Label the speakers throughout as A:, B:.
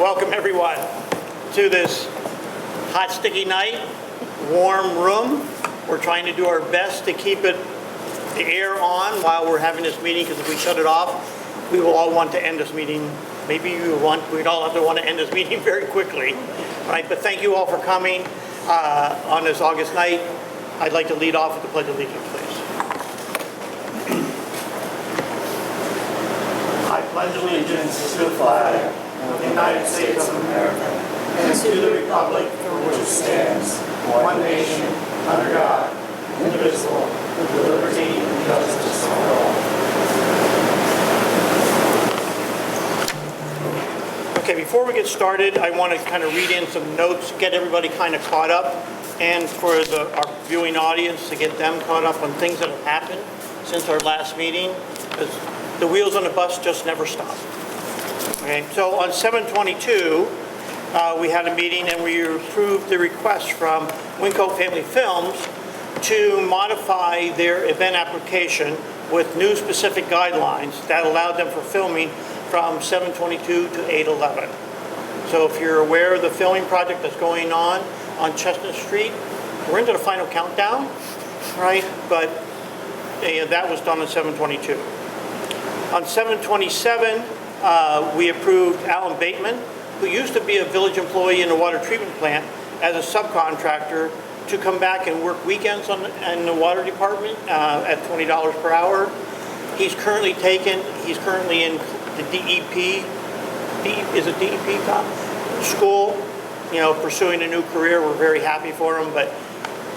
A: Welcome everyone to this hot, sticky night, warm room. We're trying to do our best to keep the air on while we're having this meeting, because if we shut it off, we will all want to end this meeting. Maybe we'd all have to want to end this meeting very quickly, right? But thank you all for coming on this August night. I'd like to lead off with the Pledge of Allegiance, please. I pledge allegiance to the flag of the United States of America and to the republic for which it stands, one nation, under God, indivisible, with liberty and justice for all. Okay, before we get started, I want to kind of read in some notes, get everybody kind of caught up, and for our viewing audience to get them caught up on things that have happened since our last meeting, because the wheels on the bus just never stop. Okay, so on 7/22, we had a meeting and we approved the request from Winco Family Films to modify their event application with new specific guidelines that allowed them for filming from 7/22 to 8/11. So if you're aware of the filming project that's going on Chestnut Street, we're into the final countdown, right? But that was done on 7/22. On 7/27, we approved Alan Bateman, who used to be a village employee in the water treatment plant as a subcontractor, to come back and work weekends in the water department at $20 per hour. He's currently in the DEP, is it DEP, Tom? School, pursuing a new career. We're very happy for him, but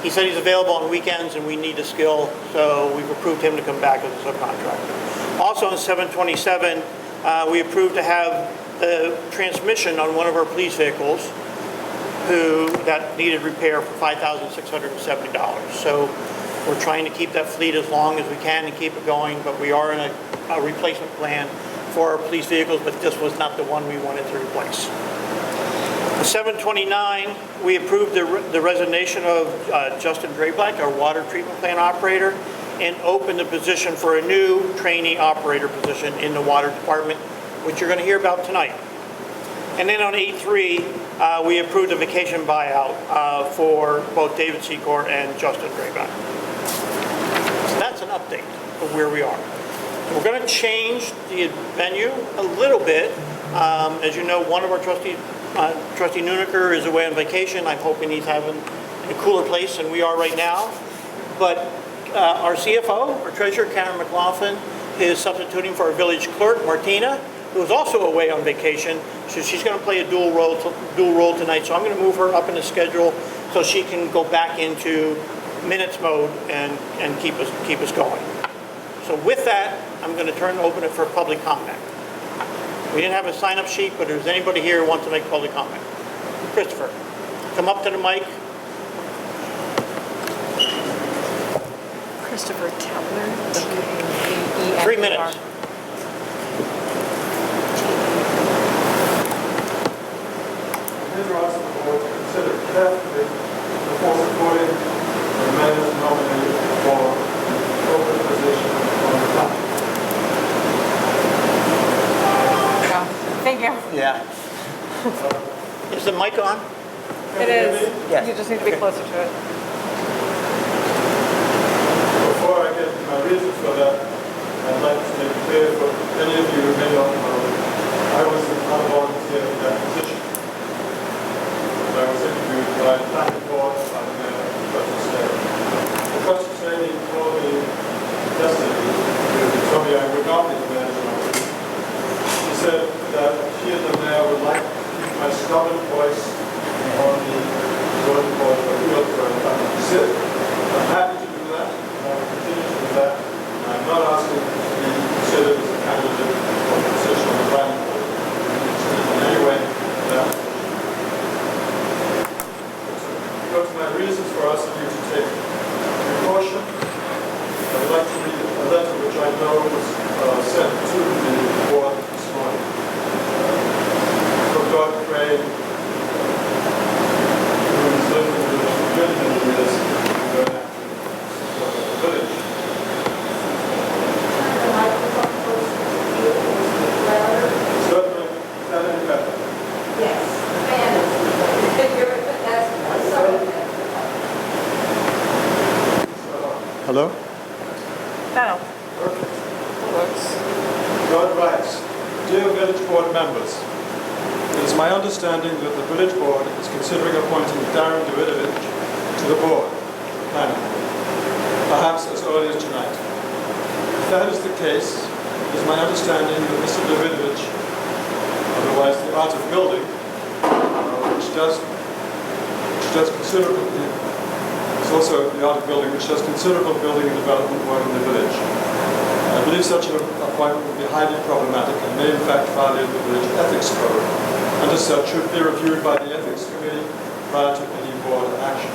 A: he said he's available on weekends and we need the skill, so we've approved him to come back as a subcontractor. Also on 7/27, we approved to have the transmission on one of our police vehicles that needed repair for $5,670. So we're trying to keep that fleet as long as we can and keep it going, but we are in a replacement plan for our police vehicles, but this was not the one we wanted to replace. On 7/29, we approved the resignation of Justin Drayblack, our water treatment plant operator, and opened the position for a new trainee operator position in the water department, which you're going to hear about tonight. And then on 8/3, we approved a vacation buyout for both David Secor and Justin Drayblack. So that's an update of where we are. So we're going to change the venue a little bit. As you know, one of our trustees, Trustee Nuneker, is away on vacation. I'm hoping he's having a cooler place than we are right now. But our CFO, our treasurer, Karen McLaughlin, is substituting for our village clerk, Martina, who is also away on vacation. So she's going to play a dual role tonight. So I'm going to move her up in the schedule so she can go back into minutes mode and keep us going. So with that, I'm going to open it for public comment. We didn't have a sign-up sheet, but if there's anybody here who wants to make public comment. Christopher, come up to the mic.
B: Christopher Towner, T-E-E-N-E-R.
A: 3 minutes.
C: These are also the board to consider carefully before supporting the mayor's nominee for open position on the council.
B: Thank you.
A: Yeah. Is the mic on?
B: It is.
A: Yes.
B: You just need to be closer to it.
C: Before I get to my reasons for that, I'd like to make it clear for any of you who may not know, I was not a volunteer for that position. I was interviewed by the planning board and the Trustee Staley. The Trustee Staley told me yesterday, he told me I would not be the mayor's nominee. She said that she and the mayor would like to keep my stubborn voice on the voting board for Hillsborough and to sit. I'm happy to do that, and I will continue to do that. I'm not asking to be considered as a candidate for the position on the planning board. In any way, that go to my reasons for asking you to take precaution. I would like to read a Hello?
B: No.
C: God writes, Dear Village Board members, it is my understanding that the Village Board is considering appointing Darren Davidovich to the board, planning board, perhaps as early as tonight. If that is the case, it is my understanding that Mr. Davidovich, otherwise the art of building, which does considerable, it's also the art of building, which does considerable building and development work in the village. I believe such an appointment would be highly problematic and may in fact violate the village ethics code, and as such should be reviewed by the ethics committee prior to any board action.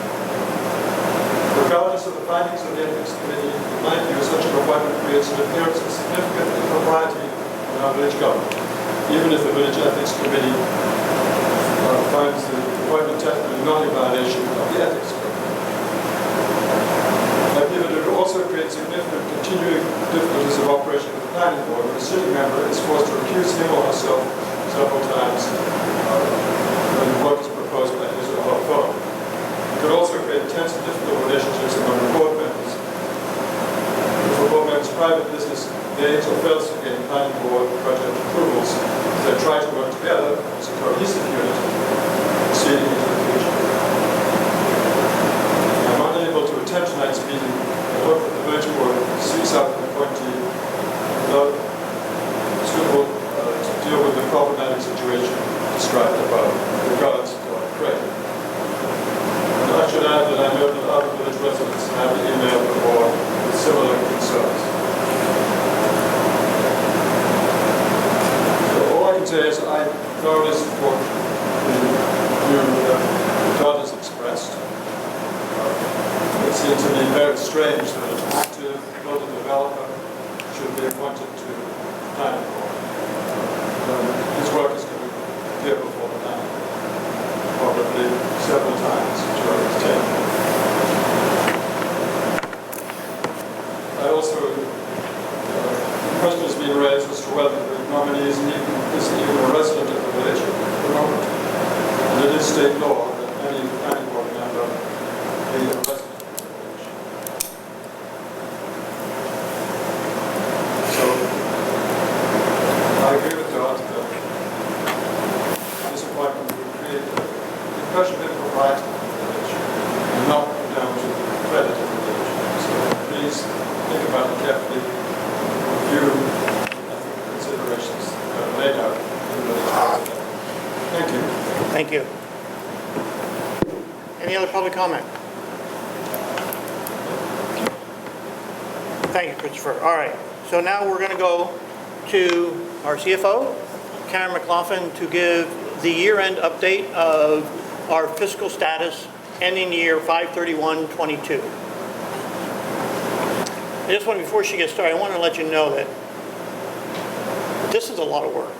C: Regardless of the findings of the ethics committee, in my view, such an appointment creates an appearance of significant impropriety in our village government, even if the village ethics committee finds the appointment technically not in violation of the ethics code. I believe that it would also create significant continuing difficulties of operation of the planning board when a sitting member is forced to recuse him or herself several times when the work is proposed by his or her firm. It could also create tense and difficult relationships among the board members. If a board member's private business aids or fails to gain planning board project approvals, as they try to work together as a cohesive unit, proceeding into the future. I'm unable to attend tonight's meeting. I hope that the village board seeks out an appointee suitable to deal with the problematic situation described above. Regards, Gordon Craig. And I should add that I know that other village residents have emailed the board with similar concerns. So all I can say is I thoroughly support the view that Todd has expressed. It seems to me very strange that an active builder developer should be appointed to the planning board. His work is going to appear before the planning board, probably several times during his tenure. I also, the question has been raised as to whether the nominee is even a resident of the village at the moment. And it is state law that any planning board member be a resident. I agree with Todd that this appointment would create the impression of impropriety in the village and not come down to the credit of the village. So please think about it carefully, review ethical considerations that are laid out in the village code. Thank you.
A: Thank you. Any other public comment? Thank you, Christopher. All right, so now we're going to go to our CFO, Karen McLaughlin, to give the year-end update of our fiscal status ending the year 5/31/22. I just want, before she gets started, I want to let you know that this is a lot of work,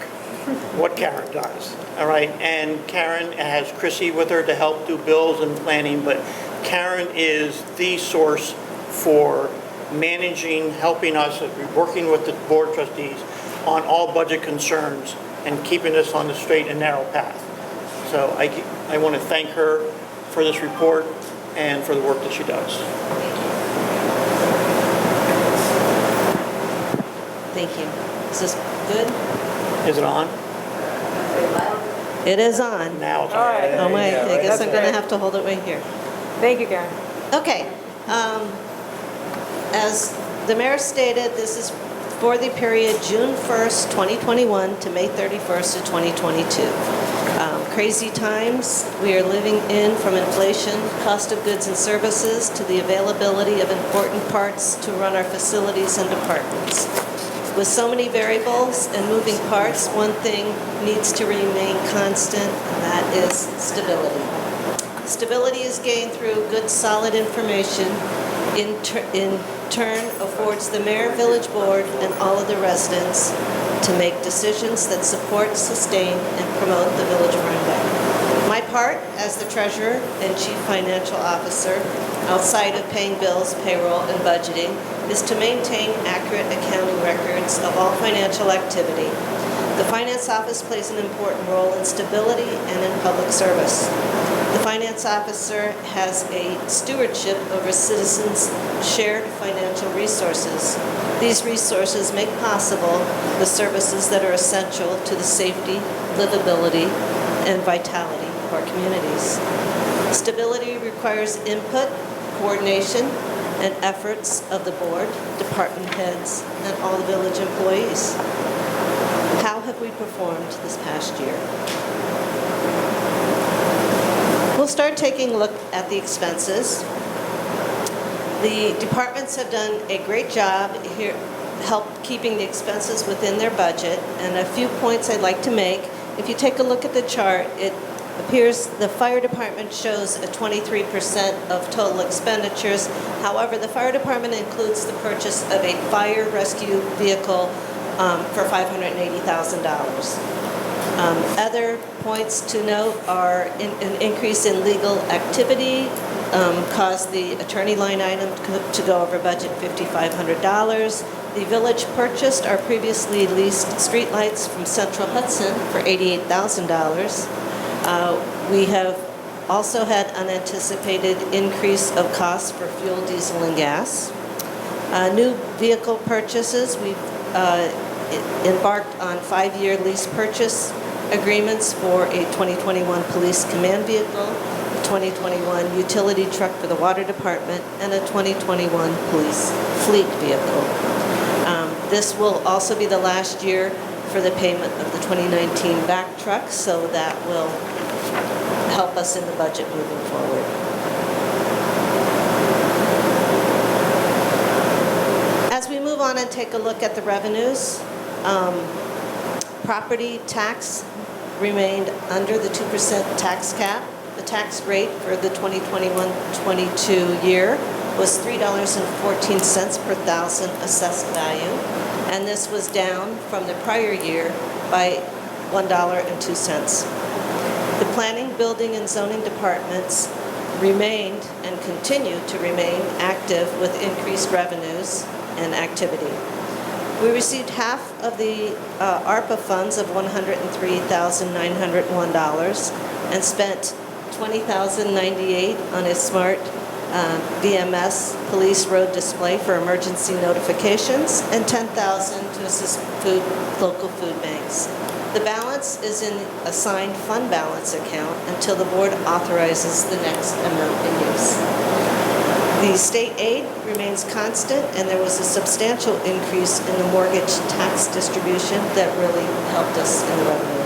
A: what Karen does, all right? And Karen has Chrissy with her to help do bills and planning, but Karen is the source for managing, helping us, working with the board trustees on all budget concerns and keeping us on the straight and narrow path. So I want to thank her for this report and for the work that she does.
D: Thank you. Is this good?
A: Is it on?
D: It is on.
A: Now it's on.
B: All right.
D: Oh my, I guess
B: That's
D: I'm going to
B: great.
D: have to hold it right here.
B: Thank you, Karen.
D: Okay. As the mayor stated, this is for the period June 1st, 2021 to May 31st of 2022. Crazy times we are living in, from inflation, cost of goods and services, to the availability of important parts to run our facilities and departments. With so many variables and moving parts, one thing needs to remain constant, and that is stability. Stability is gained through good, solid information, in turn affords the mayor, village board, and all of the residents to make decisions that support, sustain, and promote the village of Rhinebeck. My part as the treasurer and chief financial officer, outside of paying bills, payroll, and budgeting, is to maintain accurate accounting records of all financial activity. The finance office plays an important role in stability and in public service. The finance officer has a stewardship over citizens' shared financial resources. These resources make possible the services that are essential to the safety, livability, and vitality of our communities. Stability requires input, coordination, and efforts of the board, department heads, and all the village employees. How have we performed this past year? We'll start taking a look at the expenses. The departments have done a great job here, keeping the expenses within their budget. And a few points I'd like to make. If you take a look at the chart, it appears the fire department shows a 23% of total expenditures. However, the fire department includes the purchase of a fire rescue vehicle for $580,000. Other points to note are an increase in legal activity caused the attorney line item to go over budget $5,500. The village purchased our previously leased streetlights from Central Hudson for $88,000. We have also had unanticipated increase of costs for fuel, diesel, and gas. New vehicle purchases, we've embarked on 5-year lease purchase agreements for a 2021 police command vehicle, a 2021 utility truck for the water department, and a 2021 police fleet vehicle. This will also be the last year for the payment of the 2019 back truck, so that will help us in the budget moving forward. As we move on and take a look at the revenues, property tax remained under the 2% tax cap. The tax rate for the 2021-22 year was $3.14 per thousand assessed value, and this was down from the prior year by $1.02. The planning, building, and zoning departments remained and continue to remain active with increased revenues and activity. We received half of the ARPA funds of $103,901 and spent $20,098 on a smart VMS police road display for emergency notifications and $10,000 to assist local food banks. The balance is in a assigned fund balance account until the board authorizes the next amount in use. The state aid remains constant, and there was a substantial increase in the mortgage tax distribution that really helped us in the revenue.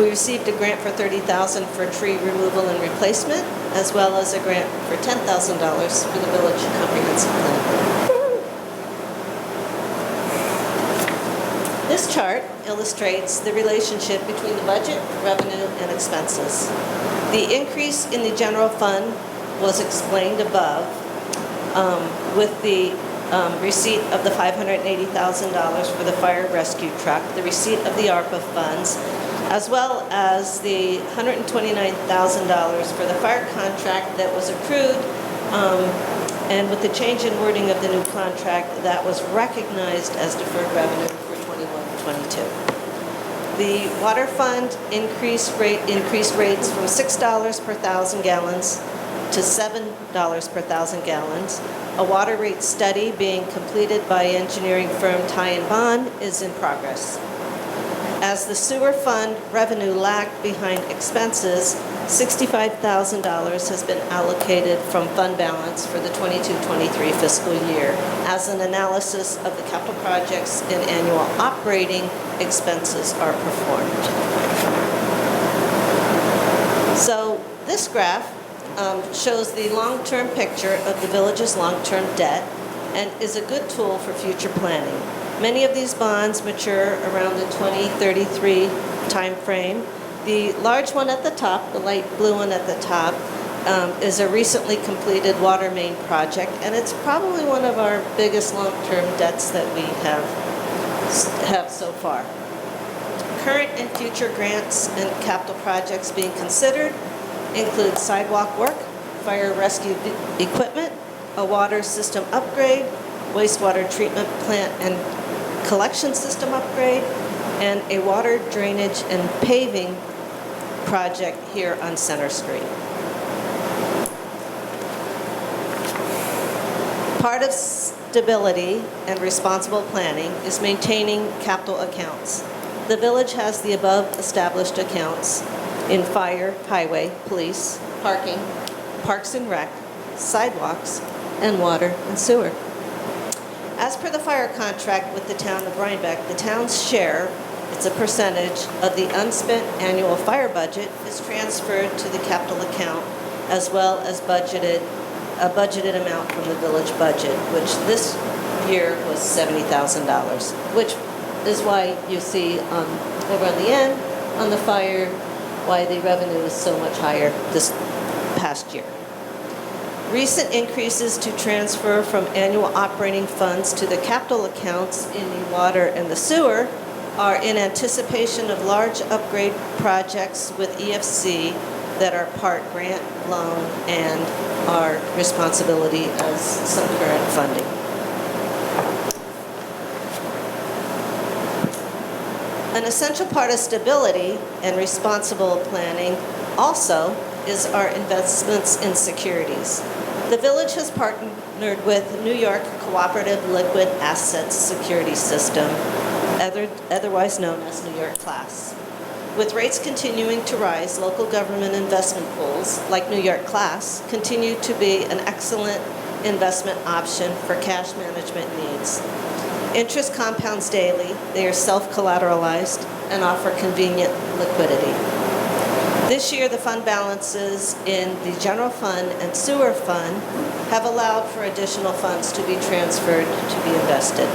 D: We received a grant for $30,000 for tree removal and replacement, as well as a grant for $10,000 for the village comprehensive plan. This chart illustrates the relationship between the budget, revenue, and expenses. The increase in the general fund was explained above with the receipt of the $580,000 for the fire rescue truck, the receipt of the ARPA funds, as well as the $129,000 for the fire contract that was accrued, and with the change in wording of the new contract, that was recognized as deferred revenue for 21-22. The water fund increased rates from $6 per thousand gallons to $7 per thousand gallons. A water rate study being completed by engineering firm Ty & Bond is in progress. As the sewer fund revenue lagged behind expenses, $65,000 has been allocated from fund balance for the 22-23 fiscal year as an analysis of the capital projects and annual operating expenses are performed. So this graph shows the long-term picture of the village's long-term debt and is a good tool for future planning. Many of these bonds mature around the 2033 timeframe. The large one at the top, the light blue one at the top, is a recently completed water main project, and it's probably one of our biggest long-term debts that we have so far. Current and future grants and capital projects being considered include sidewalk work, fire rescue equipment, a water system upgrade, wastewater treatment plant and collection system upgrade, and a water drainage and paving project here on Center Street. Part of stability and responsible planning is maintaining capital accounts. The village has the above established accounts in fire, highway, police, parking, parks and rec, sidewalks, and water and sewer. As per the fire contract with the town of Rhinebeck, the town's share, it's a percentage of the unspent annual fire budget, is transferred to the capital account as well as a budgeted amount from the village budget, which this year was $70,000, which is why you see over on the end, on the fire, why the revenue is so much higher this past year. Recent increases to transfer from annual operating funds to the capital accounts in the water and the sewer are in anticipation of large upgrade projects with EFC that are part grant, loan, and our responsibility as some current funding. An essential part of stability and responsible planning also is our investments in securities. The village has partnered with New York Cooperative Liquid Assets Security System, otherwise known as New York Class. With rates continuing to rise, local government investment pools, like New York Class, continue to be an excellent investment option for cash management needs. Interest compounds daily, they are self-collateralized, and offer convenient liquidity. This year, the fund balances in the general fund and sewer fund have allowed for additional funds to be transferred to be invested.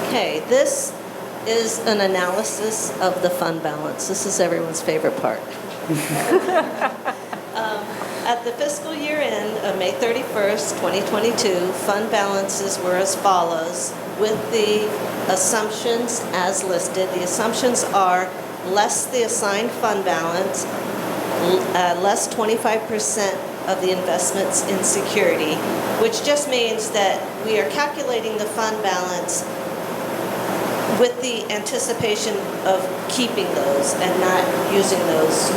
D: Okay, this is an analysis of the fund balance. This is everyone's favorite part. At the fiscal year end of May 31st, 2022, fund balances were as follows with the assumptions as listed. The assumptions are less the assigned fund balance, less 25% of the investments in security, which just means that we are calculating the fund balance with the anticipation of keeping those and not using those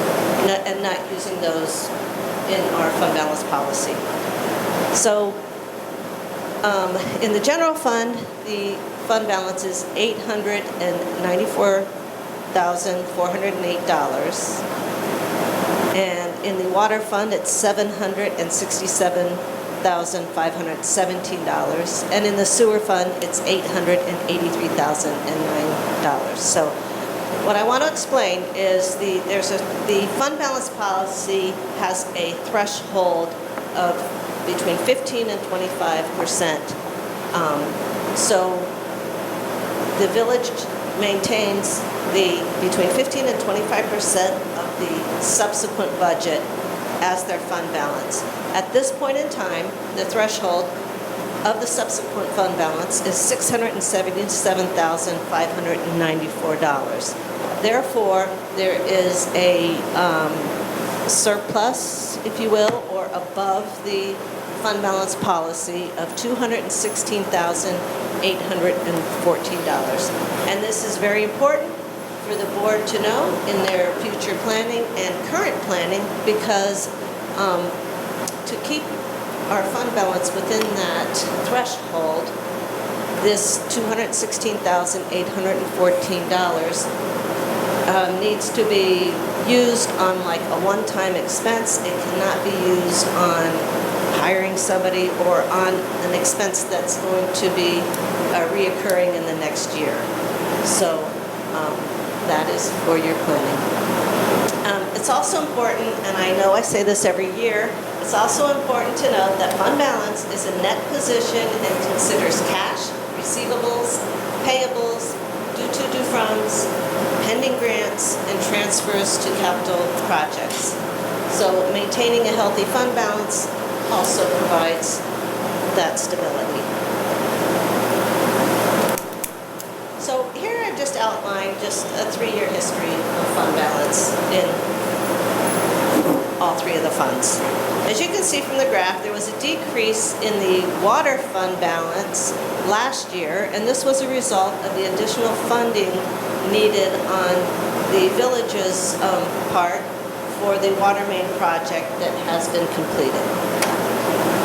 D: in our fund balance policy. So in the general fund, the fund balance is $894,408. And in the water fund, it's $767,517. And in the sewer fund, it's $883,009. So what I want to explain is the fund balance policy has a threshold of between 15 and 25%. So the village maintains between 15 and 25% of the subsequent budget as their fund balance. At this point in time, the threshold of the subsequent fund balance is $677,594. Therefore, there is a surplus, if you will, or above the fund balance policy of $216,814. And this is very important for the board to know in their future planning and current planning because to keep our fund balance within that threshold, this $216,814 needs to be used on like a one-time expense. It cannot be used on hiring somebody or on an expense that's going to be reoccurring in the next year. So that is for your planning. It's also important, and I know I say this every year, it's also important to note that fund balance is a net position and considers cash, receivables, payables, due funds, pending grants, and transfers to capital projects. So maintaining a healthy fund balance also provides that stability. So here I've just outlined just a 3-year history of fund balance in all 3 of the funds. As you can see from the graph, there was a decrease in the water fund balance last year, and this was a result of the additional funding needed on the village's part for the water main project that has been completed.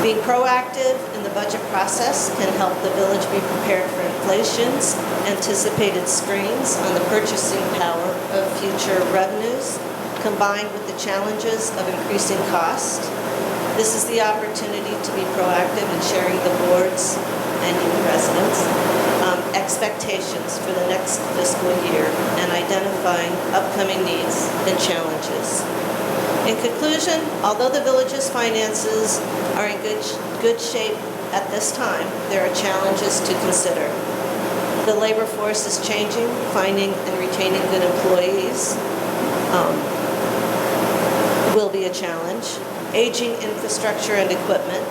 D: Being proactive in the budget process can help the village be prepared for inflation's anticipated strains on the purchasing power of future revenues, combined with the challenges of increasing cost. This is the opportunity to be proactive in sharing the board's and you residents' expectations for the next fiscal year and identifying upcoming needs and challenges. In conclusion, although the village's finances are in good shape at this time, there are challenges to consider. The labor force is changing, finding and retaining good employees will be a challenge. Aging infrastructure and equipment,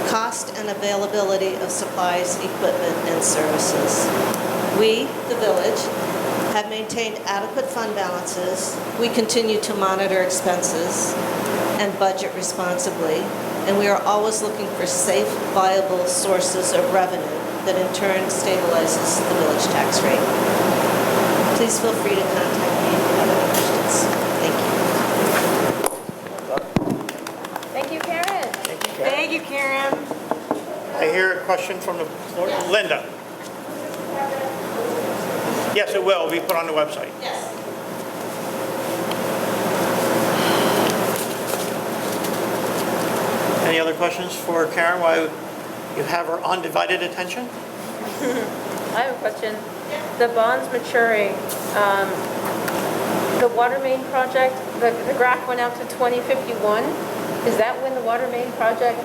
D: cost and availability of supplies, equipment, and services. We, the village, have maintained adequate fund balances. We continue to monitor expenses and budget responsibly, and we are always looking for safe, viable sources of revenue that in turn stabilizes the village tax rate. Please feel free to contact me if you have any questions. Thank you.
B: Thank you, Karen. Thank you, Karen.
A: I hear a question from the floor. Linda. Yes, it will be put on the website.
D: Yes.
A: Any other questions for Karen while you have her undivided attention?
E: I have a question. The bonds maturing, the water main project, the graph went out to 2051. Is that when the water main project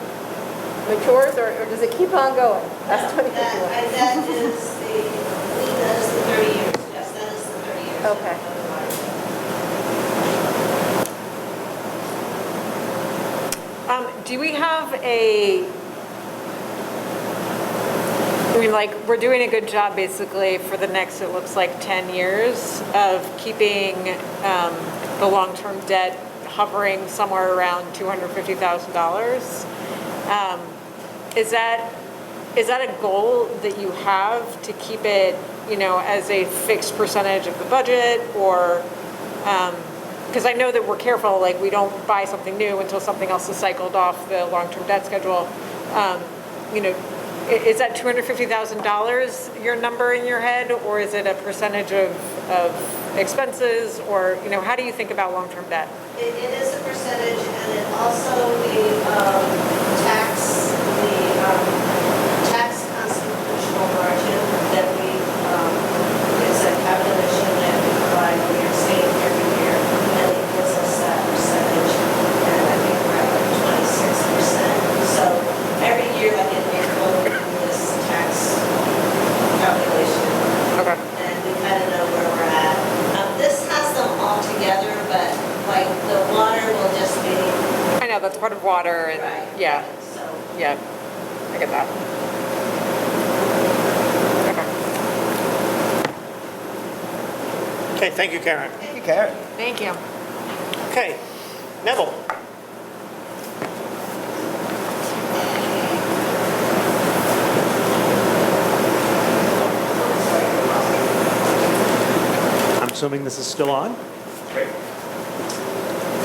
E: matures, or does it keep on going? That's 2051.
D: That is the 30 years. Yes, that is the 30 years.
E: Okay.
B: Do we have we're doing a good job basically for the next, it looks like 10 years of keeping the long-term debt hovering somewhere around $250,000. Is that a goal that you have to keep it, as a fixed percentage of the budget, or, because I know that we're careful, like we don't buy something new until something else is cycled off the long-term debt schedule. Is that $250,000 your number in your head, or is it a percentage of expenses, or, how do you think about long-term debt?
D: It is a percentage, and it also the tax constitutional margin that we is a calculation that we provide for your state every year, and it gives us that percentage, and I think we're at like 26%. So every year, like in April, we do this tax calculation,
B: Okay.
D: and we kind of know where we're at. This has them all together, but like the water will just be.
B: I know, that's part of water, and,
D: Right.
B: yeah,
D: So,
B: yeah, I get that.
A: Okay, thank you, Karen.
F: Thank you, Karen.
B: Thank you.
A: Okay, Neville.
F: I'm assuming this is still on? Great.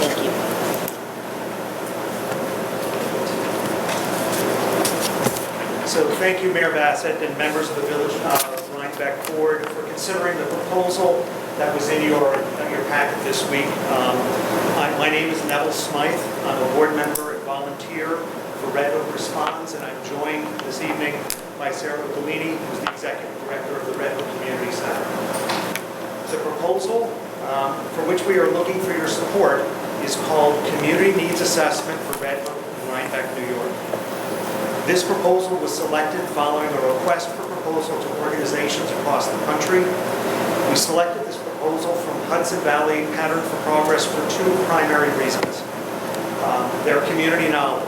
D: thank you.
F: So thank you, Mayor Bassett and members of the Village Rhinebeck Board for considering the proposal that was in your packet this week. My name is Neville Smythe. I'm a board member and volunteer for Red Hook Responds, and I'm joined this evening by Sarah Galini, who's the Executive Director of the Red Hook Community Center. The proposal for which we are looking for your support is called Community Needs Assessment for Red Hook and Rhinebeck, New York. This proposal was selected following a request for proposal to organizations across the country. We selected this proposal from Hudson Valley Pattern for Progress for two primary reasons. Their community knowledge.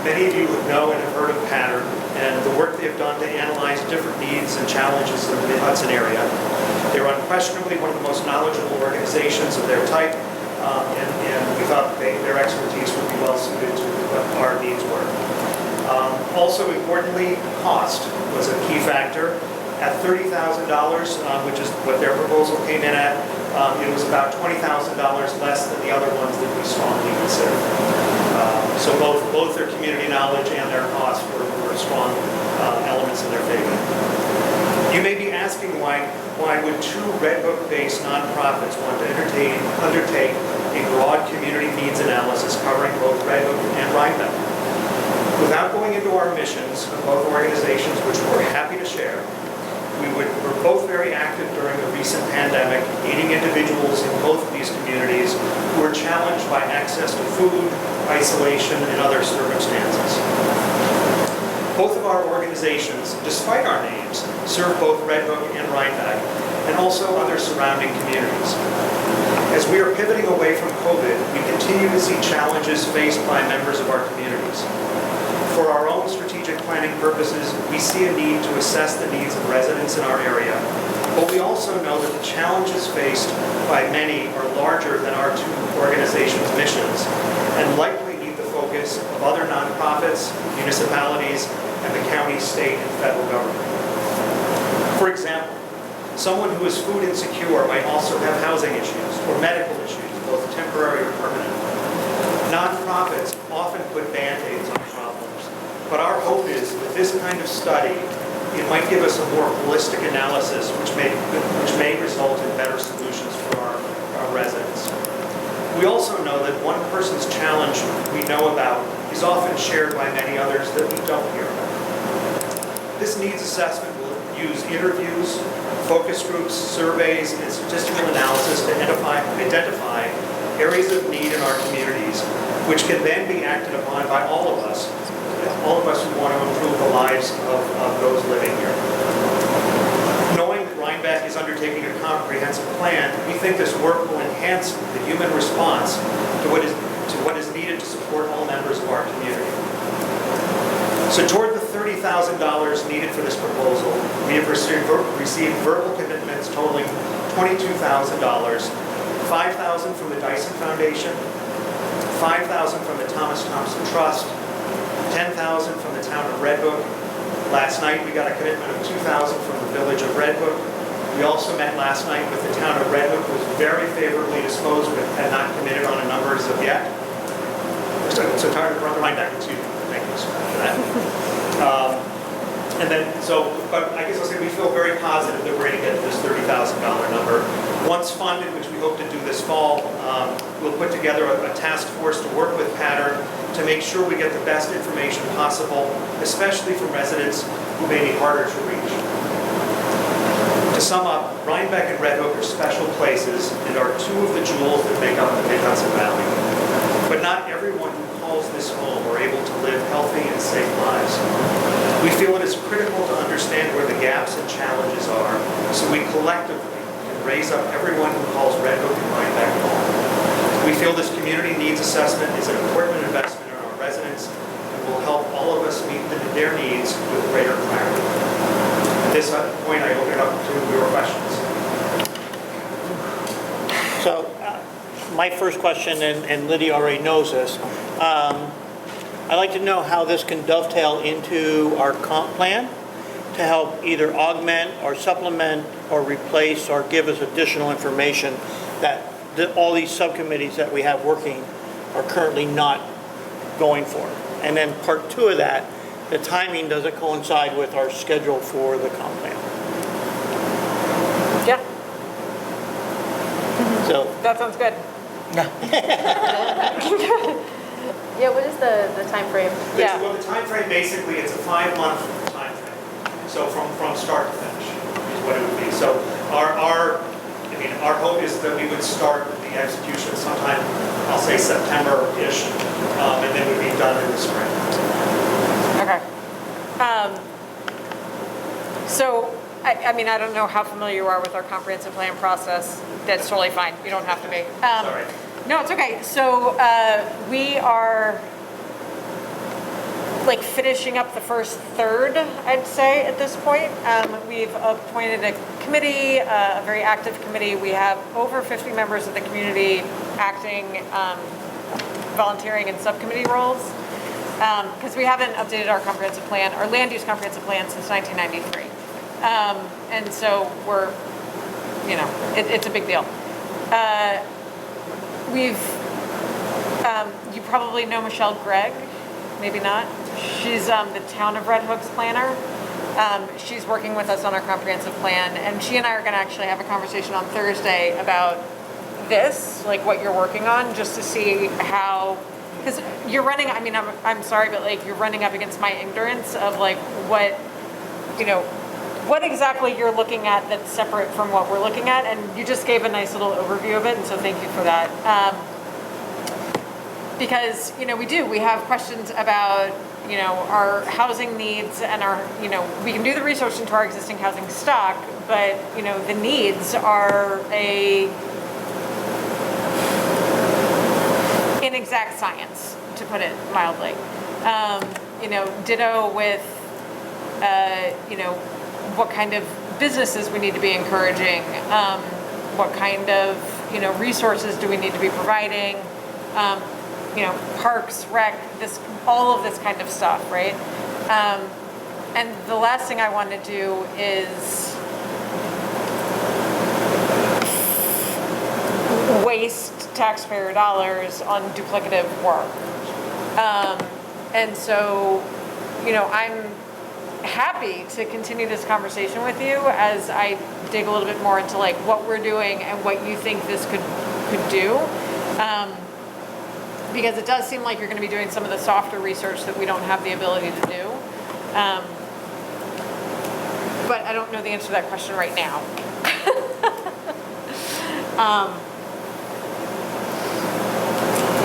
F: Many of you would know and have heard of Pattern and the work they've done to analyze different needs and challenges in the Hudson area. They're unquestionably one of the most knowledgeable organizations of their type, and we thought their expertise would be well suited our needs were. Also importantly, cost was a key factor. At $30,000, which is what their proposal came in at, it was about $20,000 less than the other ones that we strongly considered. So both their community knowledge and their costs were strong elements in their favor. You may be asking why would two Red Hook-based nonprofits want to undertake a broad community needs analysis covering both Red Hook and Rhinebeck. Without going into our missions of both organizations, which we're happy to share, we're both very active during the recent pandemic, aiding individuals in both of these communities who are challenged by access to food, isolation, and other circumstances. Both of our organizations, despite our names, serve both Red Hook and Rhinebeck, and also other surrounding communities. As we are pivoting away from COVID, we continue to see challenges faced by members of our communities. For our own strategic planning purposes, we see a need to assess the needs of residents in our area, but we also know that the challenges faced by many are larger than our two organizations' missions and likely need the focus of other nonprofits, municipalities, and the county, state, and federal government. For example, someone who is food insecure might also have housing issues or medical issues, both temporary or permanent. Nonprofits often put Band-Aids on problems, but our hope is with this kind of study, it might give us a more holistic analysis which may result in better solutions for our residents. We also know that one person's challenge we know about is often shared by many others that we don't hear about. This needs assessment will use interviews, focus groups, surveys, and statistical analysis to identify areas of need in our communities, which can then be acted upon by all of us who want to improve the lives of those living here. Knowing that Rhinebeck is undertaking a comprehensive plan, we think this work will enhance the human response to what is needed to support all members of our community. So toward the $30,000 needed for this proposal, we have received verbal commitments totaling $22,000, $5,000 from the Dyson Foundation, $5,000 from the Thomas Thompson Trust, $10,000 from the town of Red Hook. Last night we got a commitment of $2,000 from the village of Red Hook. We also met last night with the town of Red Hook, who was very favorably disposed but had not committed on a number as of yet. So town of Rhinebeck, excuse me. Thank you so much for that. But I guess I'll say we feel very positive that we're going to get this $30,000 number. Once funded, which we hope to do this fall, we'll put together a task force to work with Pattern to make sure we get the best information possible, especially from residents who may be harder to reach. To sum up, Rhinebeck and Red Hook are special places and are two of the jewels that make up the Mid-Hudson Valley. But not everyone who calls this home are able to live healthy and safe lives. We feel it is critical to understand where the gaps and challenges are so we collectively can raise up everyone who calls Red Hook and Rhinebeck home. We feel this community needs assessment is an important investment in our residents and will help all of us meet their needs with greater clarity. At this point, I open it up to your questions.
A: So my first question, and Lydia already knows this, I'd like to know how this can dovetail into our comp plan to help either augment or supplement or replace or give us additional information that all these subcommittees that we have working are currently not going for. And then part two of that, the timing, does it coincide with our schedule for the comp plan?
B: Yeah,
A: So
B: that sounds good.
E: Yeah, what is the time frame?
B: Yeah.
F: Well, the time frame basically, it's a 5-month time frame. So from start to finish is what it would be. So our hope is that we would start the execution sometime, I'll say September-ish, and then we'd be done in the spring.
B: Okay. So, I mean, I don't know how familiar you are with our comprehensive plan process. That's totally fine. You don't have to be.
F: Sorry.
B: No, it's okay. So we are like finishing up the first third, I'd say, at this point. We've appointed a committee, a very active committee. We have over 50 members of the community acting, volunteering in subcommittee roles. because we haven't updated our comprehensive plan, our land use comprehensive plan since 1993. And so we're, it's a big deal. You probably know Michelle Gregg, maybe not. She's the town of Red Hook's planner. She's working with us on our comprehensive plan, and she and I are going to actually have a conversation on Thursday about this, like what you're working on, just to see how, because you're running, I mean, I'm sorry, but like you're running up against my ignorance of like what exactly you're looking at that's separate from what we're looking at, and you just gave a nice little overview of it, and so thank you for that. Because, we have questions about, our housing needs and our, we can do the research into our existing housing stock, but, the needs are inexact science, to put it mildly. Ditto with, what kind of businesses we need to be encouraging, what kind of, resources do we need to be providing, parks, rec, all of this kind of stuff, right? And the last thing I want to do is waste taxpayer dollars on duplicative work. And so, I'm happy to continue this conversation with you as I dig a little bit more into like what we're doing and what you think this could do. Because it does seem like you're going to be doing some of the softer research that we don't have the ability to do. But I don't know the answer to that question right now.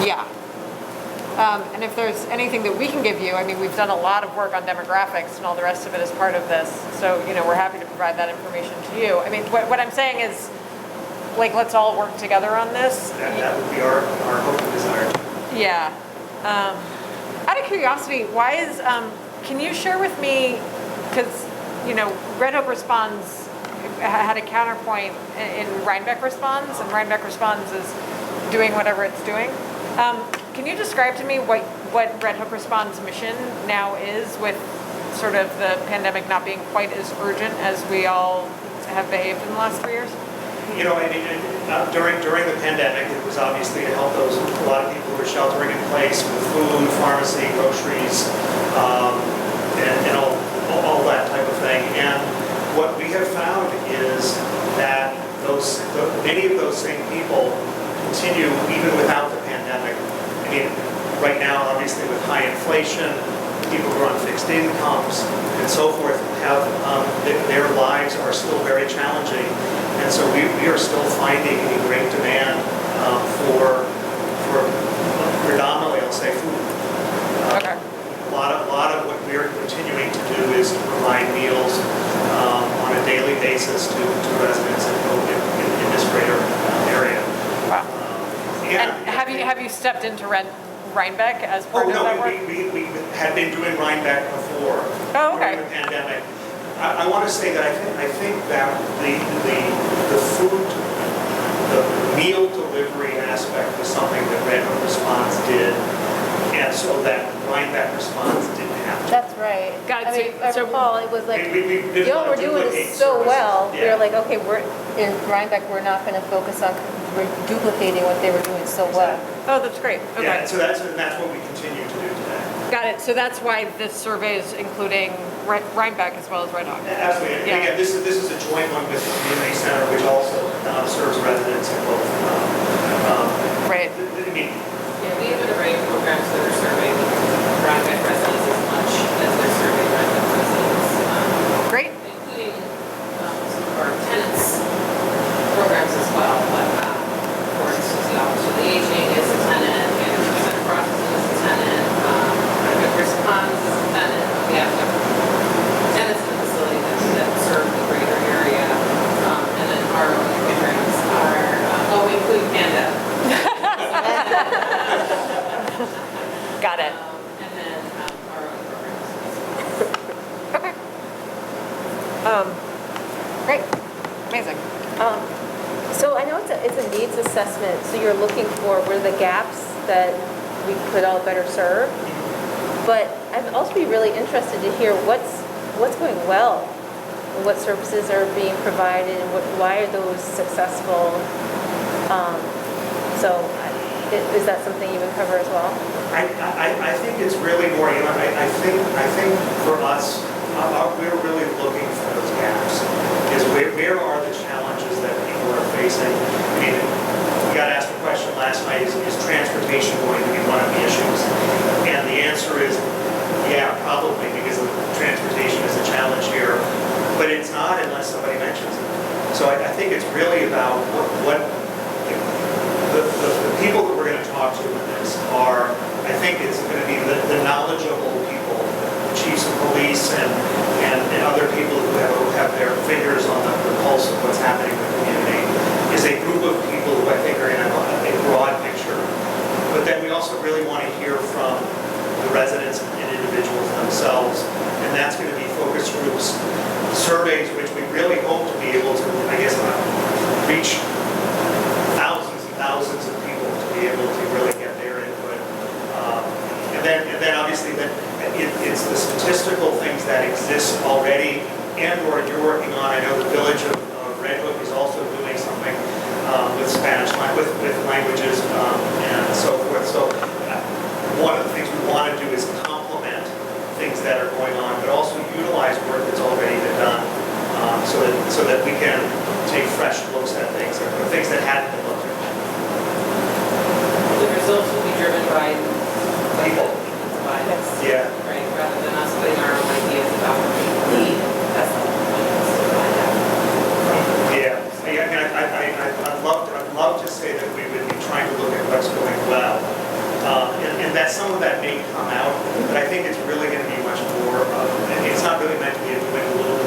B: Yeah. And if there's anything that we can give you, I mean, we've done a lot of work on demographics and all the rest of it as part of this. So, we're happy to provide that information to you. I mean, what I'm saying is, like, let's all work together on this.
F: That would be our hope and desire.
B: Yeah. Out of curiosity, why is, can you share with me, because, Red Hook Responds had a counterpoint in Rhinebeck Responds, and Rhinebeck Responds is doing whatever it's doing. Can you describe to me what Red Hook Responds' mission now is, with sort of the pandemic not being quite as urgent as we all have behaved in the last 3 years?
F: During the pandemic, it was obviously to help a lot of people who were sheltering in place with food, pharmacy, groceries, and all that type of thing. And what we have found is that many of those same people continue even without the pandemic. I mean, right now, obviously, with high inflation, people who are on fixed incomes and so forth have their lives are still very challenging, and so we are still finding a great demand for predominantly, I'll say, food.
B: Okay.
F: A lot of what we are continuing to do is to provide meals on a daily basis to residents in this greater area.
B: Wow.
F: Yeah.
B: And have you stepped into Rhinebeck as part of that work?
F: We had been doing Rhinebeck before.
B: Oh, okay.
F: During the pandemic. I want to say that I think that the food, the meal delivery aspect was something that Red Hook Response did, and so that Rhinebeck Response didn't have to.
E: That's right.
B: Got it.
E: I mean, I
B: So-
E: recall it was like,
F: We didn't
E: y'all were
F: want to
E: doing
F: duplicate
E: this so
F: services.
E: well. We
F: Yeah.
E: were like, okay, in Rhinebeck, we're not going to focus on duplicating what they were doing so well.
B: Oh, that's great. Okay.
F: Yeah, and so that's what we continue to do today.
B: Got it. So that's why this survey is including Rhinebeck as well as Red Hook.
F: Absolutely. And
B: Yeah.
F: again, this is a joint one with the community center, which also serves residents in both.
B: Right.
F: I mean,
G: Yeah, we have a variety of programs that are serving Rhinebeck residents as much as they're serving Rhinebeck residents.
B: Great.
G: Including some of our tenants programs as well. But for instance, the Office of the Aging is a tenant, and Center Processing is a tenant, Rhinebeck Responds is a tenant. We have different tenants in the facility that serve the greater area. And then our own programs are, we include Panda.
B: Got it.
G: And then our own programs.
B: Okay. Great. Amazing.
E: So I know it's a needs assessment, so you're looking for where the gaps that we could all better serve. But I'd also be really interested to hear what's going well, what services are being provided, and why are those successful? Is that something you would cover as well?
F: I think it's really more, I think for us, we're really looking for those gaps. Is where are the challenges that people are facing? I mean, we got asked a question last night, is transportation going to be one of the issues? And the answer is, yeah, probably, because transportation is a challenge here, but it's not unless somebody mentions it. So I think it's really about what the people that we're going to talk to in this are, I think it's going to be the knowledgeable people, the chiefs of police and other people who have their fingers on the pulse of what's happening in the community, is a group of people who I think are going to have a broad picture. But then we also really want to hear from the residents and individuals themselves, and that's going to be focus groups, surveys, which we really hope to be able to, I guess, reach thousands of people to be able to really get their input. And then obviously it's the statistical things that exist already and or you're working on. I know the village of Red Hook is also doing something with Spanish, with languages and so forth. So one of the things we want to do is complement things that are going on, but also utilize work that's already been done so that we can take fresh looks at things, or things that hadn't been looked at.
G: The results will be driven by
F: People. Yeah.
G: Right, rather than us putting our own ideas about what people need. That's the whole point, is to find out.
F: Yeah. I mean, I'd love to say that we would be trying to look at what's going well. And that some of that may come out, but I think it's really going to be much more of, and it's not really meant to be a little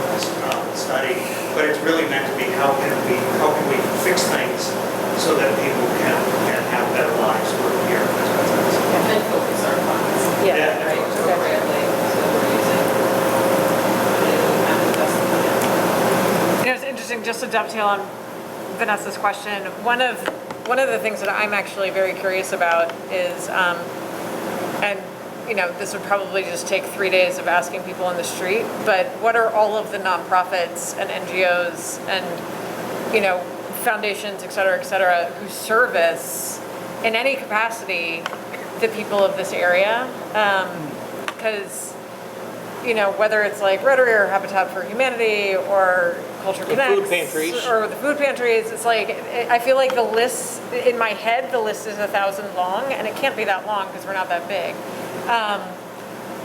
F: study, but it's really meant to be how can we fix things so that people can have better lives working here.
G: And focus our funds.
E: Yeah.
G: Right, appropriately, so we're using,
B: It's interesting, just to dovetail on Vanessa's question, one of the things that I'm actually very curious about is, and this would probably just take 3 days of asking people on the street, but what are all of the nonprofits and NGOs and, foundations, et cetera, who service in any capacity the people of this area? Because, whether it's like Rotary or Habitat for Humanity or Culture Connects,
A: food pantries.
B: or the food pantries, it's like, I feel like the list, in my head, the list is 1,000 long, and it can't be that long because we're not that big.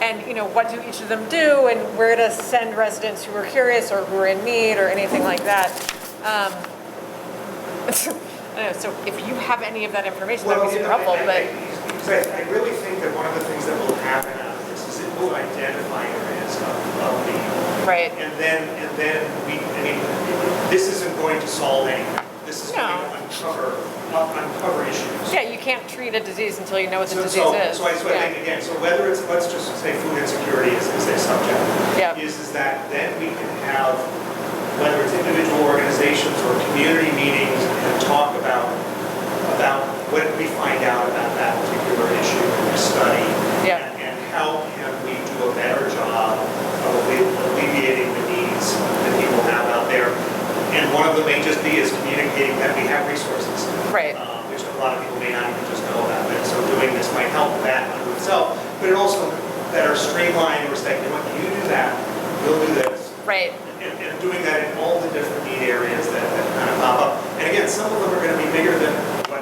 B: And, what do each of them do, and where to send residents who are curious or who are in need or anything like that. I don't know, so if you have any of that information, that would be super helpful, but.
F: I really think that one of the things that will happen out of this is it will identify areas of need.
B: Right.
F: And then this isn't going to solve anything. This is going to uncover issues.
B: Yeah, you can't treat a disease until you know what the disease is.
F: So I think again, so whether it's, let's just say food insecurity is a subject.
B: Yeah.
F: Is that then we can have, whether it's individual organizations or community meetings, and talk about what we find out about that particular issue in the study.
B: Yeah.
F: And how can we do a better job of alleviating the needs that people have out there. And one of them may just be is communicating that we have resources.
B: Right.
F: Which a lot of people may not even just know about. And so doing this might help that unto itself, but it also better streamline or say, you do that, we'll do this.
B: Right.
F: And doing that in all the different need areas that kind of pop up. And again, some of them are going to be bigger than what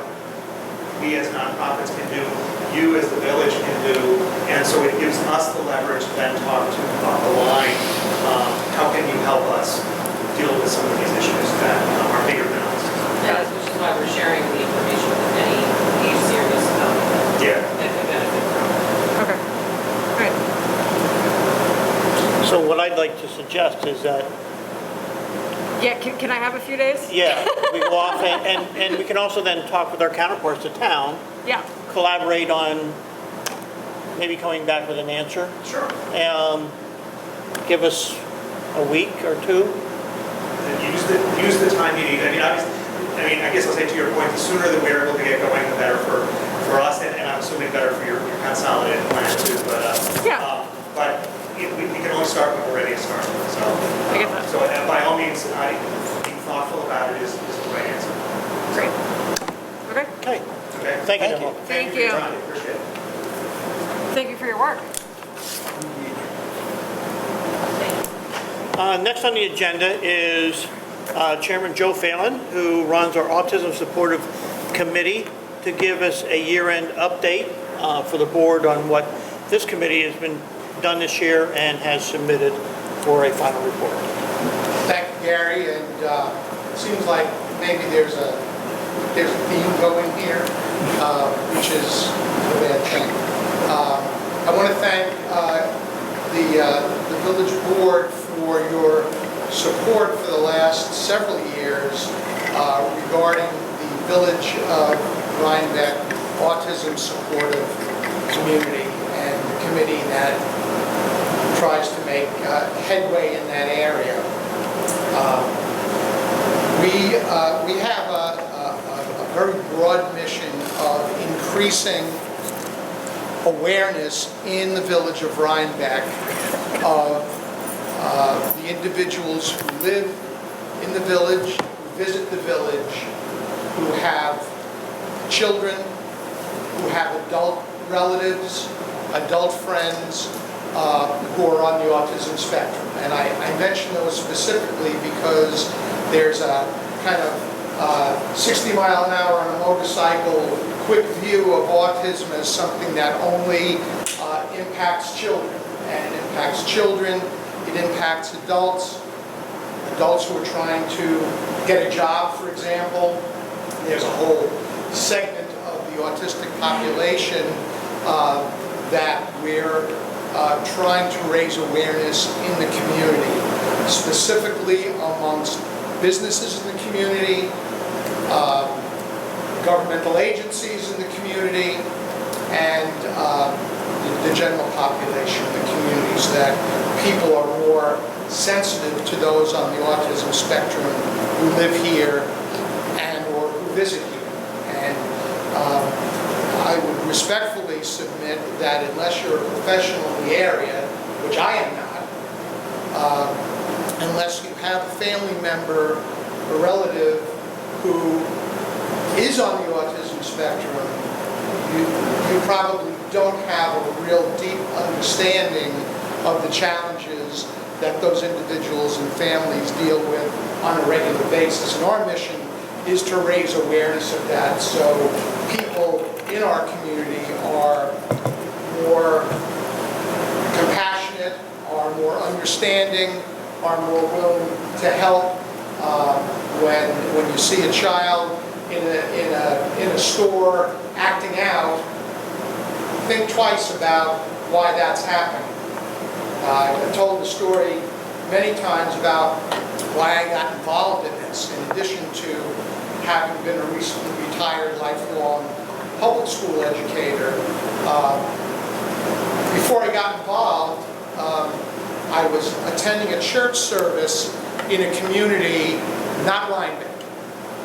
F: we as nonprofits can do, you as the village can do, and so it gives us the leverage to then talk to the line. How can you help us deal with some of these issues that are bigger than us?
G: which is why we're sharing the information with any agency or municipality
F: Yeah.
G: that could benefit from it.
B: Okay. All right.
A: So what I'd like to suggest is that,
B: Yeah, can I have a few days?
A: yeah, we go off and we can also then talk with our counterparts to town,
B: Yeah.
A: collaborate on maybe coming back with an answer.
F: Sure.
A: Give us a week or two.
F: And use the time you need. I guess I'll say to your point, the sooner that we're able to get going, the better for us, and I'm assuming better for your consolidated plan too. But
A: Okay.
F: Okay?
A: Thank you,
D: Thank you.
A: Demo.
B: Thank
F: for your
B: you.
F: time. Appreciate it.
B: Thank you for your work.
A: Next on the agenda is Chairman Joe Phelan, who runs our Autism Supportive Committee, to give us a year-end update for the board on what this committee has been done this year and has submitted for a final report.
H: Thank you, Gary, and it seems like maybe there's a theme going here, which is a bad thing. I want to thank the village board for your support for the last several years regarding the Village of Rhinebeck Autism Supportive Community and the committee that tries to make headway in that area. We have a very broad mission of increasing awareness in the Village of Rhinebeck of the individuals who live in the village, who visit the village, who have children, who have adult relatives, adult friends who are on the autism spectrum. And I mention those specifically because there's a kind of 60 mile an hour on a motorcycle quick view of autism as something that only impacts children. And it impacts children, it impacts adults who are trying to get a job, for example. There's a whole segment of the autistic population that we're trying to raise awareness in the community, specifically amongst businesses in the community, governmental agencies in the community, and the general population of the communities, that people are more sensitive to those on the autism spectrum who live here and or who visit here. And I would respectfully submit that unless you're a professional in the area, which I am not, unless you have a family member or relative who is on the autism spectrum, you probably don't have a real deep understanding of the challenges that those individuals and families deal with on a regular basis. And our mission is to raise awareness of that, so people in our community are more compassionate, are more understanding, are more willing to help. When you see a child in a store acting out, think twice about why that's happening. I've told the story many times about why I got involved in this, in addition to having been a recently retired lifelong public school educator. Before I got involved, I was attending a church service in a community, not Rhinebeck,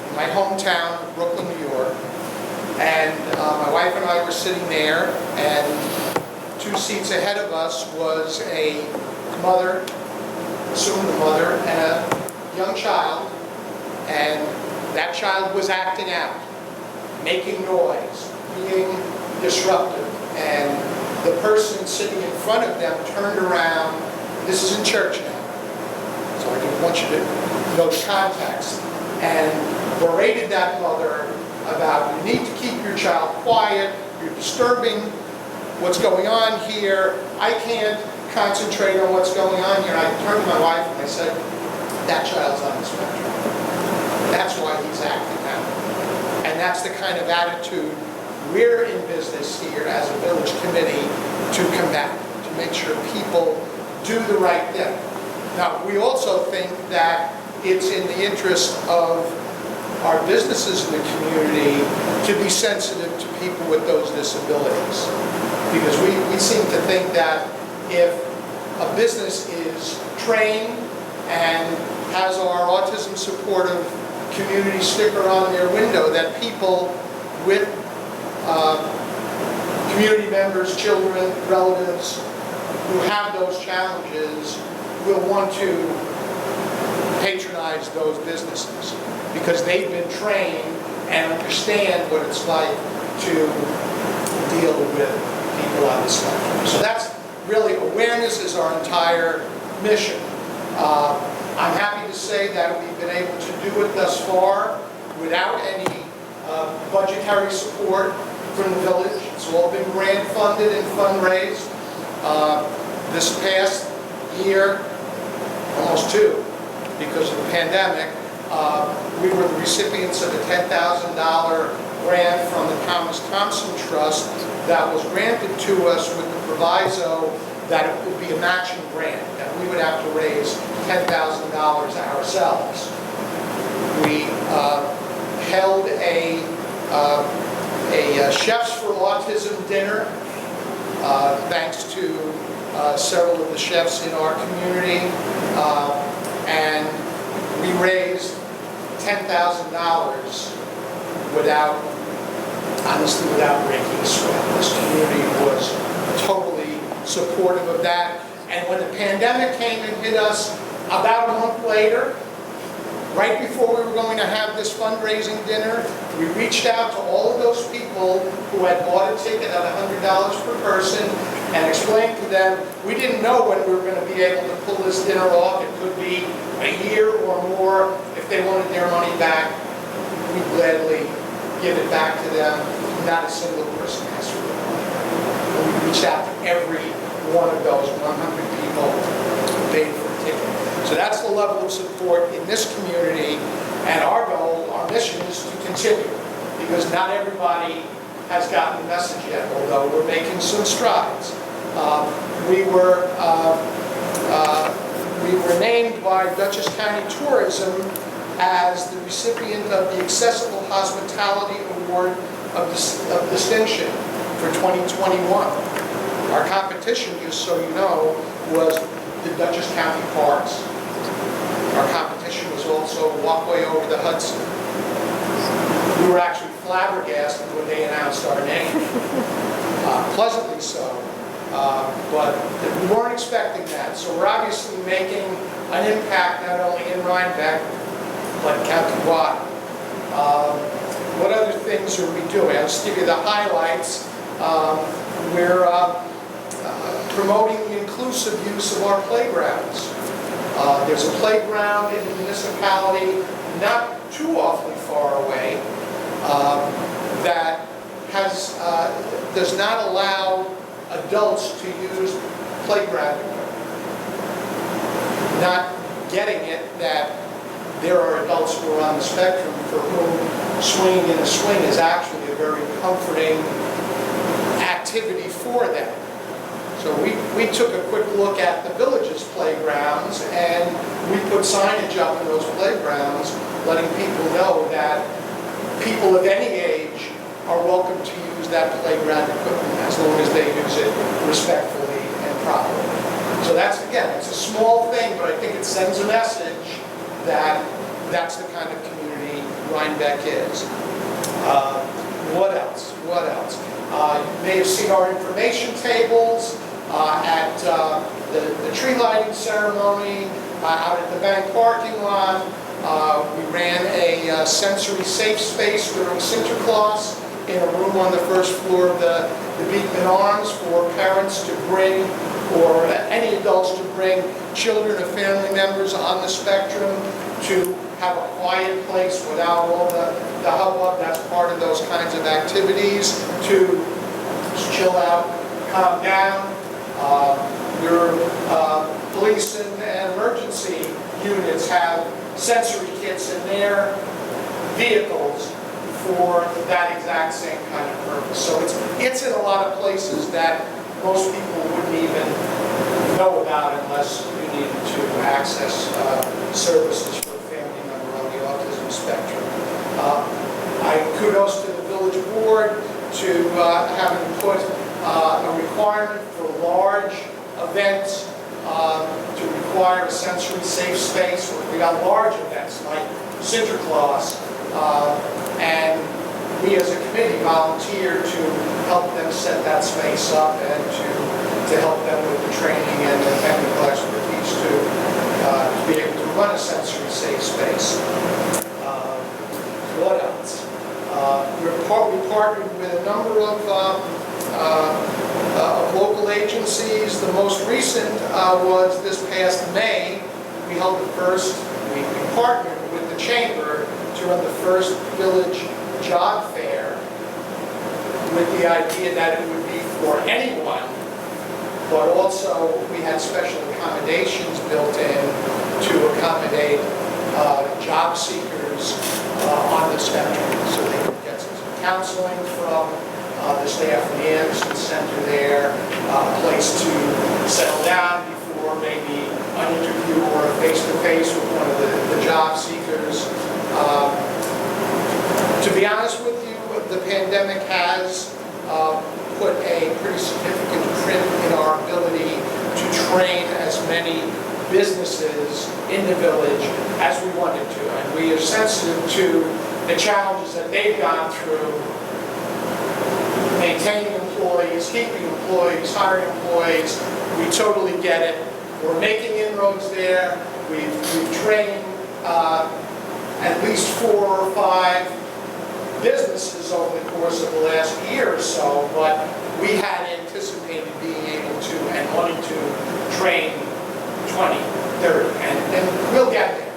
H: in my hometown of Brooklyn, New York. And my wife and I were sitting there, and 2 seats ahead of us was a mother, assumed a mother, and a young child. And that child was acting out, making noise, being disruptive. And the person sitting in front of them turned around. This is in church now, so I don't want you to know the context, and berated that mother about, you need to keep your child quiet, you're disturbing what's going on here, I can't concentrate on what's going on here. And I turned to my wife and I said, that child's on the spectrum. That's why he's acting out. And that's the kind of attitude we're in business here as a village committee to combat, to make sure people do the right thing. Now, we also think that it's in the interest of our businesses in the community to be sensitive to people with those disabilities. Because we seem to think that if a business is trained and has our autism supportive community sticker on their window, that people with community members, children, relatives who have those challenges will want to patronize those businesses because they've been trained and understand what it's like to deal with people on the spectrum. So that's really, awareness is our entire mission. I'm happy to say that we've been able to do it thus far without any budgetary support from the village. It's all been grant funded and fundraised. This past year, almost two, because of the pandemic, we were the recipients of a $10,000 grant from the Thomas Thompson Trust that was granted to us with the proviso that it would be a matching grant, that we would have to raise $10,000 ourselves. We held a Chefs for Autism dinner, thanks to several of the chefs in our community, and we raised $10,000 honestly without breaking a sweat. This community was totally supportive of that. And when the pandemic came and hit us about a month later, right before we were going to have this fundraising dinner, we reached out to all of those people who had bought a ticket at $100 per person and explained to them, we didn't know when we were going to be able to pull this dinner off. It could be a year or more. If they wanted their money back, we gladly give it back to them. Not a single person asked for their money back. We reached out to every one of those 100 people who paid for a ticket. So that's the level of support in this community, and our goal, our mission is to continue, because not everybody has gotten the message yet, although we're making some strides. We were named by Dutchess County Tourism as the recipient of the Accessible Hospitality Award of Distinction for 2021. Our competition, just so you know, was the Dutchess County Parks. Our competition was also Walkway Over the Hudson. We were actually flabbergasted when they announced our name, pleasantly so, but we weren't expecting that. So we're obviously making an impact not only in Rhinebeck, but countywide. What other things are we doing? I'll just give you the highlights. We're promoting the inclusive use of our playgrounds. There's a playground in the municipality not too awfully far away that does not allow adults to use playground equipment. Not getting it that there are adults who are on the spectrum for whom swinging in a swing is actually a very comforting activity for them. So we took a quick look at the village's playgrounds, and we put signage up in those playgrounds letting people know that people of any age are welcome to use that playground equipment as long as they use it respectfully and properly. So that's, again, it's a small thing, but I think it sends a message that that's the kind of community Rhinebeck is. What else? What else? You may have seen our information tables at the tree lighting ceremony, out at the bank parking lot. We ran a sensory safe space during Sinterklaas in a room on the first floor of the Beekman Arms for parents to bring, or any adults to bring children or family members on the spectrum to have a quiet place without all the hubbub. That's part of those kinds of activities, to just chill out, calm down. Your police and emergency units have sensory kits in their vehicles for that exact same kind of purpose. So it's in a lot of places that most people wouldn't even know about unless you needed to access services for a family member on the autism spectrum. Kudos to the village board to having put a requirement for large events to require a sensory safe space. We got large events like Sinterklaas, and we as a committee volunteered to help them set that space up and to help them with the training and the technical expertise to be able to run a sensory safe space. What else? partnered with a number of local agencies. The most recent was this past May. We partnered with the Chamber to run the first village job fair with the idea that it would be for anyone, but also we had special accommodations built in to accommodate job seekers on the spectrum, so they could get some counseling from the staff in the Anderson Center there, a place to settle down before maybe an interview or a face-to-face with one of the job seekers. To be honest with you, the pandemic has put a pretty significant crimp in our ability to train as many businesses in the village as we wanted to. And we are sensitive to the challenges that they've gone through maintaining employees, keeping employees, hiring employees. We totally get it. We're making inroads there. We've trained at least 4 or 5 businesses over the course of the last year or so, but we had anticipated being able to and wanting to train 20, 30, and we'll get there.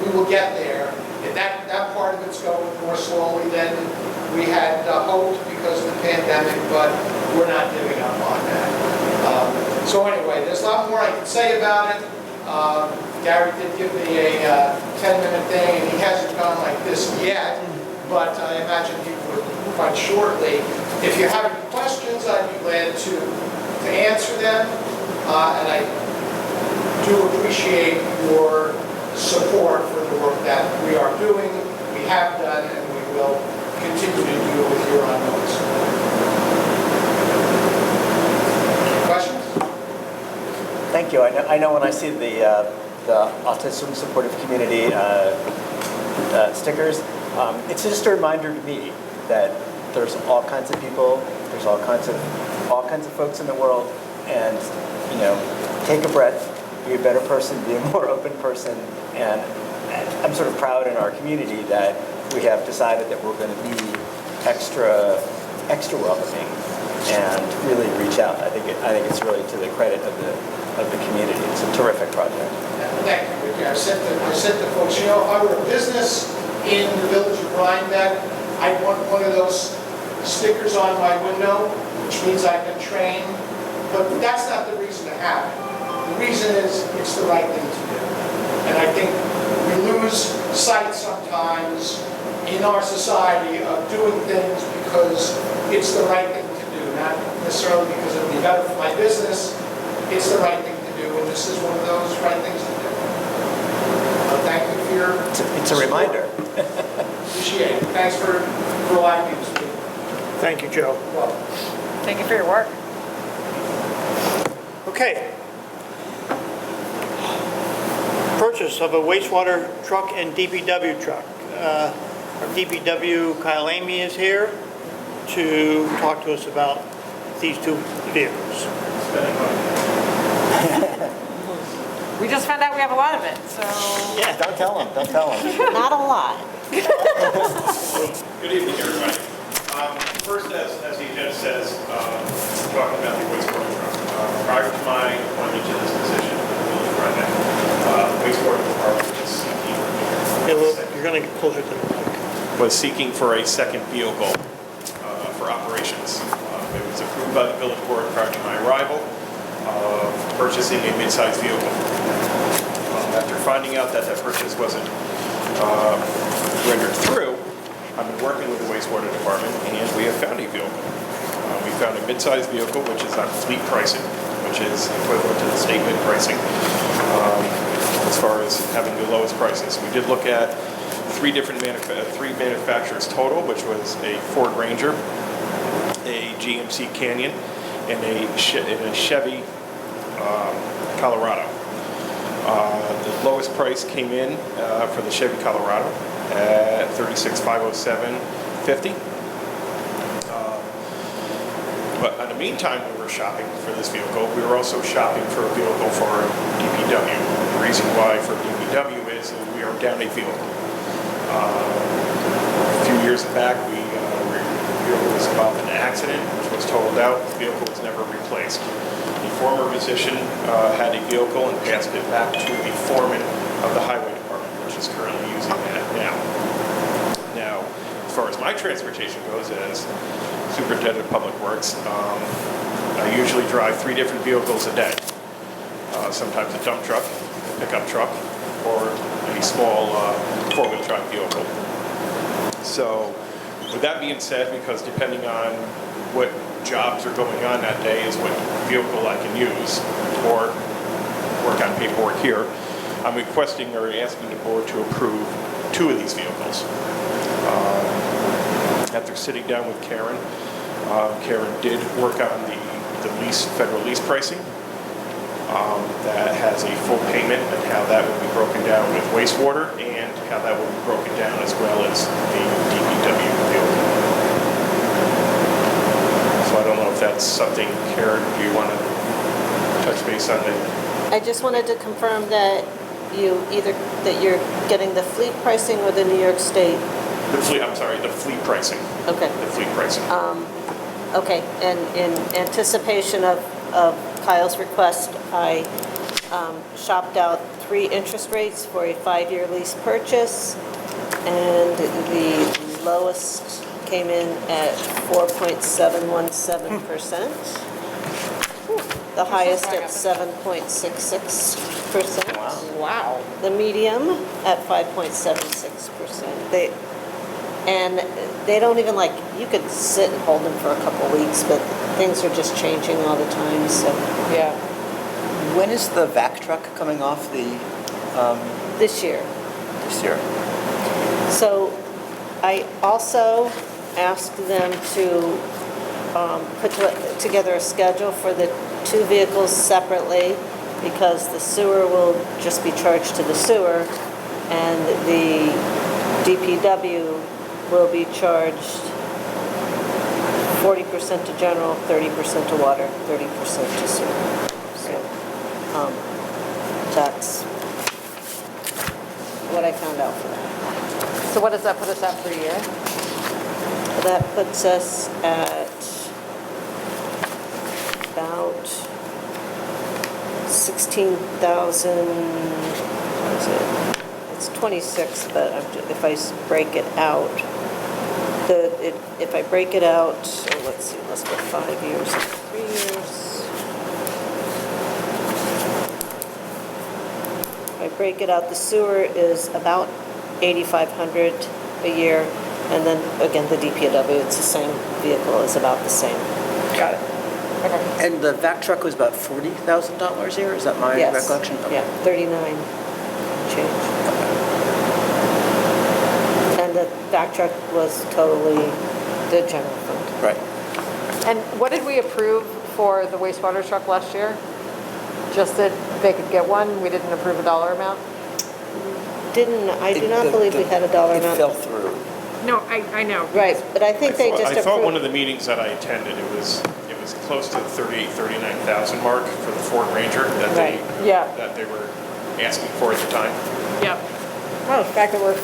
H: We will get there. And that part of it's going more slowly than we had hoped because of the pandemic, but we're not giving up on that. So anyway, there's a lot more I can say about it. Gary did give me a 10-minute thing, and he hasn't gone like this yet, but I imagine he would quite shortly. If you have any questions, I'd be glad to answer them, and I do appreciate your support for the work that we are doing, we have done, and we will continue to do with your unknowns. Questions?
I: Thank you. I know when I see the Autism Supportive Community stickers, it's just a reminder to me that there's all kinds of people, there's all kinds of folks in the world, and take a breath, be a better person, be a more open person, and I'm sort of proud in our community that we have decided that we're going to be extra welcoming and really reach out. I think it's really to the credit of the community. It's a terrific project.
H: Thank you, Ricky. I said to folks, if I were a business in the village of Rhinebeck, I'd want one of those stickers on my window, which means I've been trained. But that's not the reason to have it. The reason is it's the right thing to do. And I think we lose sight sometimes in our society of doing things because it's the right thing to do, not necessarily because it would be better for my business. It's the right thing to do, and this is one of those right things to do. Thank you for your
I: It's a reminder.
H: Appreciate it. Thanks for allowing me to speak.
A: Thank you, Joe.
H: Well,
B: Thank you for your work.
A: Okay. Purchase of a wastewater truck and DPW truck. Our DPW, Kyle Amy, is here to talk to us about these 2 vehicles.
B: We just found out we have a lot of it, so.
A: Yeah.
I: Don't tell them.
D: Not a lot.
J: Good evening, everybody. First, as the agenda says, talking about the wastewater truck. Prior to my appointment to this position in the village of Rhinebeck, wastewater department was seeking.
A: You're going to get closer to the mic.
J: Was seeking for a second vehicle for operations. It was approved by the village board prior to my arrival, purchasing a mid-sized vehicle. After finding out that purchase wasn't rendered through, I've been working with the wastewater department, and we have found a vehicle. We found a mid-sized vehicle, which is on fleet pricing, which is equivalent to the state bid pricing as far as having the lowest prices. We did look at three manufacturers total, which was a Ford Ranger, a GMC Canyon, and a Chevy Colorado. The lowest price came in for the Chevy Colorado at $36,507.50. But in the meantime, we were shopping for this vehicle. We were also shopping for a vehicle for DPW. The reason why for DPW is that we are down a vehicle. A few years back, we accident, which was totaled out. The vehicle was never replaced. The former musician had a vehicle and passed it back to the foreman of the highway department, which is currently using that now. Now, as far as my transportation goes as superintendent of public works, I usually drive 3 different vehicles a day. Sometimes a dump truck, a pickup truck, or a small 4-wheel drive vehicle. So, with that being said, because depending on what jobs are going on that day is what vehicle I can use, or work on paperwork here, I'm requesting or asking the board to approve 2 of these vehicles. After sitting down with Karen, Karen did work on the lease, federal lease pricing. That has a full payment and how that would be broken down with wastewater and how that would be broken down as well as the DPW vehicle. So I don't know if that's something, Karen, do you want to touch base on that?
D: I just wanted to confirm that you're getting the fleet pricing or the New York State?
J: The fleet pricing.
D: Okay.
J: The fleet pricing.
D: Okay, and in anticipation of Kyle's request, I shopped out 3 interest rates for a 5-year lease purchase, and the lowest came in at 4.717%. The highest at 7.66%.
B: Wow.
D: The medium at 5.76%. And they don't even you could sit and hold them for a couple weeks, but things are just changing all the time, so.
B: Yeah.
I: When is the vac truck coming off the,
D: This year.
I: this year?
D: So I also asked them to put together a schedule for the 2 vehicles separately, because the sewer will just be charged to the sewer, and the DPW will be charged 40% to general, 30% to water, 30% to sewer. So that's what I found out for that.
B: So what does that put us at per year?
D: That puts us at about 16,000, what is it? It's 26, but if I break it out, if I break it out, so let's see, let's go 5 years and 3 years. If I break it out, the sewer is about 8,500 a year, and then again, the DPW, it's the same vehicle, is about the same.
B: Got it. Okay.
I: And the vac truck was about $40,000 a year? Is that my
D: Yes.
I: recollection? Okay.
D: Yeah, 39 change. And the vac truck was totally the general fund.
I: Right.
B: And what did we approve for the wastewater truck last year? Just that they could get one? We didn't approve a dollar amount?
D: I do not believe we had a dollar
I: It
D: amount.
I: fell through.
B: No, I know.
D: Right, but I think they just
J: I thought one of
D: approved.
J: the meetings that I attended, it was close to the 39,000 mark for the Ford Ranger that
D: Right.
J: that they were asking for at the time.
B: Yep. Well, the fact that we're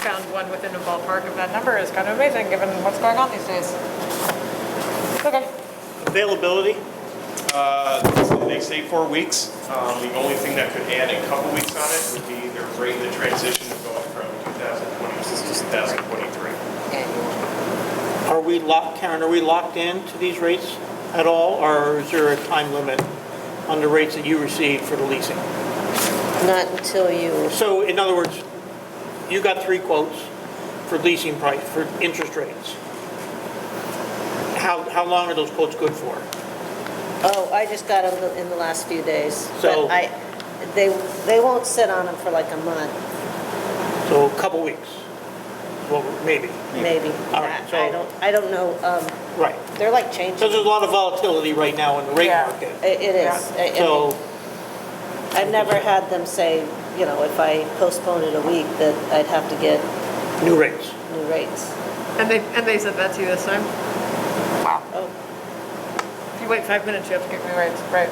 B: found one within a ballpark of that number is kind of amazing, given what's going on these days. Okay.
A: Availability?
J: They say 4 weeks. The only thing that could add a couple weeks on it would be the rate of the transition of going from 2020 to 2023.
A: Are we locked, Karen, are we locked in to these rates at all, or is there a time limit on the rates that you receive for the leasing?
D: Not until you,
A: So in other words, you got 3 quotes for leasing price, for interest rates. How long are those quotes good for?
D: I just got them in the last few days.
A: So-
D: But they won't sit on them for like a month,
A: So a couple weeks? Well, maybe.
D: maybe.
A: All right, so-
D: I don't know.
A: Right.
D: They're like changing.
A: Because there's a lot of volatility right now in the rate
B: Yeah.
A: market.
D: It is.
A: So,
D: I've never had them say, if I postpone it a week, that I'd have to get
A: new rates.
D: new rates.
B: And they said that to you this time? Wow.
D: Oh,
B: If you wait 5 minutes, you have to get new rates, right?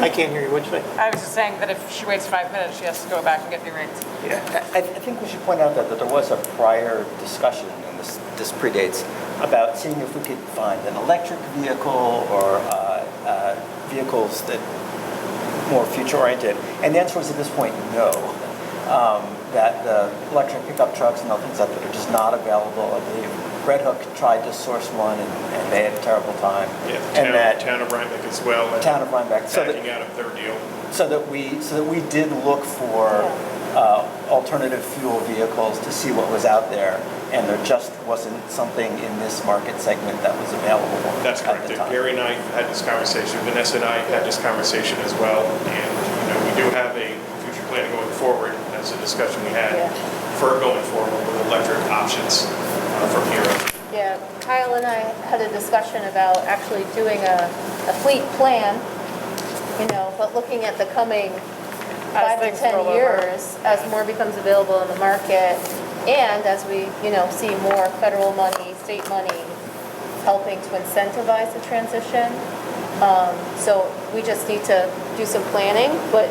A: I can't hear you, what'd you say?
B: I was just saying that if she waits 5 minutes, she has to go back and get new rates.
A: Yeah.
I: I think we should point out that there was a prior discussion, and this predates, about seeing if we could find an electric vehicle or vehicles that more future-oriented. And the answer was at this point, no. That the electric pickup trucks and other things like that are just not available. I believe Red Hook tried to source one and they had a terrible time.
J: Yeah, town of Rhinebeck as well.
I: Town of Rhinebeck.
J: Backing out of their deal.
I: So that we did look for alternative fuel vehicles to see what was out there, and there just wasn't something in this market segment that was available.
J: That's correct. Gary and I had this conversation. Vanessa and I had this conversation as well, and we do have a future plan going forward. That's a discussion we had for going forward with electric options from here on.
E: Yeah, Kyle and I had a discussion about actually doing a fleet plan, but looking at the coming 5 to 10 years as more becomes available in the market, and as we, see more federal money, state money helping to incentivize the transition. So we just need to do some planning, but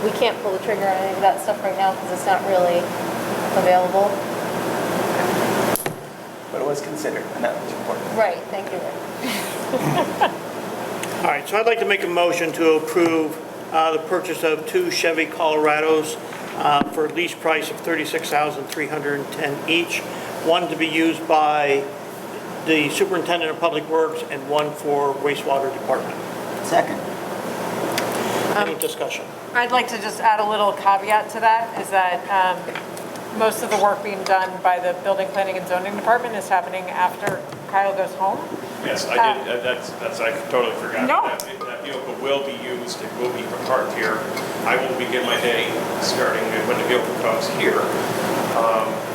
E: we can't pull the trigger on any of that stuff right now because it's not really available.
I: But it was considered, and that was important.
E: Right, thank you, Rick.
A: All right, so I'd like to make a motion to approve the purchase of 2 Chevy Colorados for a lease price of $36,310 each, one to be used by the Superintendent of Public Works and one for wastewater department.
I: Second.
A: Any discussion?
B: I'd like to just add a little caveat to that, is that most of the work being done by the Building, Planning, and Zoning Department is happening after Kyle goes home.
J: Yes, I did. I totally forgot.
B: No.
J: That vehicle will be used. It will be parked here. I will begin my day starting when the vehicle comes here.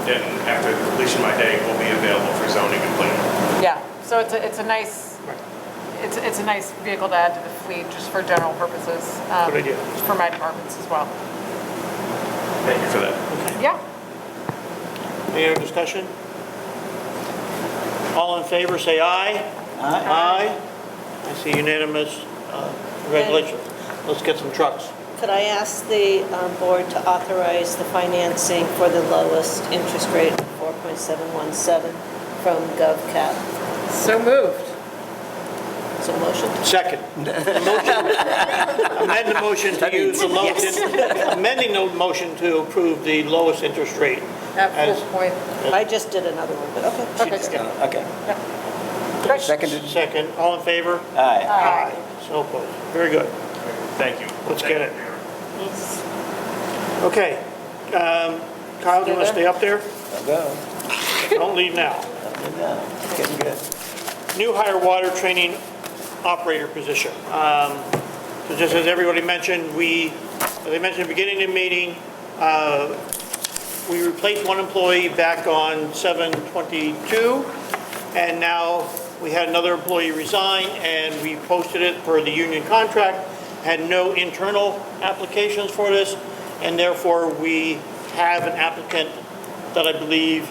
J: Then after the completion of my day, will be available for zoning and planning.
B: Yeah, so it's a nice, it's a nice vehicle to add to the fleet just for general purposes.
A: Good idea.
B: For my departments as well.
J: Thank you for that.
B: Yeah.
A: Any other discussion? All in favor, say aye.
I: Aye.
A: I see unanimous. Congratulations. Let's get some trucks.
D: Could I ask the board to authorize the financing for the lowest interest rate of 4.717 from GovCap?
B: So moved.
D: So motion?
A: Second. Amend the motion to use the lowest, amending the motion to approve the lowest interest rate.
B: At full point.
D: I just did another one, but okay.
I: Okay. Seconded.
A: Second. All in favor?
I: Aye.
A: Aye. So opposed. Very good.
J: Thank you.
A: Let's get it. Okay. Kyle, do you want to stay up there?
I: I'll go.
A: Don't leave now.
I: It's getting good.
A: New hire water training operator position. So just as everybody mentioned, as I mentioned at the beginning of the meeting, we replaced one employee back on 7/22, and now we had another employee resign, and we posted it for the union contract, had no internal applications for this, and therefore we have an applicant that I believe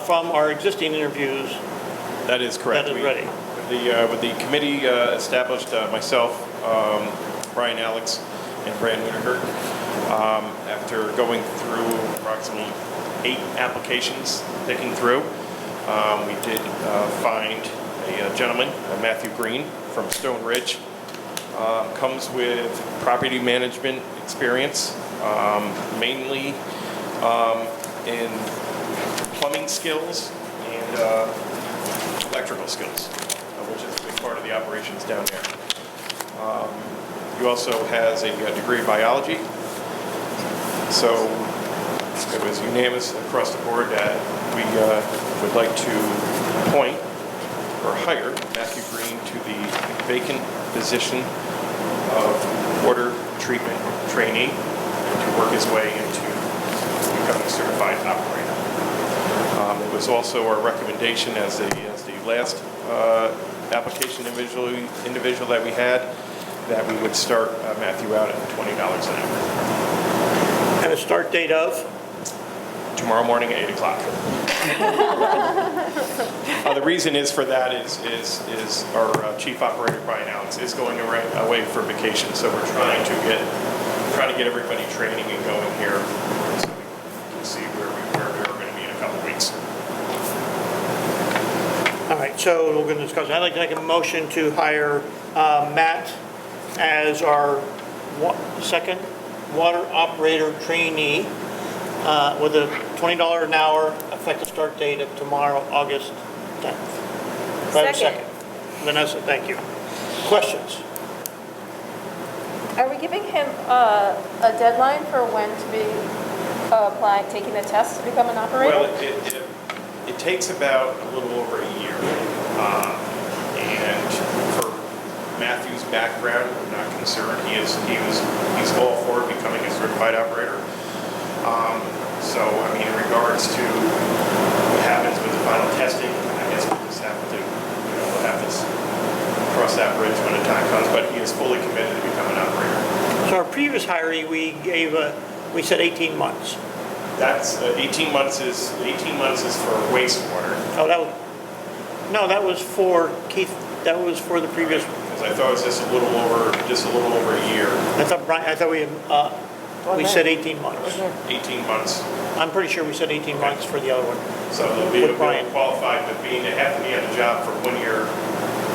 A: from our existing interviews
J: That is correct.
A: that is ready.
J: With the committee established, myself, Brian Alex, and Brad Winterberg, after going through approximately 8 applications, picking through, we did find a gentleman, Matthew Green from Stone Ridge. Comes with property management experience, mainly in plumbing skills and electrical skills, which is a big part of the operations down there. He also has a degree in biology, so it was unanimous across the board that we would like to appoint or hire Matthew Green to the vacant position of water treatment trainee to work his way into becoming a certified operator. It was also our recommendation as the last application individual that we had, that we would start Matthew out at $20 an hour.
A: And a start date of?
J: Tomorrow morning at 8 o'clock. The reason is for that is our chief operator, Brian Alex, is going away for vacation, so we're trying to get everybody training and going here so we can see where we're going to be in a couple weeks.
A: right, so we're going to discuss, I'd like to make a motion to hire Matt as our second water operator trainee with a $20 an hour effective start date of tomorrow, August 10th. Do I have a second? Vanessa, thank you. Questions?
E: Are we giving him a deadline for when to be applying, taking the test to become an operator?
J: Well, it takes about a little over a year. And for Matthew's background, I'm not concerned. He's all for becoming a certified operator. So, I mean, in regards to what happens with the final testing, I guess we'll just have to, we'll have to cross that bridge when the time comes, but he is fully committed to become an operator.
A: So our previous hiree, we said 18 months.
J: That's, 18 months is for wastewater.
A: Oh, that was for Keith, that was for the previous,
J: Because I thought it was just a little over a year,
A: I thought we said 18 months.
J: 18 months.
A: I'm pretty sure we said 18 months for the other one.
J: So they'll be
A: With Brian.
J: qualified, but they have to be on the job for 1 year.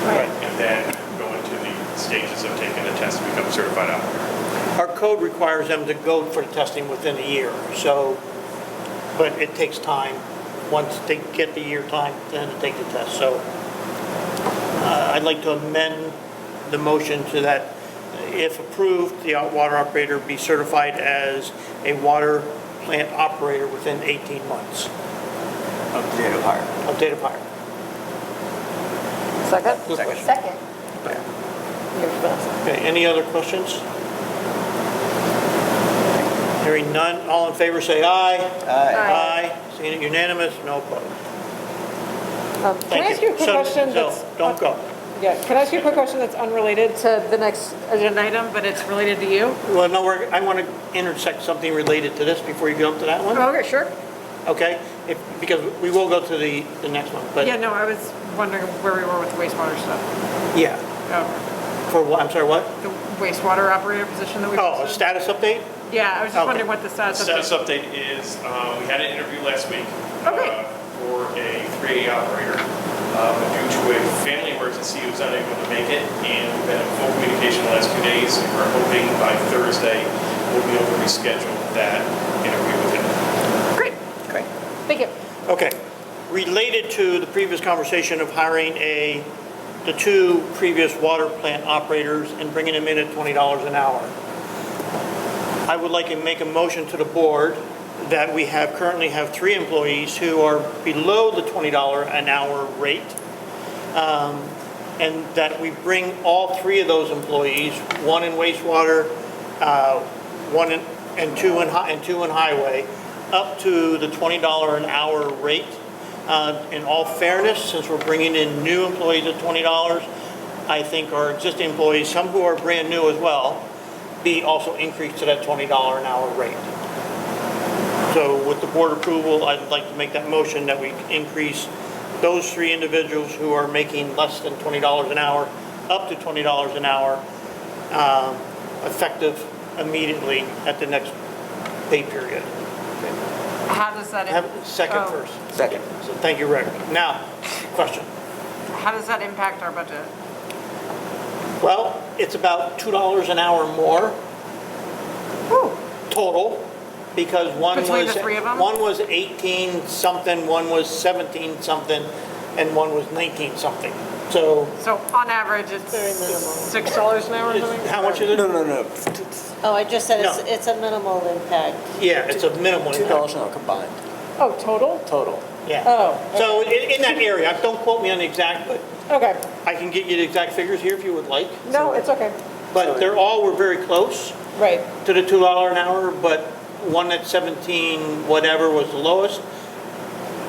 A: Right.
J: And then go into the stages of taking the test to become a certified operator.
A: Our code requires them to go for the testing within a year, so, but it takes time. Once they get the year time, then to take the test. So I'd like to amend the motion to that, if approved, the water operator be certified as a water plant operator within 18 months
I: Of the date of hire.
A: of date of hire.
B: Second?
A: Good question.
E: Second.
A: Okay, any other questions? Hearing none, all in favor say aye.
I: Aye.
A: Aye. Seeing it unanimous, no opposed.
B: Can
A: Thank
B: I ask you a quick
A: So-
B: question
A: so,
B: that's...
A: don't go.
B: Yeah, can I ask you a quick question that's unrelated to the next agenda item, but it's related to you?
A: Well, no, I want to intersect something related to this before you go to that one,
B: Okay, sure.
A: okay? Because we will go to the next one, but,
B: Yeah, no, I was wondering where we were with the wastewater stuff.
A: yeah.
B: Oh,
A: For what, I'm sorry, what?
B: the wastewater operator position that we...
A: Oh, a
B: posted?
A: status update?
B: Yeah, I was just
A: Okay.
B: wondering what the status of
J: Status
B: the...
J: update is, we had an interview last week
B: Okay.
J: for a 3A operator. But due to a family emergency, he was unable to make it, and we've been in full communication the last 2 days, and we're hoping by Thursday we'll be able to reschedule that interview with him.
B: Great,
I: Great.
B: thank you.
A: Okay. Related to the previous conversation of hiring the two previous water plant operators and bringing them in at $20 an hour. I would like to make a motion to the board that we currently have 3 employees who are below the $20 an hour rate, and that we bring all 3 of those employees, 1 in wastewater, 1 and 2 in highway, up to the $20 an hour rate. In all fairness, since we're bringing in new employees at $20, I think our existing employees, some who are brand new as well, be also increased to that $20 an hour rate. So with the board approval, I'd like to make that motion that we increase those 3 individuals who are making less than $20 an hour, up to $20 an hour, effective immediately at the next pay period.
B: How does that...
A: Have second
B: Oh.
A: first.
I: Second.
A: So thank you, Rick. Now, question.
B: How does that impact our budget?
A: Well, it's about $2 an hour more total, because
B: Between the 3 of them?
A: one was 18 something, one was 17 something, and one was 19 something. So
B: So on average, it's
D: Very minimal.
B: $6 an hour or something?
A: how much is it?
I: No.
D: Oh, I just said
A: No.
D: it's a minimal impact.
A: Yeah, it's a minimal.
I: $2 an hour combined,
B: Oh, total?
I: total.
A: Yeah.
B: Oh,
A: So in that area, don't quote me on the exact, but
B: okay.
A: I can get you the exact figures here if you would like.
B: No, it's okay.
A: But they're all were very close
B: Right.
A: to the $2 an hour, but one at 17 whatever was the lowest.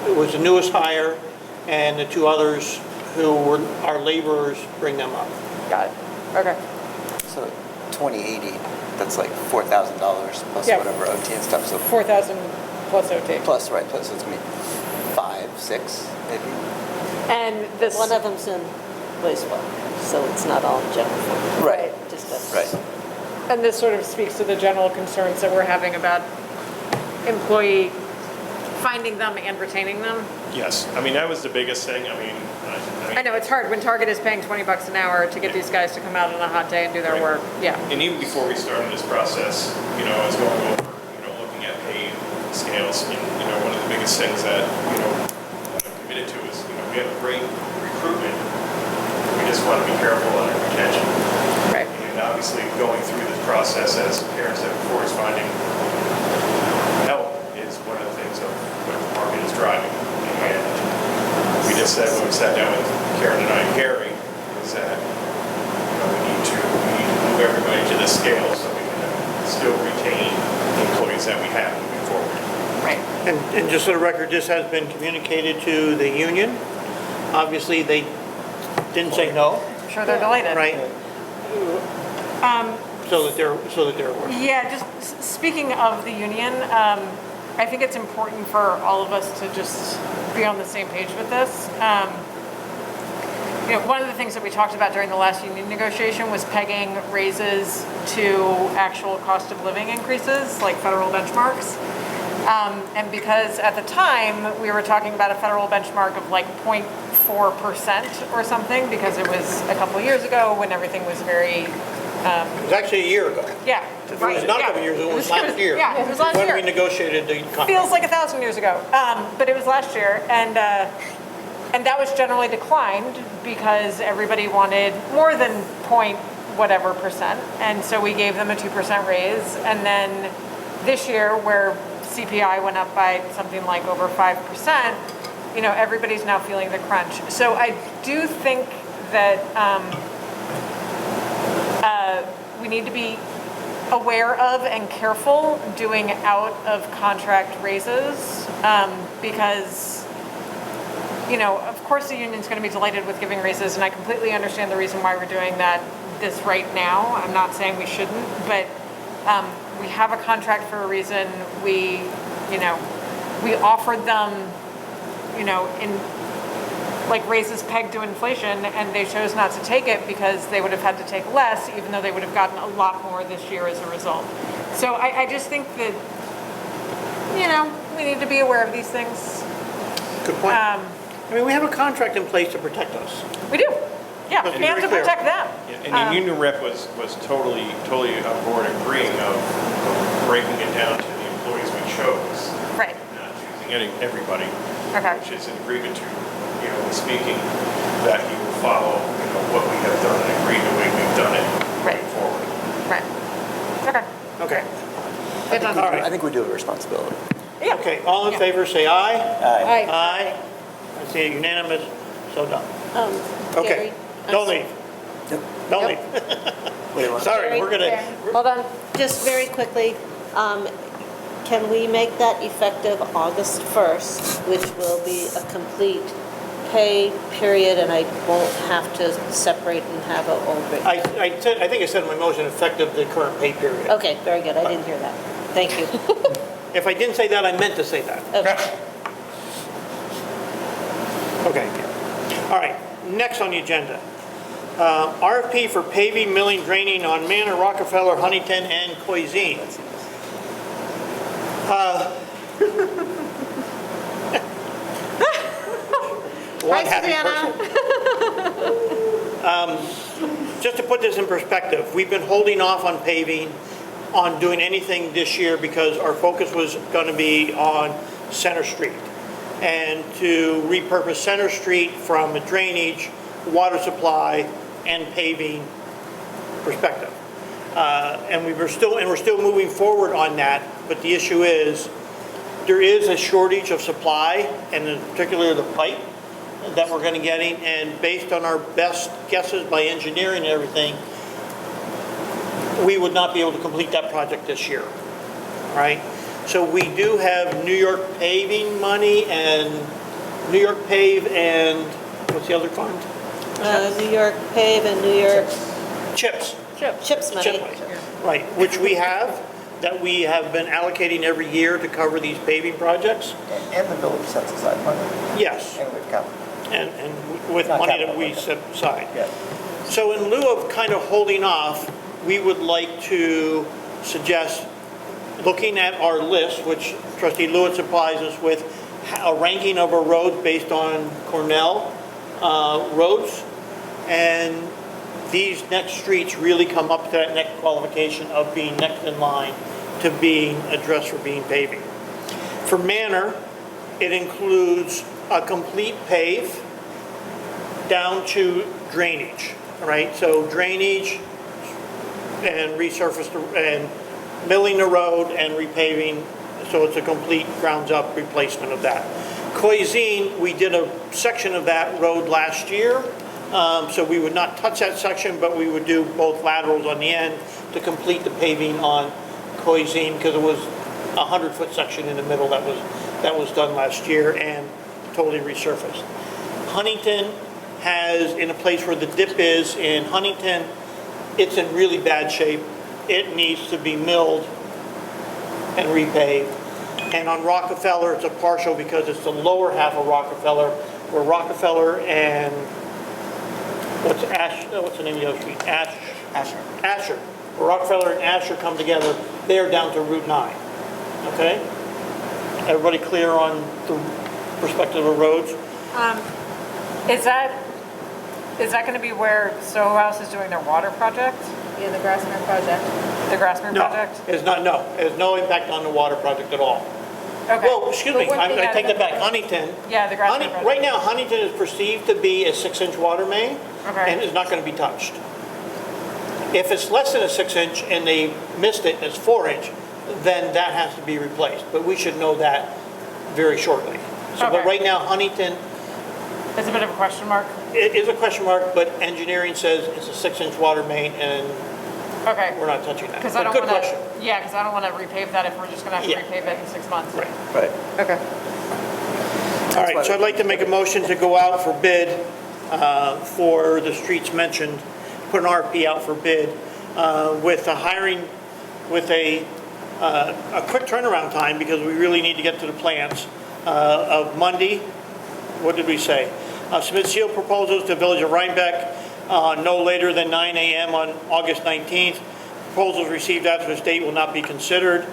A: It was the newest hire, and the 2 others who were our laborers bring them up.
B: Got it. Okay.
I: So 2080, that's like $4,000 plus
B: Yeah.
I: whatever OT and stuff. So
B: 4,000 plus OT.
I: plus, right, plus it's gonna be 5, 6, maybe.
B: And this...
D: One of them's in wastewater, so it's not all general fund.
I: Right.
D: Just a-
I: Right.
B: And this sort of speaks to the general concerns that we're having about finding them and retaining them?
J: Yes, I mean, that was the biggest thing. I mean, I
B: I know, it's hard when Target is paying 20 bucks an hour to get these guys to come out on a hot day and do their work. Yeah.
J: And even before we started this process, I was going over, looking at pay scales, and, one of the biggest things that, I'm committed to is, we have a great recruitment. We just want to be careful on our retention.
B: Right.
J: And obviously, going through this process as parents have before is finding help is one of the things of what the market is driving. And we just said when we sat down with Karen and I and Gary, is that we need to move everybody to the scale so we can still retain the employees that we have moving forward.
B: Right.
A: And just for the record, this has been communicated to the union. Obviously, they didn't say no,
B: I'm sure they're delighted.
A: right? So that they're aware.
B: Yeah, just speaking of the union, I think it's important for all of us to just be on the same page with this. One of the things that we talked about during the last union negotiation was pegging raises to actual cost of living increases, like federal benchmarks. And because at the time, we were talking about a federal benchmark of like 0.4% or something, because it was a couple of years ago when everything was very...
A: It was actually a year ago.
B: Yeah,
A: It
B: right.
A: was not a couple years ago, it was last year.
B: Yeah, it was last year.
A: When we negotiated the contract.
B: Feels like 1,000 years ago, but it was last year, and that was generally declined because everybody wanted more than point whatever percent, and so we gave them a 2% raise, and then this year, where CPI went up by something like over 5%, everybody's now feeling the crunch. So I do think that we need to be aware of and careful doing out of contract raises because, of course the union's going to be delighted with giving raises, and I completely understand the reason why we're doing that this right now. I'm not saying we shouldn't, but we have a contract for a reason. We offered them, in like raises pegged to inflation, and they chose not to take it because they would have had to take less, even though they would have gotten a lot more this year as a result. So I just think that, we need to be aware of these things.
A: Good point. We have a contract in place to protect us.
B: We do, yeah,
A: Let's be
B: and
A: very
B: to
A: clear.
B: protect them.
J: And the union rep was totally on board agreeing of breaking it down to the employees we chose.
B: Right.
J: Not choosing everybody.
B: Okay.
J: Which is an agreement to, speaking, that he will follow, what we have done and agree the way we've done it
B: Right.
J: moving forward.
B: Right. Okay.
A: Okay.
B: Good enough.
A: All right.
I: I think we do have a responsibility.
B: Yeah.
A: Okay, all in favor, say aye.
I: Aye.
A: Aye. I see it unanimous, so done. Okay,
D: Gary,
A: don't leave.
I: Yep.
A: Don't leave.
I: What do you want?
A: Sorry, we're gonna,
B: Hold on.
D: Just very quickly, can we make that effective August 1st, which will be a complete pay period, and I won't have to separate and have a old rate?
A: I think I said in my motion, effective the current pay period.
D: Okay, very good. I didn't hear that. Thank you.
A: If I didn't say that, I meant to say that.
D: Okay.
A: Okay. All right, next on the agenda. RFP for paving, milling, draining on Manor, Rockefeller, Huntington, and Coizine. One happy person. Just to put this in perspective, we've been holding off on paving, on doing anything this year because our focus was going to be on Center Street and to repurpose Center Street from a drainage, water supply, and paving perspective. And we're still moving forward on that, but the issue is there is a shortage of supply, and in particular the pipe that we're going to get in, and based on our best guesses by engineering and everything, we would not be able to complete that project this year, right? So we do have New York paving money and New York Pave and what's the other fund?
D: New York Pave and New York
A: CHIPS.
D: CHIPS money.
A: CHIP money, right, which we have, that we have been allocating every year to cover these paving projects.
I: And the village sets aside money.
A: Yes,
I: And we've capital.
A: and with
I: Not
A: money
I: capital,
A: that we
I: but-
A: set aside.
I: Yeah.
A: So in lieu of kind of holding off, we would like to suggest looking at our list, which Trustee Lewitt supplies us with, a ranking of our roads based on Cornell roads, and these next streets really come up to that next qualification of being next in line to being addressed for being paving. For Manor, it includes a complete pave down to drainage, right? So drainage and resurface and milling the road and repaving, so it's a complete grounds-up replacement of that. Coizine, we did a section of that road last year, so we would not touch that section, but we would do both laterals on the end to complete the paving on Coizine, because it was a 100-foot section in the middle that was done last year and totally resurfaced. Huntington has, in a place where the dip is in Huntington, it's in really bad shape. It needs to be milled and repaved. And on Rockefeller, it's a partial because it's the lower half of Rockefeller, where Rockefeller and what's the name of the other street? Asher. Where Rockefeller and Asher come together, they're down to Route 9. Okay? Everybody clear on the perspective of roads?
B: Is that going to be where Soho House is doing their water project?
E: Yeah, the Grassmere project.
B: The Grassmere
A: No,
B: project?
A: it's not, no. It has no impact on the water project at all.
B: Okay.
A: Well, excuse me,
E: But one thing
A: I take
E: I-
A: that back. Huntington.
B: Yeah, the Grassmere project.
A: Right now, Huntington is perceived to be a 6-inch water main,
B: Okay.
A: and is not going to be touched. If it's less than a 6-inch and they missed it and it's 4-inch, then that has to be replaced. But we should know that very shortly. So, but
B: Okay.
A: right now, Huntington,
B: It's a bit of a question mark.
A: it is a question mark, but engineering says it's a 6-inch water main, and
B: Okay.
A: we're not touching that.
B: Because I
A: But
B: don't
A: good
B: want
A: question.
B: to, yeah, because I don't want to repave that if we're just going to have to
A: Yeah.
B: repave it in 6 months.
A: Right.
I: Right.
B: Okay.
A: All right, so I'd like to make a motion to go out for bid for the streets mentioned, put an RFP out for bid with a hiring, with a quick turnaround time, because we really need to get to the plants, of Monday, what did we say? Submit sealed proposals to Village of Rhinebeck no later than 9 a.m. on August 19th. Proposals received after this date will not be considered.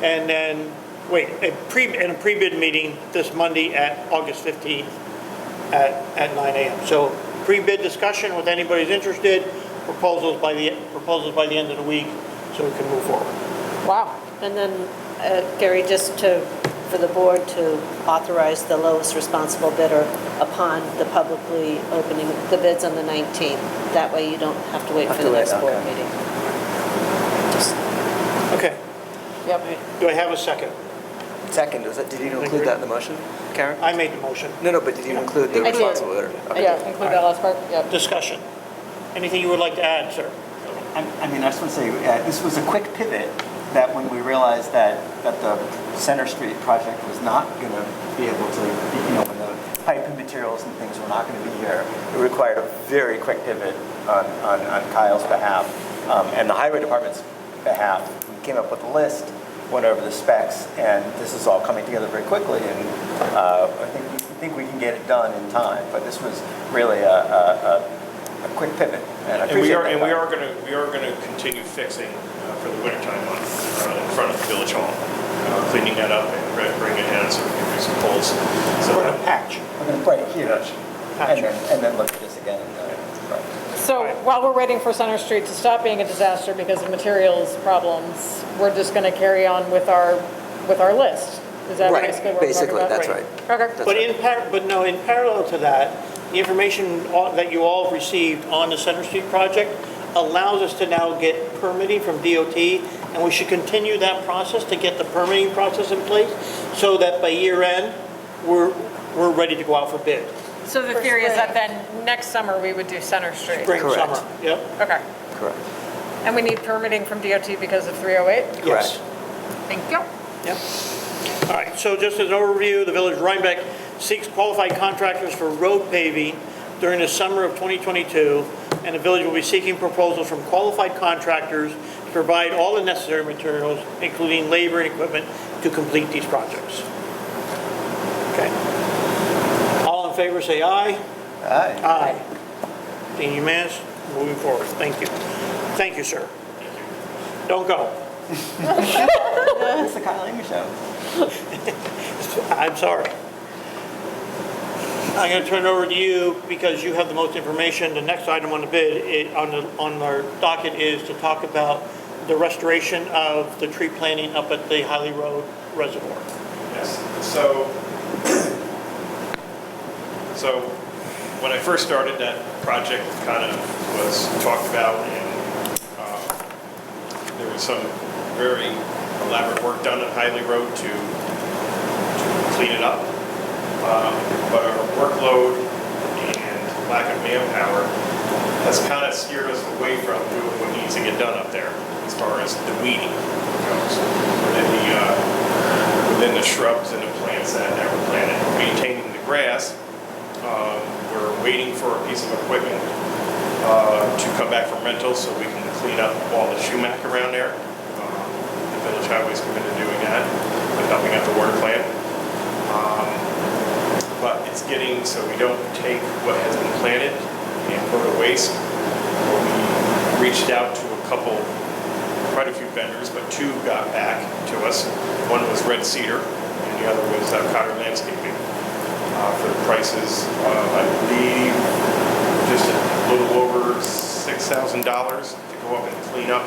A: And then, a pre-bid meeting this Monday at August 15th at 9 a.m. So pre-bid discussion with anybody who's interested, proposals by the end of the week, so we can move forward.
B: Wow.
D: And then, Gary, just for the board to authorize the lowest responsible bidder upon the publicly opening the bids on the 19th. That way you don't have to wait for the next board meeting. Just-
A: Okay,
B: Yep.
A: do I have a second?
I: Second, did you include that in the motion, Karen?
A: I made the motion.
I: No, but did you include the
B: I did.
I: responsible bidder? Okay.
B: Yeah, include that last part. Yep.
A: Discussion. Anything you would like to add, sir?
I: I mean, I just want to say, this was a quick pivot that when we realized that the Center Street project was not going to be able to, when the pipe and materials and things were not going to be here, it required a very quick pivot on Kyle's behalf and the highway department's behalf. We came up with a list, went over the specs, and this is all coming together very quickly, and I think we can get it done in time, but this was really a quick pivot, and I
J: And we
I: appreciate
J: are,
I: that.
J: we are going to continue fixing for the wintertime in front of the village hall, cleaning that up and bringing it in so we can do some poles. So
A: We're going to patch.
I: We're going to right here,
A: Patch.
I: and then look at this again. Right.
B: So while we're waiting for Center Street to stop being a disaster because of materials problems, we're just going to carry on with our list. Is that basically what we're talking about?
I: that's
A: Right.
I: right.
B: Okay.
A: But in parallel to that, the information that you all received on the Center Street project allows us to now get permitting from DOT, and we should continue that process to get the permitting process in place so that by year end, we're ready to go out for bid.
B: So the theory is that then next summer we would do Center Street?
A: Spring,
I: Correct.
A: summer. Yep.
B: Okay.
I: Correct.
B: And we need permitting from DOT because of 308?
A: Yes.
B: Thank you.
A: Yep. All right, so just as an overview, the Village of Rhinebeck seeks qualified contractors for road paving during the summer of 2022, and the village will be seeking proposals from qualified contractors to provide all the necessary materials, including labor and equipment, to complete these projects. Okay. All in favor, say aye.
I: Aye.
A: Aye. Being unanimous, moving forward. Thank you. Thank you, sir. Don't go.
I: It's the Kyle Amy show.
A: I'm sorry. I'm going to turn it over to you because you have the most information. The next item on the bid, on our docket is to talk about the restoration of the tree planting up at the Highly Road Reservoir.
J: Yes, so when I first started, that project kind of was talked about, and there was some very elaborate work done on Highly Road to clean it up. But our workload and lack of manpower has kind of steered us away from doing what needs to get done up there as far as the weeding goes within the shrubs and the plants that were planted. Maintaining the grass, we're waiting for a piece of equipment to come back from rental so we can clean up all the sumac around there. The Village Highway's committed to doing that, and helping out the water plant. But it's getting so we don't take what has been planted and go to waste. We reached out to quite a few vendors, but two got back to us. One was Red Cedar, and the other was Cotter Landscaping, for the prices of, I believe, just a little over $6,000 to go up and clean up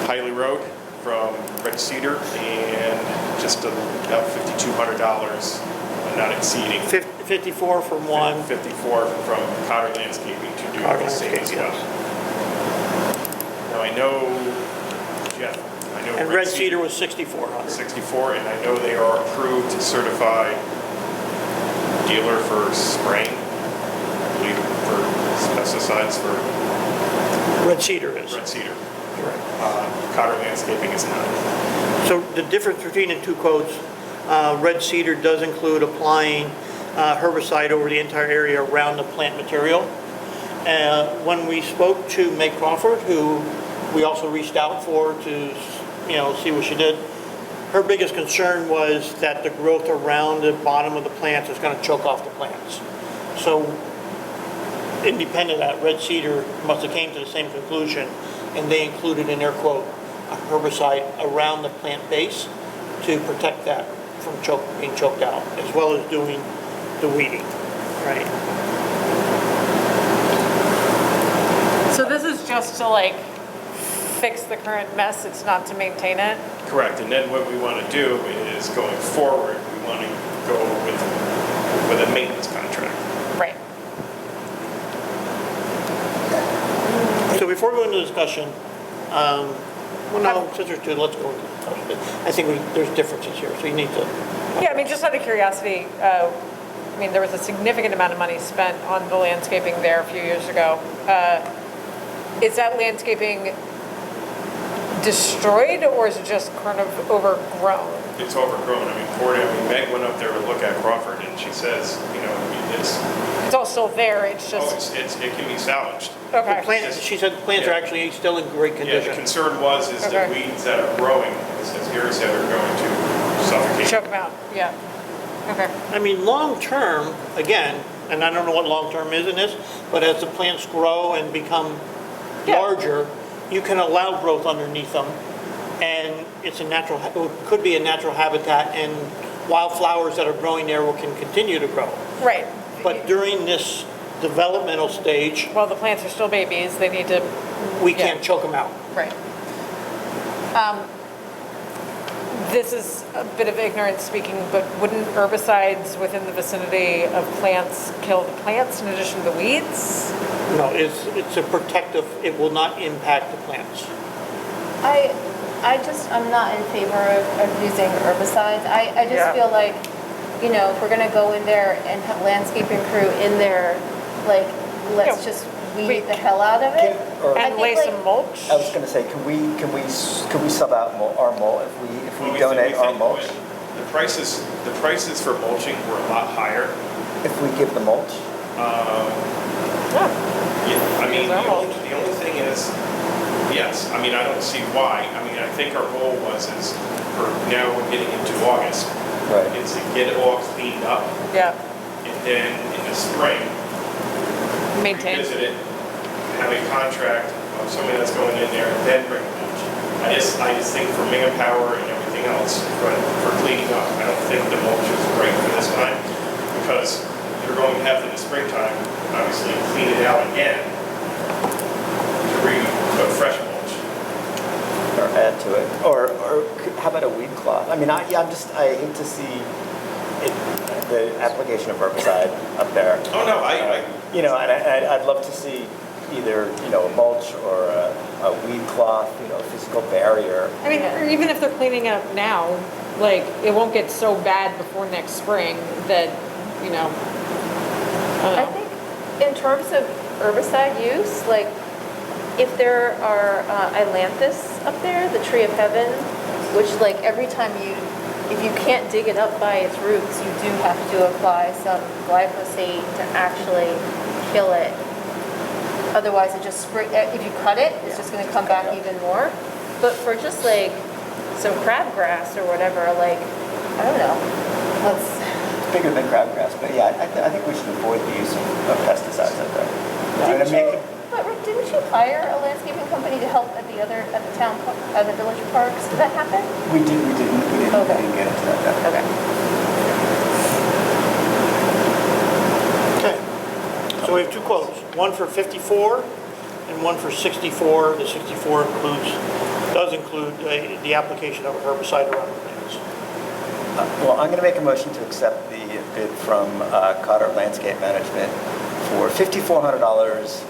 J: Highly Road from Red Cedar, and just about $5,200, not exceeding.
A: 54 from one.
J: 54 from Cotter Landscaping to do
A: Cotter
J: the same
A: Landscaping,
J: stuff. Now I know, Jeff,
A: And Red Cedar was 6,400.
J: 64, and I know they are approved certified dealer for spraying, I believe, for pesticides for
A: Red Cedar is.
J: Red Cedar.
A: Correct.
J: Cotter Landscaping is not.
A: So the difference between the two quotes, Red Cedar does include applying herbicide over the entire area around the plant material. When we spoke to Meg Crawford, who we also reached out for to, see what she did, her biggest concern was that the growth around the bottom of the plants is going to choke off the plants. So independent of that, Red Cedar must have came to the same conclusion, and they included in their quote a herbicide around the plant base to protect that from being choked out, as well as doing the weeding, right?
B: So this is just to fix the current mess, it's not to maintain it?
J: Correct, and then what we want to do is going forward, we want to go with a maintenance contract.
B: Right.
A: So before we go into discussion, since there's two, let's go into discussion. I think there's differences here, so you need to.
B: Yeah, just out of curiosity, there was a significant amount of money spent on the landscaping there a few years ago. Is that landscaping destroyed, or is it just kind of overgrown?
J: It's overgrown. Meg went up there to look at Crawford, and she says,
B: It's all still there, it's just...
J: it can be salvaged.
B: Okay.
A: She said the plants are actually still in great
J: Yeah,
A: condition.
J: the concern was the weeds that are growing, as Gary said, are going to suffocate.
B: Choke them out, yeah. Okay.
A: Long term, again, and I don't know what long term is in this, but as the plants grow and become larger, you can allow growth underneath them, and it could be a natural habitat, and wildflowers that are growing there can continue to grow.
B: Right.
A: But during this developmental stage,
B: While the plants are still babies, they need to...
A: we can't choke them out.
B: Right. This is a bit of ignorance speaking, but wouldn't herbicides within the vicinity of plants kill the plants in addition to the weeds?
A: No, it's a protective, it will not impact the plants.
E: I'm not in favor of using herbicides. I just feel like, if we're gonna go in there and have landscaping crew in there, let's just weed the hell out of it.
B: And lay some mulch?
I: I was going to say, can we sub out our mulch if we donate our mulch?
J: The prices for mulching were a lot higher.
I: If we give the mulch?
J: The only thing is, yes, I don't see why. I think our goal is for now we're getting into August.
I: Right.
J: Is to get it all cleaned up.
B: Yeah.
J: And then in the spring,
B: Maintain.
J: revisit it, have a contract of somebody that's going in there and then bring the mulch. I just think for manpower and everything else, for cleaning up, I don't think the mulch is right for this time, because they're going to have to, in the springtime, obviously clean it out again to re-put fresh mulch.
I: Or add to it, or how about a weed cloth? I mean, I hate to see the application of herbicide up there.
J: Oh, no,
I: You know, and I'd love to see either, a mulch or a weed cloth, a physical barrier.
B: I mean, or even if they're cleaning it up now, like, it won't get so bad before next spring that, I don't
E: I
B: know.
E: think in terms of herbicide use, like, if there are ailanthus up there, the tree of heaven, which like every time if you can't dig it up by its roots, you do have to apply some glyphosate to actually kill it. Otherwise, it just if you cut it, it's just going to come back even more. But for just like some crabgrass or whatever, like, I don't know, let's.
I: Bigger than crabgrass, but yeah, I think we should avoid the use of pesticides out there.
E: But Rick, didn't you hire a landscaping company to help at the village parks? Did that happen?
I: We didn't
E: Okay.
I: get into that.
E: Okay.
A: Okay. So we have two quotes, one for 54 and one for 64. The 64 does include the application of a herbicide around the plants.
I: Well, I'm going to make a motion to accept the bid from Cotter Landscape Management for $5,400,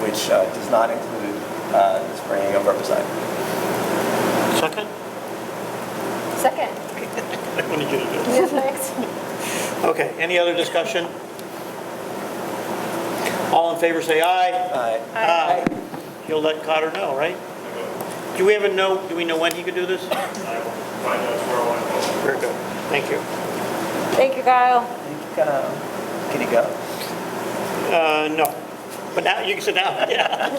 I: which does not include the spraying of herbicide.
A: Second?
E: Second.
A: I wanted you to do it.
E: Yes, thanks.
A: Okay, any other discussion? All in favor say aye.
I: Aye.
A: You'll let Cotter know, right? Do we know when he could do this?
J: I will find out tomorrow when I go.
A: Very good, thank you.
B: Thank you, Kyle.
I: Can you go?
A: No, but now, you can sit down, yeah.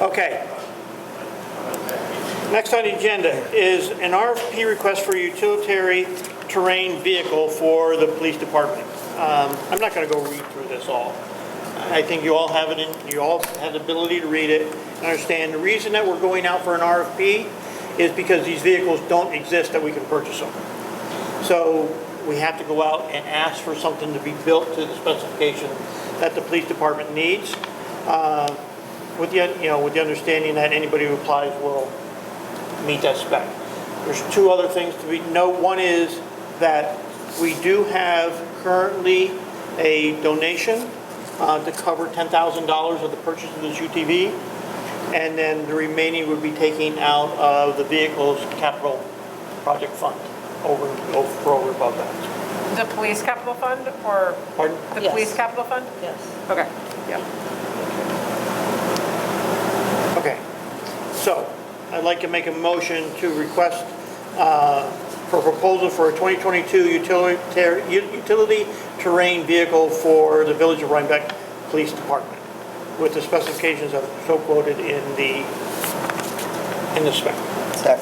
A: Okay. Next on the agenda is an RFP request for a utilitarian terrain vehicle for the police department. I'm not going to go read through this all. I think you all have it you all have the ability to read it and understand. The reason that we're going out for an RFP is because these vehicles don't exist that we can purchase them. So we have to go out and ask for something to be built to the specification that the police department needs, with the understanding that anybody who applies will meet that spec. There's two other things to note. One is that we do have currently a donation to cover $10,000 of the purchase of this UTV, and then the remaining would be taken out of the vehicle's capital project fund over above that.
B: The police capital fund or
A: Pardon?
B: the
D: Yes.
B: police capital fund?
D: Yes.
B: Okay, yeah.
A: Okay, so I'd like to make a motion to request for a proposal for a 2022 utility terrain vehicle for the Village of Rhinebeck Police Department with the specifications that are so quoted in the spec.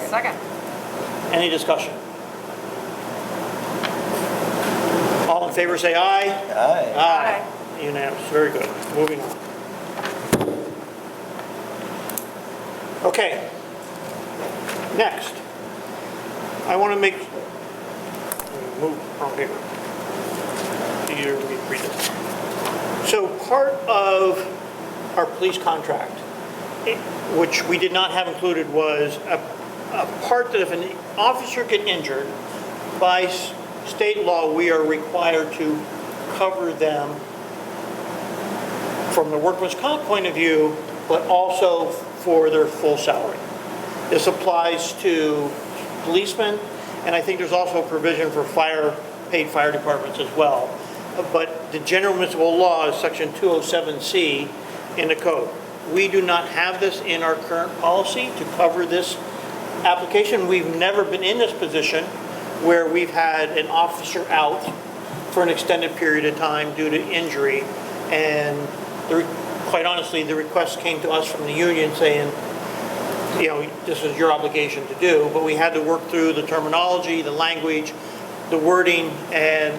B: Second.
A: Any discussion? All in favor say aye.
I: Aye.
A: Aye. Unanimous, very good. Moving on. Okay. Next, I want to move wrong paper. Here, let me read it. So part of our police contract, which we did not have included, was a part that if an officer get injured, by state law, we are required to cover them from the workman's comp point of view, but also for their full salary. This applies to policemen, and I think there's also a provision for paid fire departments as well. But the general municipal law is section 207C in the code. We do not have this in our current policy to cover this application. We've never been in this position where we've had an officer out for an extended period of time due to injury. And quite honestly, the request came to us from the union saying, this is your obligation to do, but we had to work through the terminology, the language, the wording, and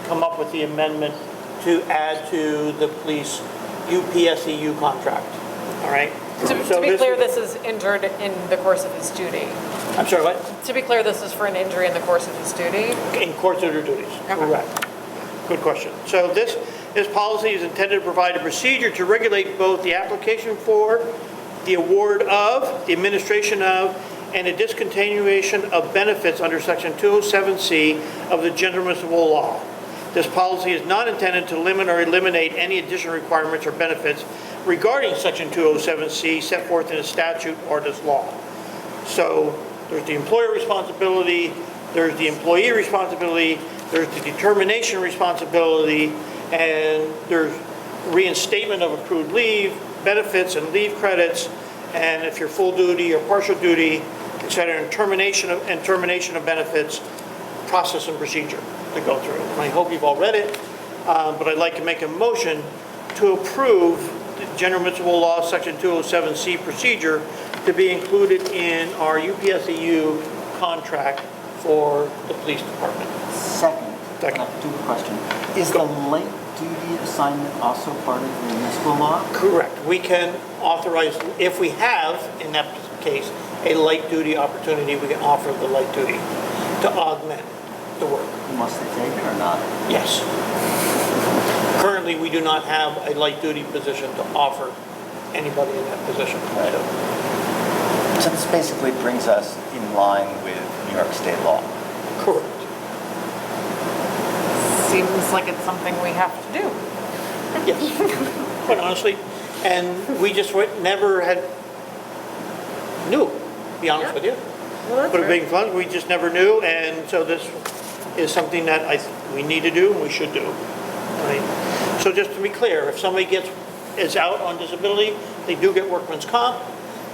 A: come up with the amendment to add to the police UPSEU contract, all right?
B: To be clear, this is injured in the course of his duty.
A: I'm sorry, what?
B: To be clear, this is for an injury in the course of his duty.
A: In course of their duties, correct. Good question. So this policy is intended to provide a procedure to regulate both the application for, the award of, the administration of, and the discontinuation of benefits under Section 207C of the General Municipal Law. This policy is not intended to limit or eliminate any additional requirements or benefits regarding Section 207C set forth in the statute or this law. So there's the employer responsibility, there's the employee responsibility, there's the determination responsibility, and there's reinstatement of accrued leave, benefits and leave credits, and if you're full duty or partial duty, et cetera, and termination of benefits, process and procedure to go through. And I hope you've all read it, but I'd like to make a motion to approve the General Municipal Law Section 207C procedure to be included in our UPSEU contract for the police department.
I: Second.
A: Second.
I: Stupid question. Is the light duty assignment also part of the municipal law?
A: Correct. We can authorize, if we have, in that case, a light duty opportunity, we can offer the light duty to augment the work.
I: Must they take it or not?
A: Yes. Currently, we do not have a light duty position to offer anybody in that position.
I: Right. So this basically brings us in line with New York State law.
A: Correct.
B: Seems like it's something we have to do.
A: Yes, quite honestly. And we just never knew, to be honest with you.
B: Well, that's
A: But
B: fair.
A: being fun, we just never knew, and so this is something that we need to do and we should do. Right? So just to be clear, if somebody is out on disability, they do get workman's comp.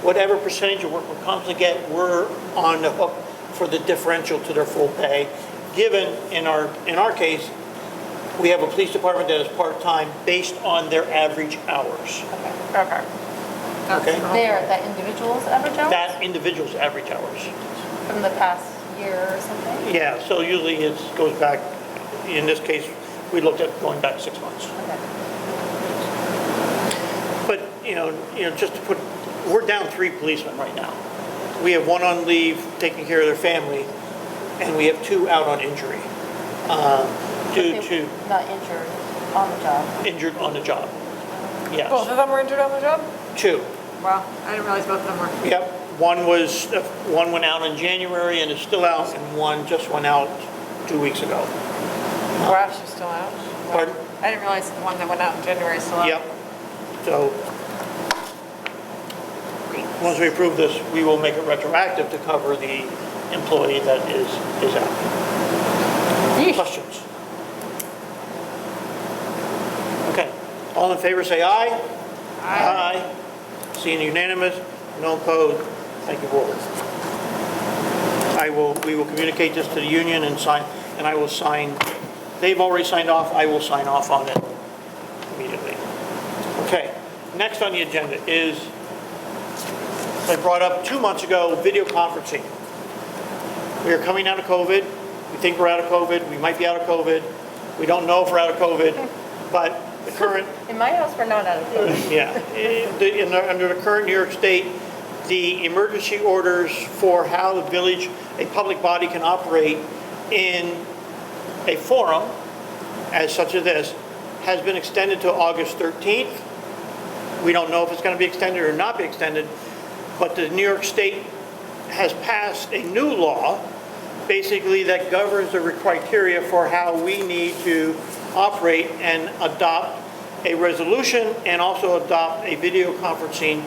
A: Whatever percentage of workman's comp they get, we're on the hook for the differential to their full pay. Given in our case, we have a police department that is part-time based on their average hours.
B: Okay.
A: Okay?
E: That individual's average hours?
A: That individual's average hours.
E: From the past year or something?
A: Yeah, so usually it goes back, in this case, we looked at going back 6 months.
E: Okay.
A: But, just to put, we're down 3 policemen right now. We have 1 on leave taking care of their family, and we have 2 out on injury. Due to
E: Not injured on the job.
A: injured on the job.
B: Both
A: Yes,
B: of them were injured on the job?
A: 2.
B: Wow, I didn't realize both of them were.
A: Yep, one went out in January and is still out, and 1 just went out 2 weeks ago.
B: Wow, she's still out? Wow.
A: Pardon?
B: I didn't realize the one that went out in January is still out.
A: Yep. So, once we approve this, we will make it retroactive to cover the employee that is out.
B: Yeesh.
A: Questions? Okay. All in favor, say aye. Aye. Seeing unanimous, no opposed. Thank you, board. We will communicate this to the union and sign, and I will sign. They've already signed off. I will sign off on it immediately. Okay. Next on the agenda is, I brought up 2 months ago, video conferencing. We are coming out of COVID. We think we're out of COVID. We might be out of COVID. We don't know if we're out of COVID, but the current,
E: In my house, we're not out of COVID.
A: yeah, under the current New York State, the emergency orders for how the village, a public body can operate in a forum as such as this, has been extended to August 13th. We don't know if it's going to be extended or not be extended, but the New York State has passed a new law, basically that governs the criteria for how we need to operate and adopt a resolution and also adopt a video conferencing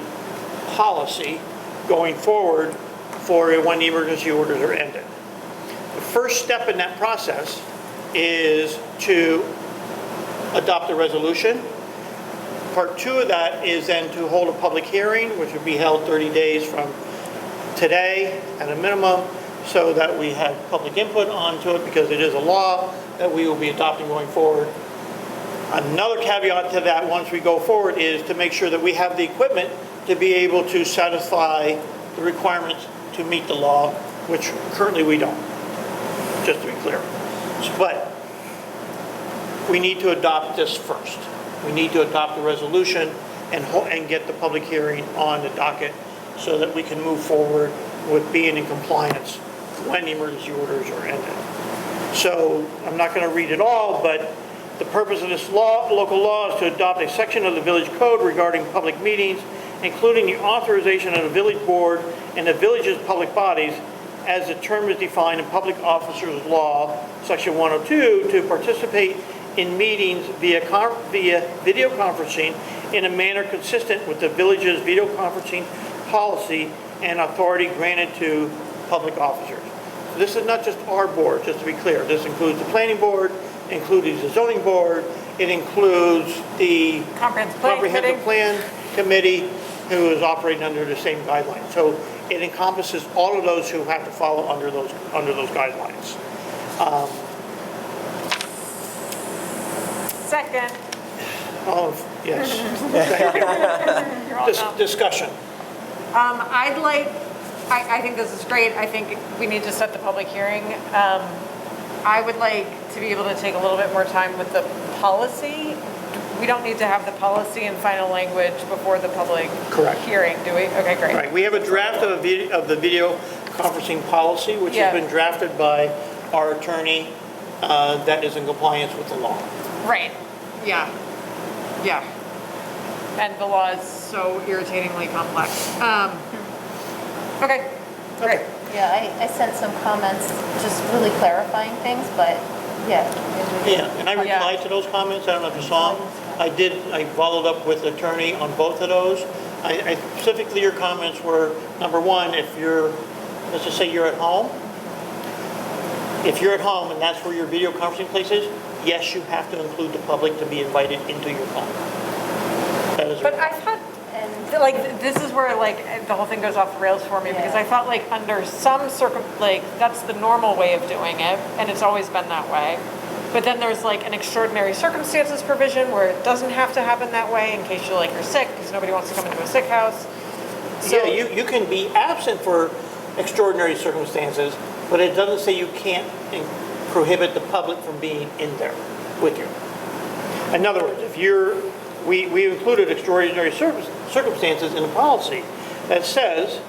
A: policy going forward for when the emergency orders are ended. The first step in that process is to adopt a resolution. Part 2 of that is then to hold a public hearing, which would be held 30 days from today at a minimum, so that we have public input onto it, because it is a law that we will be adopting going forward. Another caveat to that, once we go forward, is to make sure that we have the equipment to be able to satisfy the requirements to meet the law, which currently we don't, just to be clear. But we need to adopt this first. We need to adopt a resolution and get the public hearing on the docket so that we can move forward with being in compliance when the emergency orders are ended. So I'm not going to read it all, but the purpose of this local law is to adopt a section of the village code regarding public meetings, including the authorization of the village board and the village's public bodies as the term is defined in Public Officers Law, Section 102, to participate in meetings via video conferencing in a manner consistent with the village's video conferencing policy and authority granted to public officers. So this is not just our board, just to be clear. This includes the planning board, includes the zoning board, it includes the comprehensive plan committee, who is operating under the same guidelines. So it encompasses all of those who have to follow under those guidelines.
B: Second.
A: Oh, yes. Discussion.
B: I think this is great. I think we need to set the public hearing. I would like to be able to take a little bit more time with the policy. We don't need to have the policy in final language before the public
A: Correct.
B: hearing, do we? Okay, great.
A: Right, we have a draft of the video conferencing policy, which has been drafted by our attorney that is in compliance with the law.
B: Right, yeah. And the law is so irritatingly complex. Okay, great.
E: Yeah, I sent some comments, just really clarifying things, but yeah.
A: Yeah, and I replied to those comments. I don't know if you saw them. I followed up with the attorney on both of those. I specifically, your comments were, number one, if you're, let's just say you're at home. If you're at home and that's where your video conferencing place is, yes, you have to include the public to be invited into your home. That is
B: But I thought, like, this is where, like, the whole thing goes off the rails for me, because I thought, like, under some that's the normal way of doing it, and it's always been that way. But then there's, like, an extraordinary circumstances provision where it doesn't have to happen that way in case you're sick, because nobody wants to come into a sick house. So,
A: yeah, you can be absent for extraordinary circumstances, but it doesn't say you can't prohibit the public from being in there with you. In other words, if we included extraordinary circumstances in the policy that says,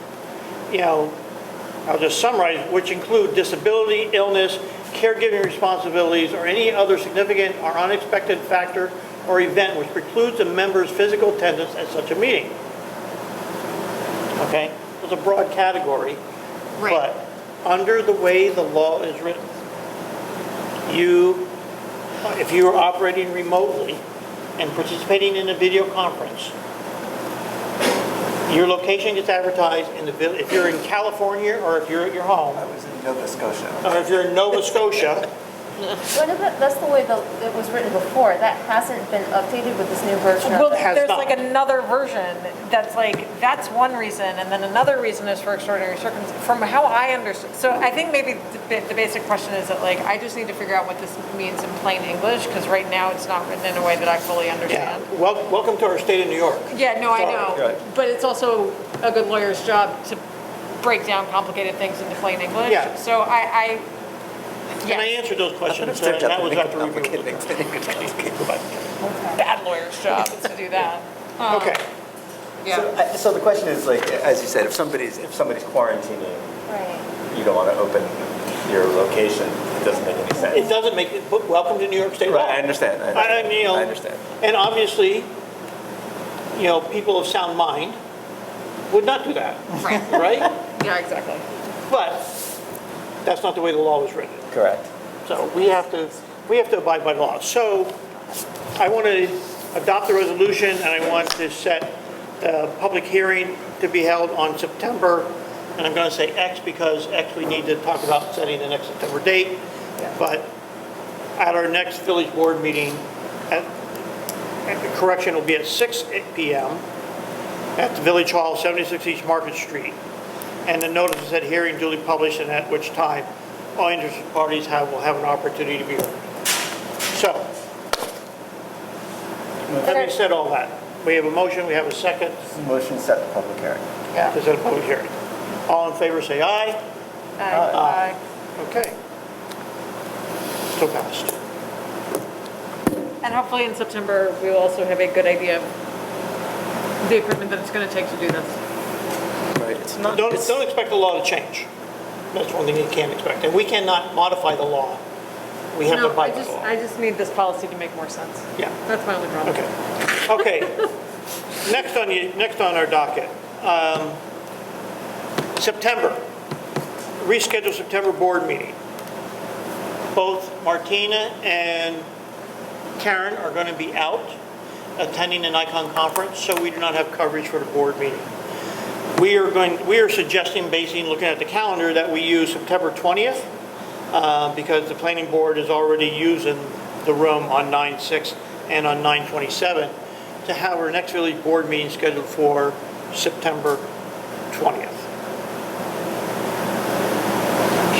A: I'll just summarize, which include disability, illness, caregiving responsibilities, or any other significant or unexpected factor or event which precludes a member's physical attendance at such a meeting. Okay? It's a broad category,
B: right.
A: but under the way the law is written, if you are operating remotely and participating in a video conference, your location gets advertised in the if you're in California or if you're at your home.
I: I was in Nova Scotia.
A: Or if you're in Nova Scotia.
E: That's the way it was written before. That hasn't been updated with this new version.
B: Well,
A: has
B: there's
A: not.
B: another version that's one reason, and then another reason is for extraordinary circumstances, from how I understand. So I think maybe the basic question is that, I just need to figure out what this means in plain English, because right now it's not written in a way that I fully understand.
A: Yeah. Welcome to our state of New York.
B: Yeah, no, I
A: Sorry.
B: know.
I: Right.
B: But it's also a good lawyer's job to break down complicated things into plain English.
A: Yeah.
B: So
A: And I answered those questions, and that was after review.
B: bad lawyer's job is to do that.
A: Okay.
B: Yeah.
I: So the question is, as you said, if somebody's quarantining,
E: Right.
I: you don't want to open your location. It doesn't make any sense.
A: It doesn't make it, but welcome to New York State law.
I: Right, I understand.
A: I
I: understand.
A: And obviously, people of sound mind would not do that, right?
B: Yeah, exactly.
A: But that's not the way the law was written.
I: Correct.
A: So we have to abide by the law. So I want to adopt the resolution, and I want to set a public hearing to be held on September, and I'm going to say X because X we need to talk about setting the next September date. But at our next village board meeting, correction, will be at 6 p.m. at the Village Hall, 76 East Market Street. And the notice is that hearing duly published, and at which time all interested parties will have an opportunity to be heard. So, having said all that, we have a motion, we have a second
I: Motion to set the public hearing.
A: to set a public hearing. All in favor say aye.
B: Aye.
A: Okay. So passed.
B: And hopefully in September, we will also have a good idea of the equipment that it's going to take to do this.
I: Right, it's not,
A: Don't
I: it's-
A: expect a law to change. That's one thing you can't expect. And we cannot modify the law. We have to
B: No,
A: abide by the law.
B: I just need this policy to make more sense.
A: Yeah.
B: That's my only problem.
A: Okay. Next on our docket. September, reschedule September board meeting. Both Martina and Karen are going to be out attending the Nikon conference, so we do not have coverage for the board meeting. We are suggesting, basically looking at the calendar, that we use September 20th because the planning board is already using the room on 9/6 and on 9/27 to have our next village board meeting scheduled for September 20th.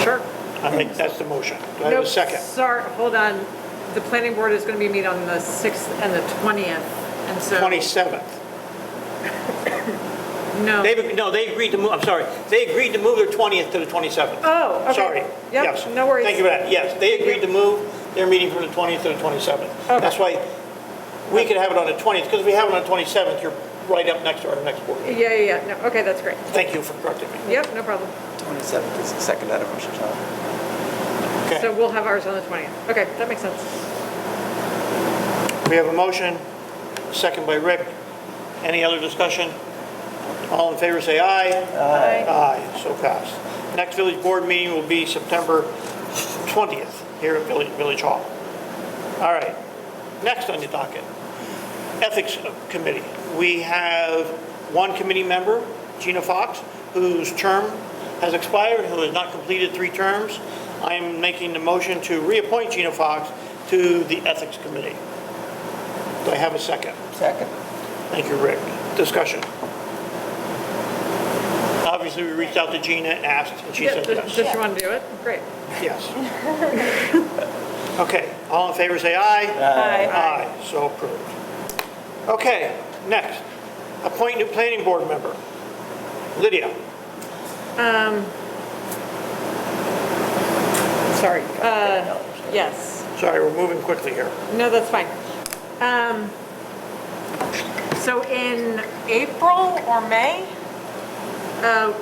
B: Sure.
A: I think that's the motion. Do I have a second?
B: Sorry, hold on. The planning board is going to be meeting on the 6th and the 20th, and so.
A: 27th.
B: No.
A: They agreed to move, I'm sorry, they agreed to move their 20th to the 27th.
B: Oh, okay.
A: Sorry.
B: Yep,
A: Yes.
B: no worries.
A: Thank you for that. Yes, they agreed to move their meeting from the 20th to the 27th.
B: Okay.
A: That's why we could have it on the 20th, because if we have it on the 27th, you're right up next to our next board meeting.
B: Yeah. No, okay, that's great.
A: Thank you for correcting me.
B: Yep, no problem.
I: 27th is the second anniversary, so.
A: Okay.
B: So we'll have ours on the 20th. Okay, that makes sense.
A: We have a motion, second by Rick. Any other discussion? All in favor, say aye.
B: Aye.
A: Aye, so passed. Next village board meeting will be September 20th here at Village Hall. All right, next on the docket, Ethics Committee. We have one committee member, Gina Fox, whose term has expired, who has not completed 3 terms. I am making the motion to reappoint Gina Fox to the Ethics Committee. Do I have a second?
I: Second.
A: Thank you, Rick. Discussion. Obviously, we reached out to Gina and asked, and she said
B: Does
A: yes.
B: she want to do it? Great.
A: Yes. Okay, all in favor say aye.
B: Aye.
A: Aye, so approved. Okay, next, appoint new planning board member. Lydia.
B: Sorry. Yes.
A: Sorry, we're moving quickly here.
B: No, that's fine. So in April or May,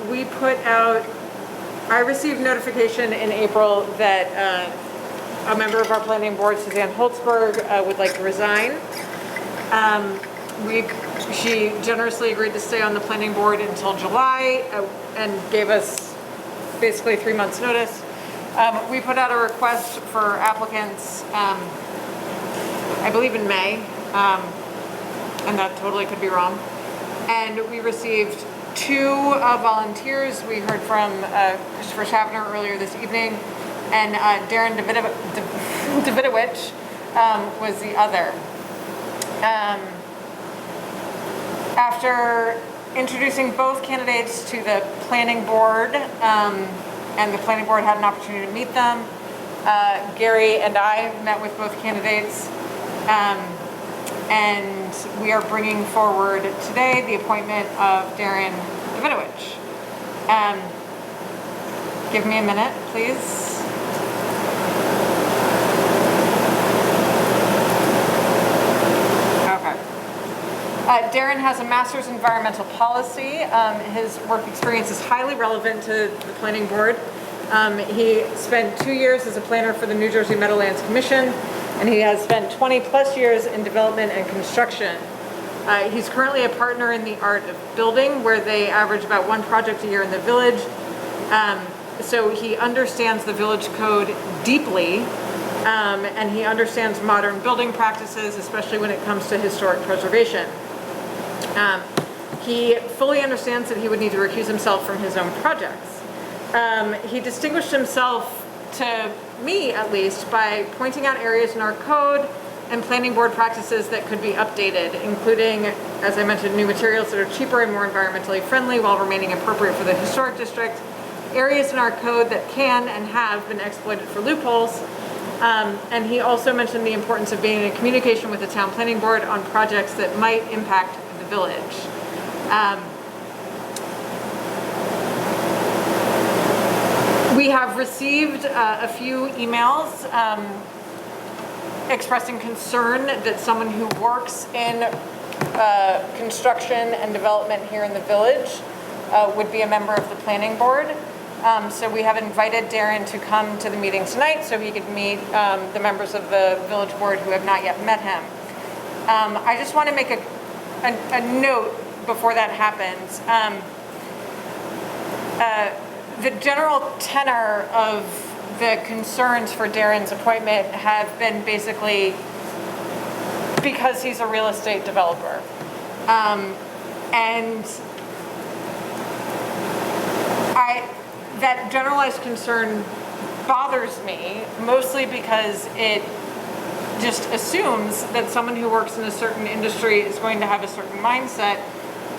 B: we put out, I received notification in April that a member of our planning board, Suzanne Holtzberg, would like to resign. She generously agreed to stay on the planning board until July and gave us basically 3 months' notice. We put out a request for applicants, I believe in May, and that totally could be wrong. And we received 2 volunteers. We heard from Christopher Schaffner earlier this evening, and Darren Davidowicz was the other. After introducing both candidates to the planning board, and the planning board had an opportunity to meet them, Gary and I met with both candidates, and we are bringing forward today the appointment of Darren Davidowicz. Give me a minute, please. Darren has a master's in environmental policy. His work experience is highly relevant to the planning board. He spent 2 years as a planner for the New Jersey Meadowlands Commission, and he has spent 20 plus years in development and construction. He's currently a partner in the art of building, where they average about 1 project a year in the village. So he understands the village code deeply, and he understands modern building practices, especially when it comes to historic preservation. He fully understands that he would need to recuse himself from his own projects. He distinguished himself, to me at least, by pointing out areas in our code and planning board practices that could be updated, including, as I mentioned, new materials that are cheaper and more environmentally friendly while remaining appropriate for the historic district, areas in our code that can and have been exploited for loopholes. And he also mentioned the importance of being in communication with the town planning board on projects that might impact the village. We have received a few emails expressing concern that someone who works in construction and development here in the village would be a member of the planning board. So we have invited Darren to come to the meeting tonight so he could meet the members of the village board who have not yet met him. I just want to make a note before that happens. The general tenor of the concerns for Darren's appointment have been basically because he's a real estate developer. And that generalized concern bothers me, mostly because it just assumes that someone who works in a certain industry is going to have a certain mindset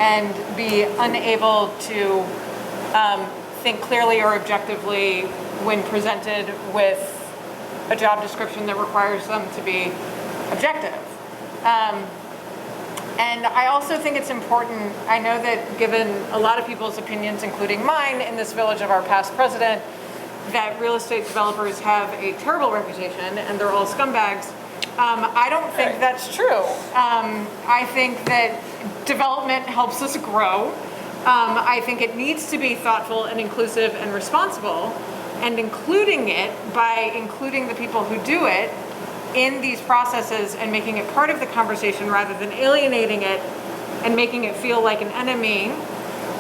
B: and be unable to think clearly or objectively when presented with a job description that requires them to be objective. And I also think it's important, I know that given a lot of people's opinions, including mine, in this village of our past president, that real estate developers have a terrible reputation and they're all scumbags. I don't think that's true. I think that development helps us grow. I think it needs to be thoughtful and inclusive and responsible, and including it by including the people who do it in these processes and making it part of the conversation rather than alienating it and making it feel like an enemy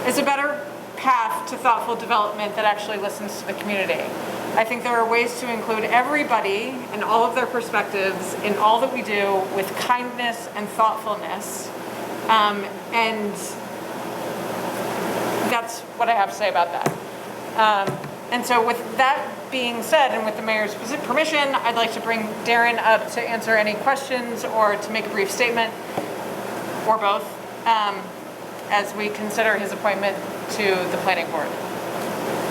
B: is a better path to thoughtful development that actually listens to the community. I think there are ways to include everybody and all of their perspectives in all that we do with kindness and thoughtfulness. And that's what I have to say about that. And so with that being said, and with the mayor's permission, I'd like to bring Darren up to answer any questions or to make a brief statement, or both, as we consider his appointment to the planning board.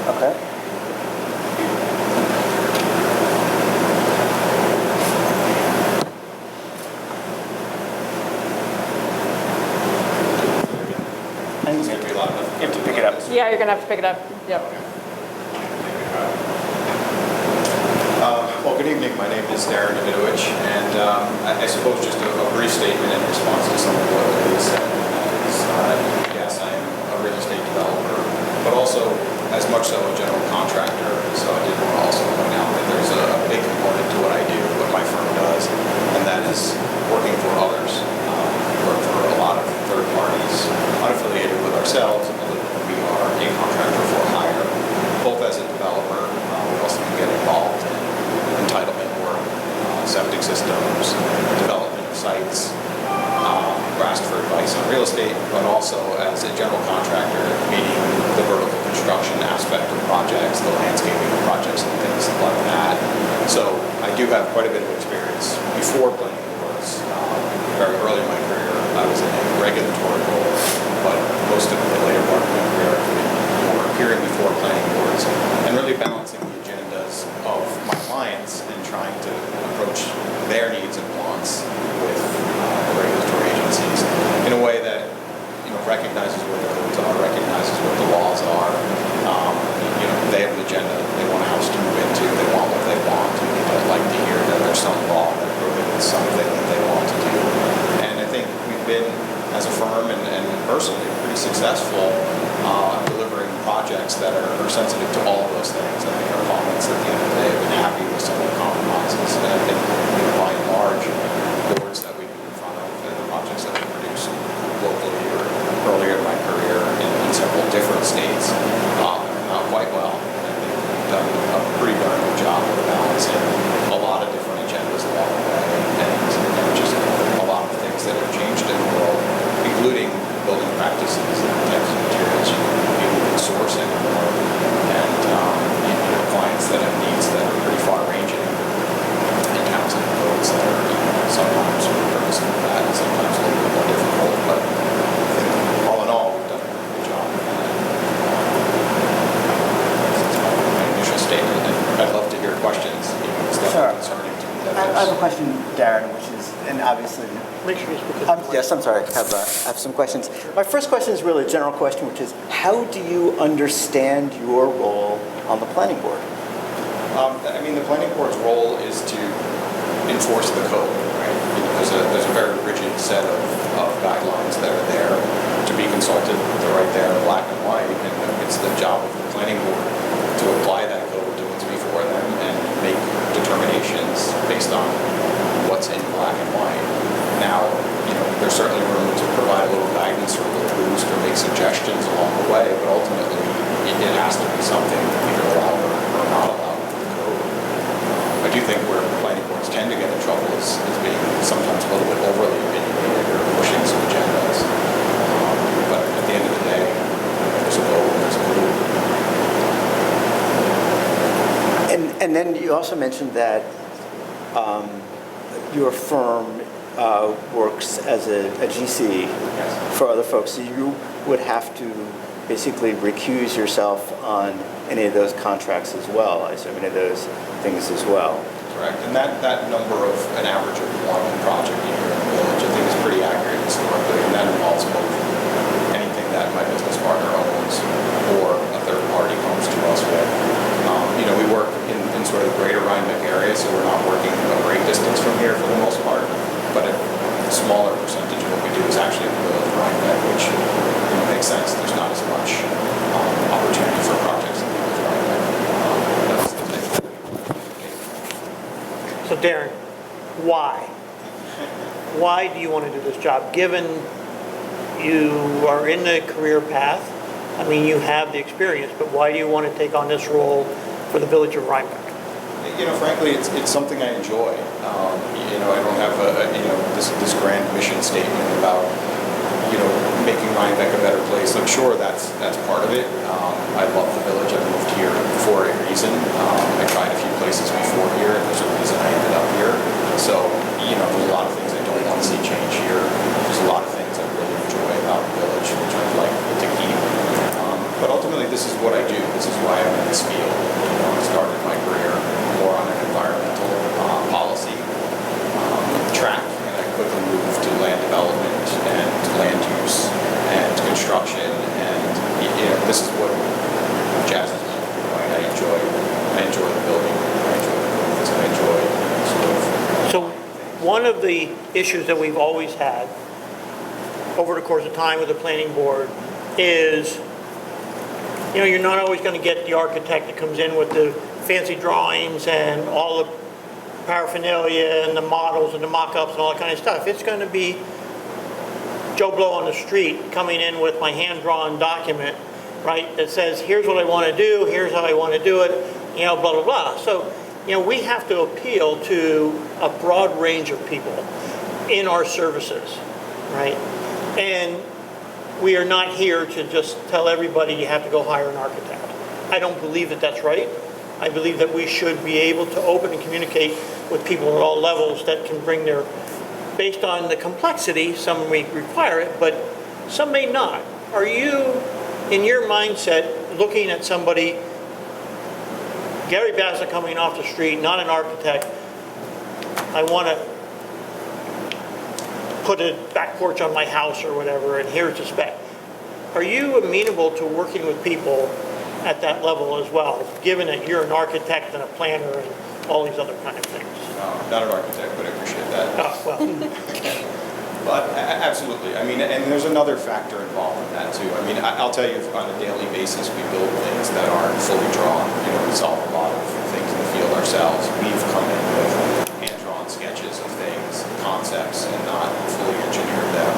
I: Okay.
J: It's going to be a lot of.
I: You have to pick it up.
B: Yeah, you're gonna have to pick it up. Yep.
J: Well, good evening. My name is Darren Davidovich, and I suppose just a brief statement in response to some of what was said is, yes, I am a real estate developer, but also as much so a general contractor. So I did want to also point out that there's a big component to what I do, what my firm does, and that is working for others. We work for a lot of third parties, unaffiliated with ourselves, and we are a contractor for hire, both as a developer. We also can get involved in entitlement work, septic systems, development of sites. We're asked for advice on real estate, but also as a general contractor, meeting the vertical construction aspect of projects, the landscaping of projects and things like that. So I do have quite a bit of experience before planning boards. Very early in my career, I was in a regulatory role, but most of the later part of my career, more appearing before planning boards and really balancing the agendas of my clients and trying to approach their needs and wants with the regulatory agencies in a way that recognizes what the codes are, recognizes what the laws are. They have an agenda they want a house to move into, they want what they want, and they don't like to hear that there's some law that prohibits something that they want to do. And I think we've been, as a firm and personally, pretty successful delivering projects that are sensitive to all of those things. I think our clients at the end of the day have been happy with some of the compromises, and I think by and large, boards that we've been in front of and the projects that we produce locally or earlier in my career in several different states quite well. I think we've done a pretty darn good job of balancing a lot of different agendas along the way, and just a lot of things that have changed in the world, including building practices and the types of materials people can source anymore, and clients that have needs that are pretty far-ranging in towns and codes that are sometimes purposely bad and sometimes a little bit more difficult, but I think all in all, we've done a pretty good job of that. That's my initial statement, and I'd love to hear questions. It's
I: Sure.
J: definitely concerning to me.
I: I have a question, Darren, which is, and obviously,
A: Make sure you speak up.
I: yes, I'm sorry, I have some questions. My first question is really a general question, which is, how do you understand your role on the planning board?
J: The planning board's role is to enforce the code, right? There's a very rigid set of
K: guidelines that are there to be consulted. They're right there in black and white, and it's the job of the planning board to apply that code to what's before them and make determinations based on what's in black and white. Now, there's certainly room to provide a little guidance or a little boost or make suggestions along the way, but ultimately it has to be something either allowed or not allowed in the code. I do think where planning boards tend to get in trouble is being sometimes a little bit overly opinionated or pushing some agendas. But at the end of the day, there's a goal, there's a goal.
I: And then you also mentioned that your firm works as a GC for other folks, so you would have to basically recuse yourself on any of those contracts as well, I assume, any of those things as well.
K: Correct, and that number of an average of one project a year in the village, I think is pretty accurate historically, and that involves both anything that my business partner owns or a third party comes to us with. We work in sort of the greater Rhinebeck area, so we're not working a great distance from here for the most part, but a smaller percentage of what we do is actually in the village of Rhinebeck, which makes sense. There's not as much opportunity for projects in the village of Rhinebeck. That's the thing.
A: So Darren, why? Why do you want to do this job? Given you are in the career path, I mean, you have the experience, but why do you want to take on this role for the village of Rhinebeck?
K: Frankly, it's something I enjoy. I don't have this grand mission statement about making Rhinebeck a better place. I'm sure that's part of it. I love the village. I moved here for a reason. I tried a few places before here, and there's a reason I ended up here. So there's a lot of things I don't want to see change here. There's a lot of things I really enjoy about the village, which I'd like to keep. But ultimately, this is what I do. This is why I'm in this field. I started my career more on an environmental policy track, and I quickly moved to land development and land use and construction, and this is what jazzes me. I enjoy the building. I enjoy the movies. I enjoy
A: So one of the issues that we've always had over the course of time with the planning board is you're not always going to get the architect that comes in with the fancy drawings and all the paraphernalia and the models and the mock-ups and all that kind of stuff. It's going to be Joe Blow on the street coming in with my hand-drawn document, right, that says, here's what I want to do, here's how I want to do it, blah, blah, blah. So, we have to appeal to a broad range of people in our services, right? And we are not here to just tell everybody you have to go hire an architect. I don't believe that that's right. I believe that we should be able to open and communicate with people at all levels that can bring their, based on the complexity, some may require it, but some may not. Are you, in your mindset, looking at somebody, Gary Bassett coming off the street, not an architect, I want to put a back porch on my house or whatever, and here's the spec. Are you amenable to working with people at that level as well, given that you're an architect and a planner and all these other kind of things?
K: No, not an architect, but I appreciate that.
A: Oh, well.
K: But absolutely. I mean, and there's another factor involved in that too. I mean, I'll tell you, on a daily basis, we build things that aren't fully drawn. We solve a lot of things in the field ourselves. We've come in with hand-drawn sketches of things, concepts, and not fully engineered them,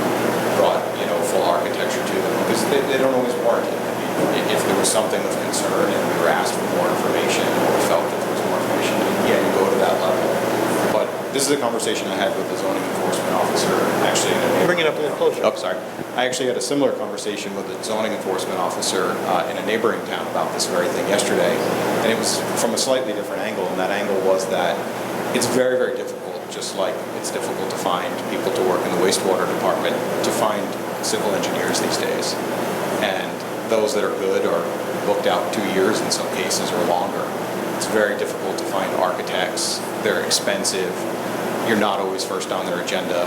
K: brought, full architecture to them, because they don't always warrant it. I mean, if there was something of concern and we were asked for more information or felt that there was more information, you go to that level. But this is a conversation I had with the zoning enforcement officer, actually.
A: Bring it up a little closer.
K: Oh, sorry. I actually had a similar conversation with the zoning enforcement officer in a neighboring town about this very thing yesterday, and it was from a slightly different angle, and that angle was that it's very, very difficult, just like it's difficult to find people to work in the wastewater department, to find civil engineers these days. And those that are good are booked out 2 years in some cases or longer. It's very difficult to find architects. They're expensive. You're not always first on their agenda.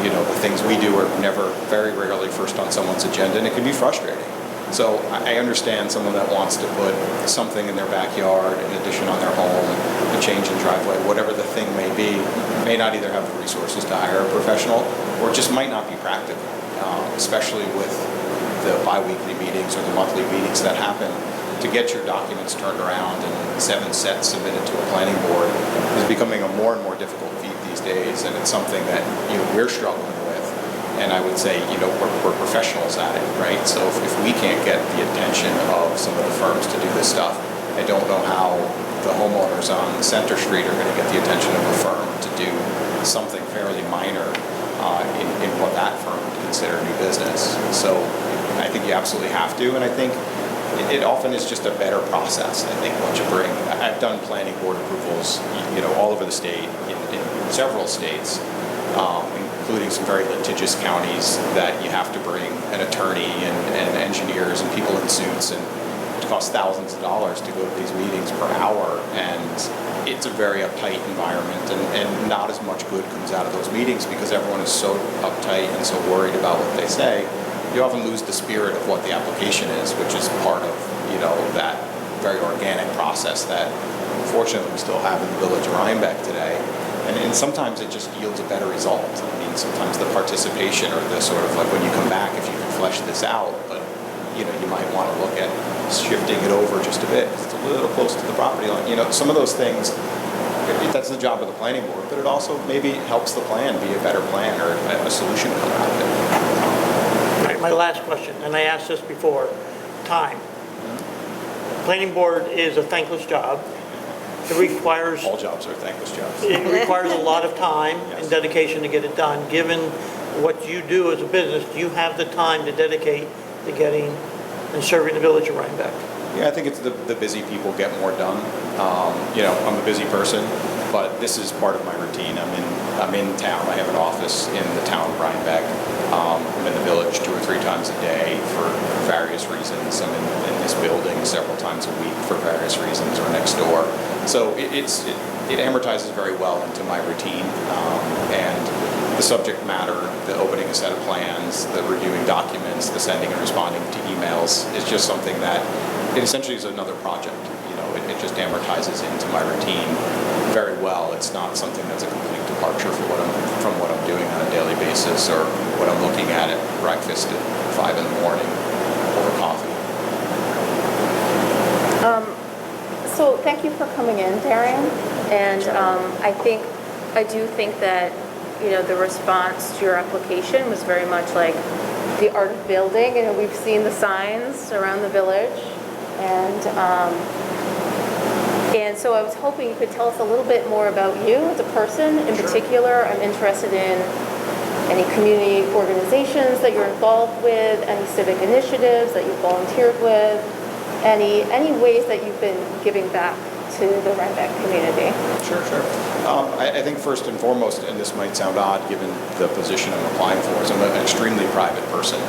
K: The things we do are never, very rarely first on someone's agenda, and it can be frustrating. So I understand someone that wants to put something in their backyard, an addition on their home, a change in driveway, whatever the thing may be, may not either have the resources to hire a professional or just might not be practical, especially with the bi-weekly meetings or the monthly meetings that happen. To get your documents turned around and 7 sets submitted to a planning board is becoming a more and more difficult feat these days, and it's something that we're struggling with. And I would say, we're professionals at it, right? So if we can't get the attention of some of the firms to do this stuff, I don't know how the homeowners on Center Street are going to get the attention of a firm to do something fairly minor in what that firm would consider new business. So I think you absolutely have to, and I think it often is just a better process. I think once you bring, I've done planning board approvals, all over the state, in several states, including some very litigious counties that you have to bring an attorney and engineers and people in suits, and it costs thousands of dollars to go to these meetings per hour, and it's a very uptight environment, and not as much good comes out of those meetings because everyone is so uptight and so worried about what they say. You often lose the spirit of what the application is, which is part of that very organic process that fortunately we still have in the village of Rhinebeck today. And sometimes it just yields a better result. I mean, sometimes the participation or the sort of like when you come back, if you can flesh this out, but you might want to look at shifting it over just a bit because it's a little close to the property line. Some of those things, that's the job of the planning board, but it also maybe helps the plan be a better plan or a solution come out of it.
A: Right, my last question, and I asked this before, time. Planning board is a thankless job. It requires...
K: All jobs are thankless jobs.
A: It requires a lot of time and dedication to get it done. Given what you do as a business, do you have the time to dedicate to getting and serving the village of Rhinebeck?
K: Yeah, I think it's the busy people get more done. I'm a busy person, but this is part of my routine. I'm in town. I have an office in the town of Rhinebeck. I'm in the village 2 or 3 times a day for various reasons. I'm in this building several times a week for various reasons, or next door. So it amortizes very well into my routine, and the subject matter, the opening a set of plans, the reviewing documents, the sending and responding to emails is just something that it essentially is another project. It just amortizes into my routine very well. It's not something that's a complete departure from what I'm doing on a daily basis or what I'm looking at breakfast at 5 in the morning over coffee.
E: So thank you for coming in, Darren. And I do think that, the response to your application was very much like the art of building. We've seen the signs around the village. And so I was hoping you could tell us a little bit more about you as a person. In particular, I'm interested in any community organizations that you're involved with, any civic initiatives that you've volunteered with, any ways that you've been giving back to the Rhinebeck community.
K: Sure. I think first and foremost, and this might sound odd given the position I'm applying for, is I'm an extremely private person.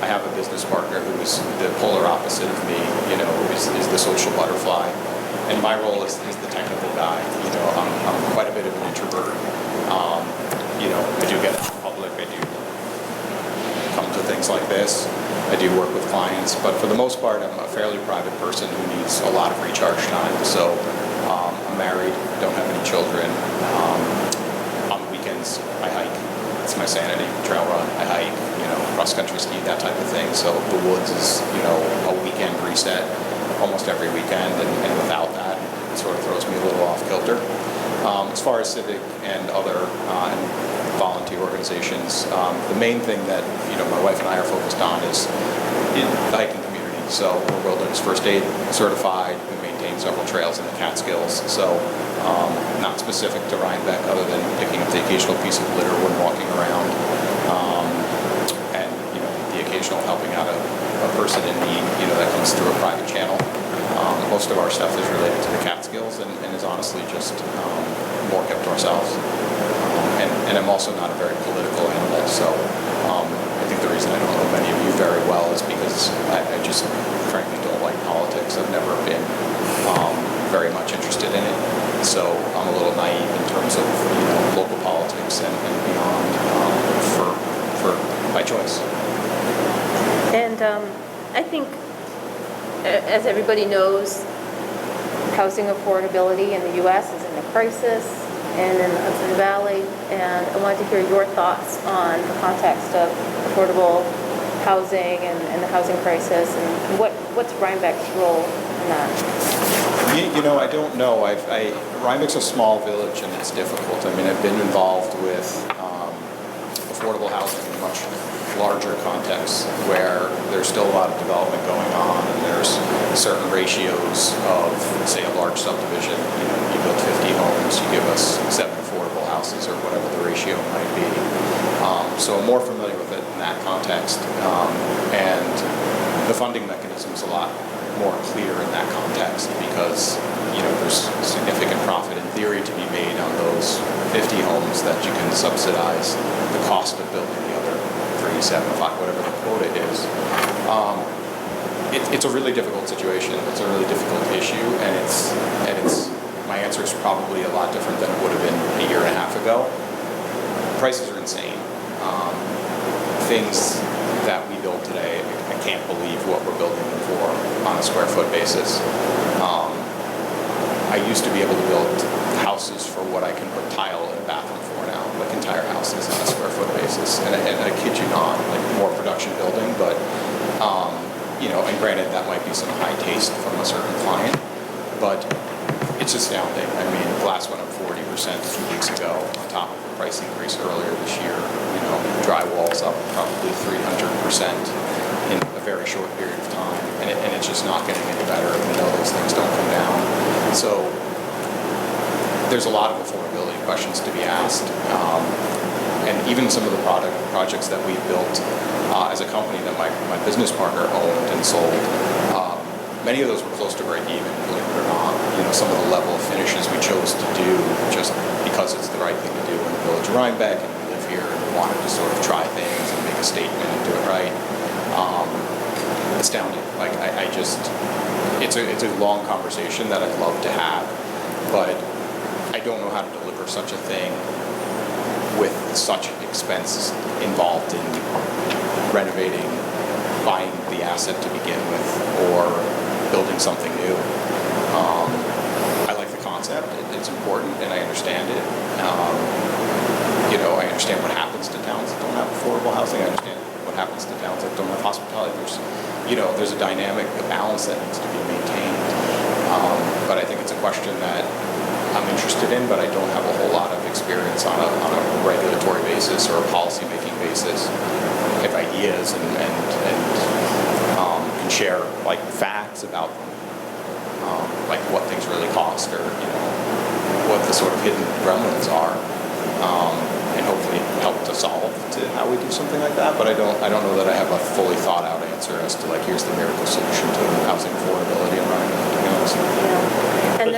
K: I have a business partner who is the polar opposite of me, who is the social butterfly. And my role is the technical guy. I'm quite a bit of an introvert. I do get out in public. I do come to things like this. I do work with clients, but for the most part, I'm a fairly private person who needs a lot of recharge time. So I'm married, don't have any children. On the weekends, I hike. It's my sanity. Trail run, I hike, cross-country ski, that type of thing. So the woods is, a weekend reset almost every weekend, and without that, it sort of throws me a little off kilter. As far as civic and other and volunteer organizations, the main thing that my wife and I are focused on is in the hiking community. So we're Wilderness First Aid certified. We maintain several trails in the Catskills. So not specific to Rhinebeck, other than picking up the occasional piece of litter when walking around, and the occasional helping out a person in need that comes through a private channel. Most of our stuff is related to the Catskills and is honestly just more kept to ourselves. And I'm also not a very political animal, so I think the reason I don't know many of you very well is because I just frankly don't like politics. I've never been very much interested in it. So I'm a little naive in terms of local politics and beyond for by choice.
E: And I think, as everybody knows, housing affordability in the U.S. is in a crisis, and in the Hudson Valley, and I wanted to hear your thoughts on the context of affordable housing and the housing crisis, and what's Rhinebeck's role in that?
K: You know, I don't know. Rhinebeck's a small village and it's difficult. I mean, I've been involved with affordable housing in a much larger context where there's still a lot of development going on and there's certain ratios of, say, a large subdivision. You know, you build 50 homes, you give us 7 affordable houses or whatever the ratio might be. So I'm more familiar with it in that context. And the funding mechanism is a lot more clear in that context because, you know, there's significant profit in theory to be made on those 50 homes that you can subsidize the cost of building the other 3, 7, 5, whatever the quota is. It's a really difficult situation. It's a really difficult issue, and it's my answer is probably a lot different than it would have been a year and a half ago. Prices are insane. Things that we build today, I can't believe what we're building them for on a square foot basis. I used to be able to build houses for what I can put tile in a bathroom for now, like entire houses on a square foot basis. And I kid you not, like more production building, but you know, and granted that might be some high taste from a certain client, but it's astounding. I mean, glass went up 40% 2 weeks ago on top of a price increase earlier this year. You know, drywall's up probably 300% in a very short period of time, and it's just not getting any better. We know those things don't come down. So there's a lot of affordability questions to be asked, and even some of the projects that we built as a company that my business partner owned and sold. Many of those were close to break even, believe it or not. You know, some of the level of finishes we chose to do just because it's the right thing to do in the village of Rhinebeck, and we live here and we wanted to sort of try things and make a statement and do it right. Astounding. Like I just, it's a long conversation that I'd love to have, but I don't know how to deliver such a thing with such expense involved in renovating, buying the asset to begin with, or building something new. I like the concept. It's important, and I understand it. You know, I understand what happens to towns that don't have affordable housing. I understand what happens to towns that don't have hospitality. There's a dynamic, a balance that needs to be maintained. But I think it's a question that I'm interested in, but I don't have a whole lot of experience on a regulatory basis or a policy-making basis. I have ideas and can share like facts about them, like what things really cost, or what the sort of hidden gremlins are, and hopefully help to solve to how we do something like that. But I don't know that I have a fully thought out answer as to like here's the miracle solution to housing affordability in Rhinebeck, to be honest.
E: Yeah. And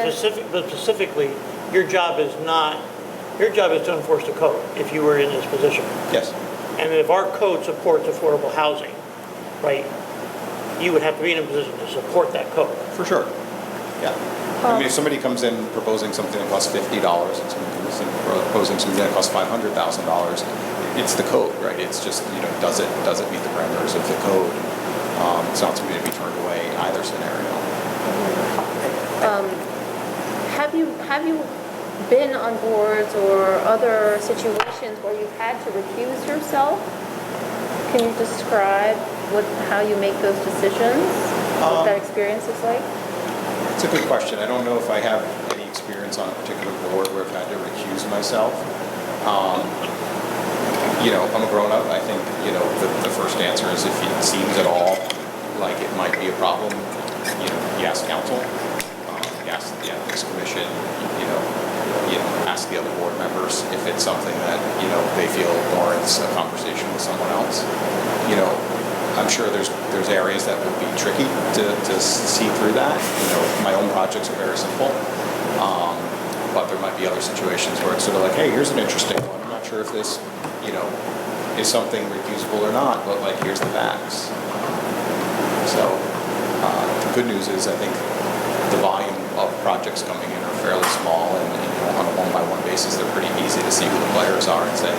A: But specifically, your job is to enforce the code if you were in this position.
K: Yes.
A: And if our code supports affordable housing, right, you would have to be in a position to support that code.
K: For sure. Yeah. I mean, if somebody comes in proposing something that costs $50 and somebody comes in proposing something that costs $500,000, it's the code, right? It's just, does it meet the parameters of the code? It's not something to be turned away in either scenario.
E: Have you been on boards or other situations where you've had to recuse yourself? Can you describe how you make those decisions? What that experience is like?
K: It's a good question. I don't know if I have any experience on a particular board where I've had to recuse myself. I'm a grown-up. I think, the first answer is if it seems at all like it might be a problem, you ask counsel, you ask the ethics commission, ask the other board members if it's something that, they feel warrants a conversation with someone else. I'm sure there's areas that would be tricky to see through that. My own projects are very simple, but there might be other situations where it's sort of like, hey, here's an interesting one. I'm not sure if this, is something recusable or not, but like, here's the facts. So the good news is I think the volume of projects coming in are fairly small, and on a one-by-one basis, they're pretty easy to see who the players are and say,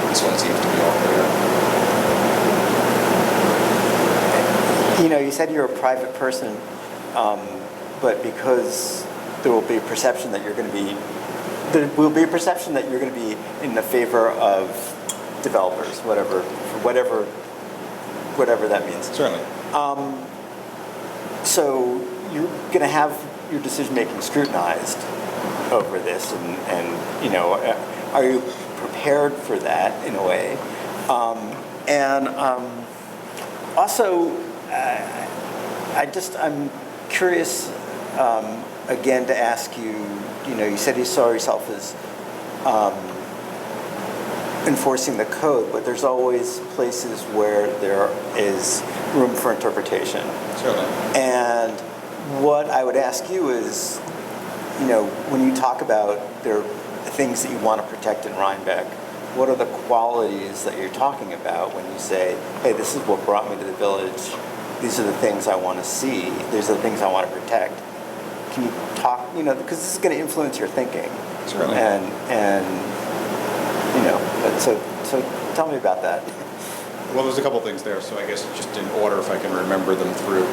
K: this one seems to be all clear.
I: You know, you said you're a private person, but because there will be a perception that you're going to be, there will be a perception that you're going to be in the favor of developers, whatever that means.
K: Certainly.
I: So you're going to have your decision-making scrutinized over this, and you know, are you prepared for that in a way? Also, I'm curious again to ask you. You know, you said you saw yourself as enforcing the code, but there's always places where there is room for interpretation.
K: Certainly.
I: And what I would ask you is, you know, when you talk about the things that you want to protect in Rhinebeck, what are the qualities that you're talking about when you say, hey, this is what brought me to the village, these are the things I want to see, these are the things I want to protect? Can you talk, you know, because this is going to influence your thinking.
K: Certainly.
I: And you know, so tell me about that.
K: Well, there's a couple things there, so I guess just in order, if I can remember them through.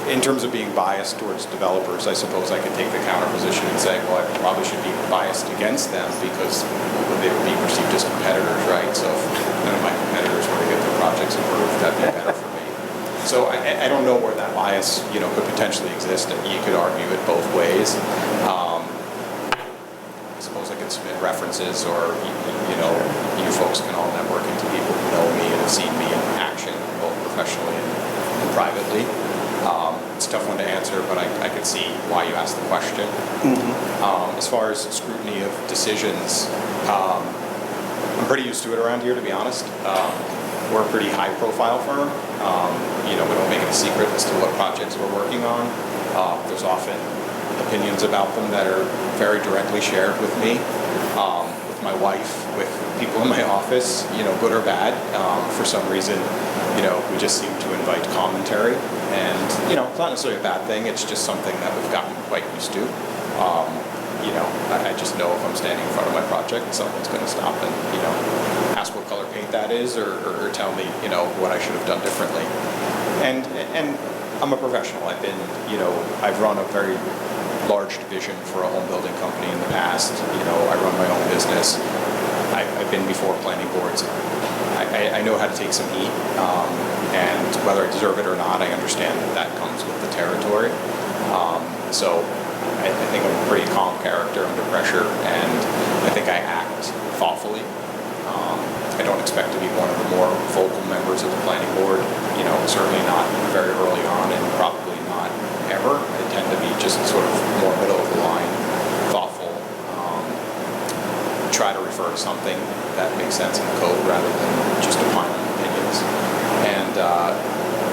K: In terms of being biased towards developers, I suppose I could take the counter position and say, well, I probably should be biased against them because they would be perceived as competitors, right? So if none of my competitors were to get their projects approved, that'd be better for me. So I don't know where that bias, you know, could potentially exist. You could argue it both ways. I suppose I could submit references, or you know, you folks can all network into people who know me and have seen me in action, both professionally and privately. It's a tough one to answer, but I could see why you asked the question.
I: Mm-hmm.
K: As far as scrutiny of decisions, I'm pretty used to it around here, to be honest. We're a pretty high-profile firm. You know, we don't make it a secret as to what projects we're working on. There's often opinions about them that are very directly shared with me, with my wife, with people in my office, you know, good or bad. For some reason, you know, we just seem to invite commentary, and you know, it's not necessarily a bad thing. It's just something that we've gotten quite used to. You know, I just know if I'm standing in front of my project, someone's going to stop and, you know, ask what color paint that is, or tell me, you know, what I should have done differently. And I'm a professional. I've been, you know, I've run a very large division for a home building company in the past. You know, I run my own business. I've been before planning boards. I know how to take some heat, and whether I deserve it or not, I understand that comes with the territory. So I think I'm a pretty calm character under pressure, and I think I act thoughtfully. I don't expect to be one of the more vocal members of the planning board, you know, certainly not very early on, and probably not ever. I tend to be just sort of more middle of the line, thoughtful, try to refer to something that makes sense in the code rather than just opining opinions. And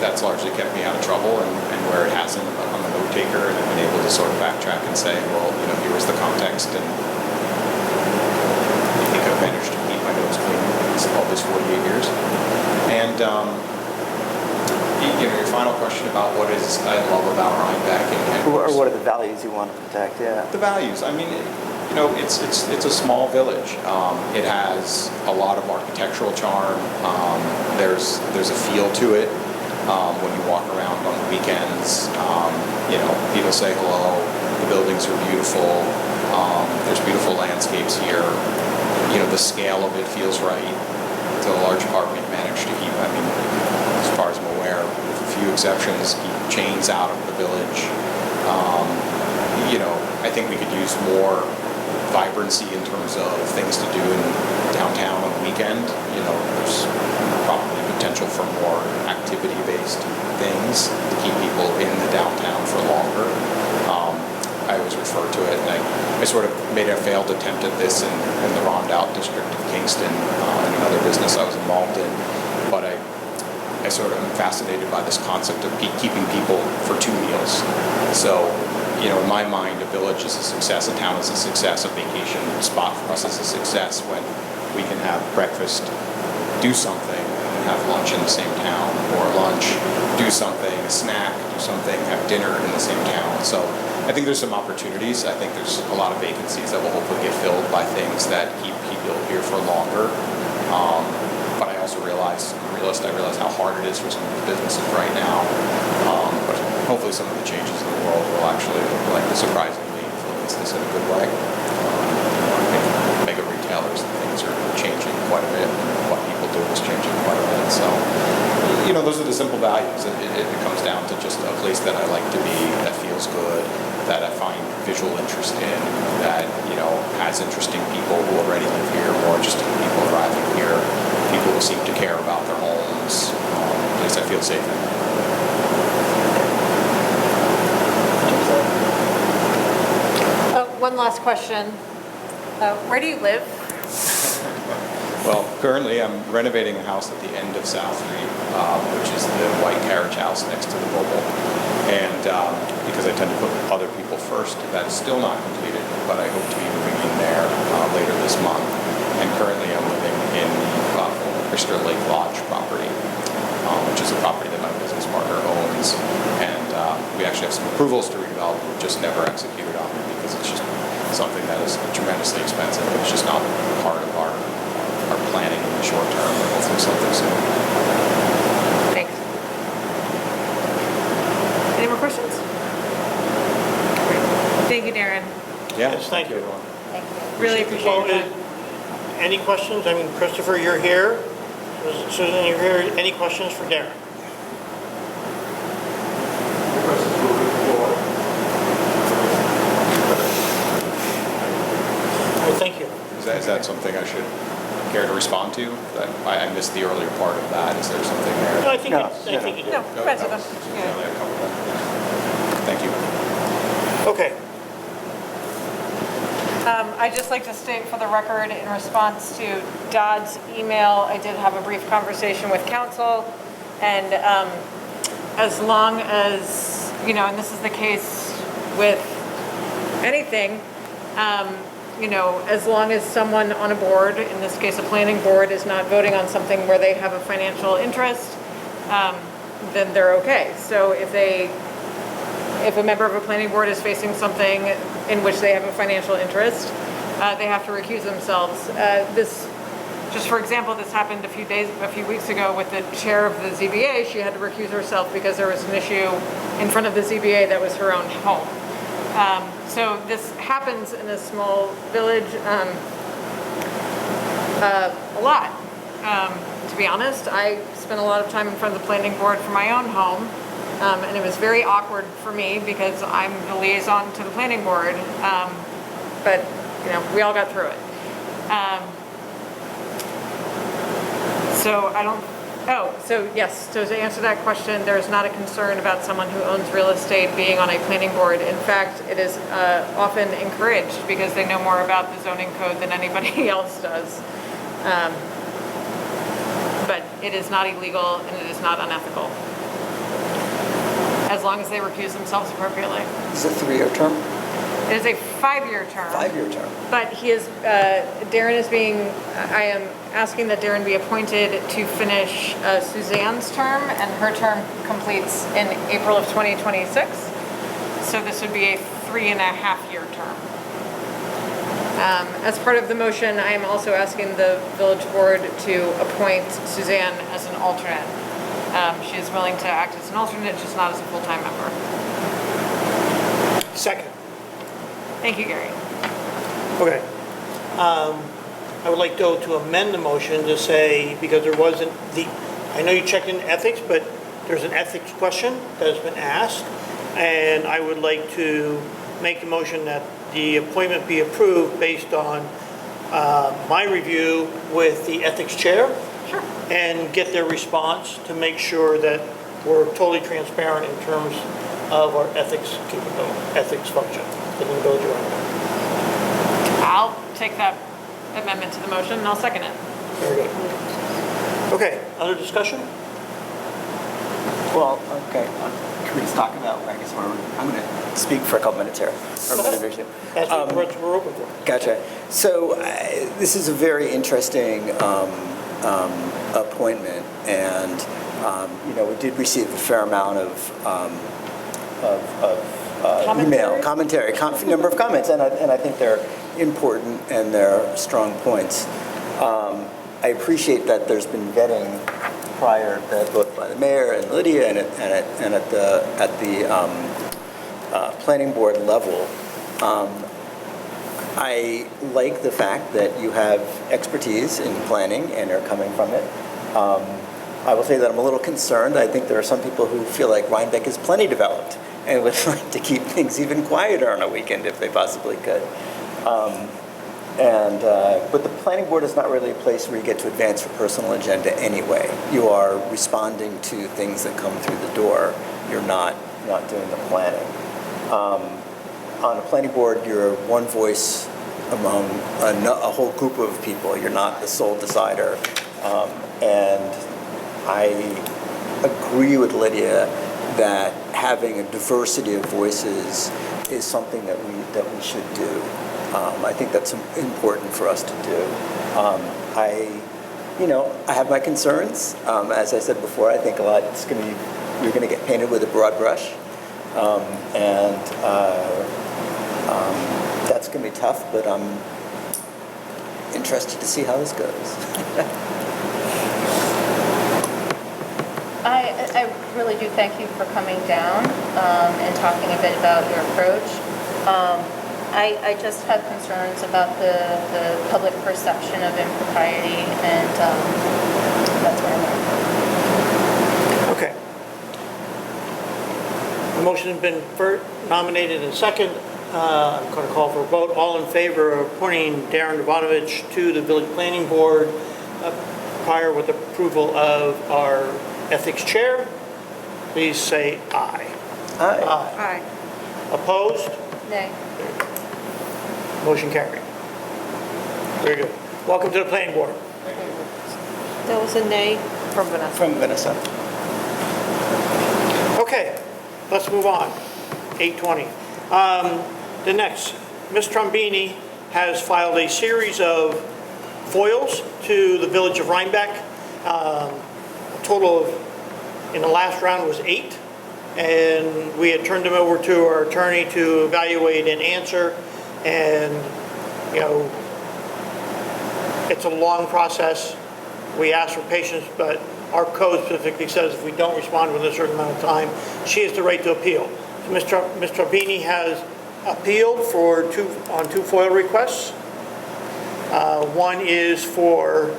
K: that's largely kept me out of trouble, and where it hasn't, I'm a note taker, and I've been able to sort of backtrack and say, well, you know, here was the context, and I think I've managed to keep my nose clean all these 48 years. And you know, your final question about what is I love about Rhinebeck and
I: Or what are the values you want to protect? Yeah.
K: the values. I mean, you know, it's a small village. It has a lot of architectural charm. There's a feel to it. When you walk around on the weekends, you know, people say hello. The buildings are beautiful. There's beautiful landscapes here. You know, the scale of it feels right. To a large part, we've managed to keep, I mean, as far as I'm aware, with a few exceptions, keep chains out of the village. You know, I think we could use more vibrancy in terms of things to do in downtown on the weekend. You know, there's probably potential for more activity-based things to keep people in the downtown for longer. I always refer to it, and I sort of made a failed attempt at this in the Rondout district of Kingston, in another business I was involved in, but I sort of am fascinated by this concept of keeping people for 2 meals. So, you know, in my mind, a village is a success, a town is a success, a vacation spot for us is a success when we can have breakfast, do something, and have lunch in the same town, or lunch, do something, a snack, do something, have dinner in the same town. So I think there's some opportunities. I think there's a lot of vacancies that will hopefully get filled by things that keep people here for longer. But I also realize as a realist, I realize how hard it is for some of these businesses right now. But hopefully some of the changes in the world will actually, like, surprisingly influence this in a good way. I think mega retailers, things are changing quite a bit. What people do is changing quite a bit. So, those are the simple values. It comes down to just a place that I like to be, that feels good, that I find visual interest in, that, has interesting people who already live here, more interesting people arriving here, people who seem to care about their homes, a place I feel safe in.
B: One last question. Where do you live?
K: Well, currently I'm renovating a house at the end of South Street, which is the white carriage house next to the Mobile. And because I tend to put other people first, that is still not completed, but I hope to be moving in there later this month. And currently I'm living in the Crystal Lake Lodge property, which is a property that my business partner owns. And we actually have some approvals to redevelop, we've just never executed on it because it's just something that is tremendously expensive. It's just not part of our planning in the short term, but hopefully something soon.
B: Thanks. Any more questions? Great. Thank you, Darren.
K: Yeah,
A: Yes, thank you.
K: everyone.
E: Thank you.
B: Really appreciate
A: Well,
B: it.
A: any questions? I mean, Christopher, you're here. Susan, you're here. Any questions for Darren?
C: The questions will be before.
A: Well, thank you.
K: Is that something I should care to respond to? I missed the earlier part of that. Is there something there?
A: No, I think
I: No,
A: I think you did.
B: No, friends with them.
K: Yeah, I covered that. Thank you.
A: Okay.
B: I'd just like to state for the record, in response to Dodd's email, I did have a brief conversation with council, and as long as, and this is the case with anything, as long as someone on a board, in this case a planning board, is not voting on something where they have a financial interest, then they're okay. So if a member of a planning board is facing something in which they have a financial interest, they have to recuse themselves. Just for example, this happened a few weeks ago with the chair of the ZBA. She had to recuse herself because there was an issue in front of the ZBA that was her own home. So this happens in a small village a lot. To be honest, I spent a lot of time in front of the planning board for my own home, and it was very awkward for me because I'm the liaison to the planning board, but we all got through it. So to answer that question, there's not a concern about someone who owns real estate being on a planning board. In fact, it is often encouraged because they know more about the zoning code than anybody else does. But it is not illegal and it is not unethical, as long as they recuse themselves appropriately.
I: Is it a 3-year term?
B: It is a 5-year term.
I: 5-year term.
B: But I am asking that Darren be appointed to finish Suzanne's term, and her term completes in April of 2026. So this would be a 3.5-year term. As part of the motion, I am also asking the village board to appoint Suzanne as an alternate. She is willing to act as an alternate, just not as a full-time member.
A: Second.
B: Thank you, Gary.
A: Okay. I would like, though, to amend the motion to say, because there wasn't I know you checked in ethics, but there's an ethics question that has been asked, and I would like to make the motion that the appointment be approved based on my review with the ethics chair.
B: Sure.
A: And get their response to make sure that we're totally transparent in terms of our ethics capability, ethics function in the village of Rhinebeck.
B: I'll take that amendment to the motion and I'll second it.
A: Very good. Okay, other discussion?
I: Well, okay. Can we just talk about, I guess, I'm going to speak for a couple minutes here. Or a minute or two.
A: That's what we're open for.
I: Gotcha. So this is a very interesting appointment, and we did receive a fair amount of email, commentary, number of comments, and I think they're important and they're strong points. I appreciate that there's been vetting prior, both by the mayor and Lydia and at the planning board level. I like the fact that you have expertise in planning and are coming from it. I will say that I'm a little concerned. I think there are some people who feel like Rhinebeck is plenty developed and would like to keep things even quieter on a weekend if they possibly could. But the planning board is not really a place where you get to advance your personal agenda anyway. You are responding to things that come through the door. You're not doing the planning. On a planning board, you're one voice among a whole group of people. You're not the sole decider. And I agree with Lydia that having a diversity of voices is something that we should do. I think that's important for us to do. I have my concerns. As I said before, I think a lot you're going to get painted with a broad brush, that's going to be tough. But I'm interested to see how this goes.
E: I really do thank you for coming down and talking a bit about your approach. I just have concerns about the public perception of impropriety, and that's where I'm at.
A: Okay. The motion has been nominated and second. I'm going to call for a vote. All in favor of appointing Darren Ivanovich to the Village Planning Board prior with approval of our ethics chair, please say aye.
I: Aye.
B: Aye.
A: Opposed?
E: Nay.
A: Motion carried. Very good. Welcome to the planning board.
B: That was a nay from Vanessa.
I: From Vanessa.
A: Okay, let's move on. 8:20. The next, Ms. Trombini has filed a series of foils to the village of Rhinebeck. A total of, in the last round, was 8. And we had turned them over to our attorney to evaluate and answer. And, it's a long process. We ask for patience, but our code specifically says if we don't respond within a certain amount of time, she has the right to appeal. So Ms. Trabini has appealed on 2 FOIL requests. One is for,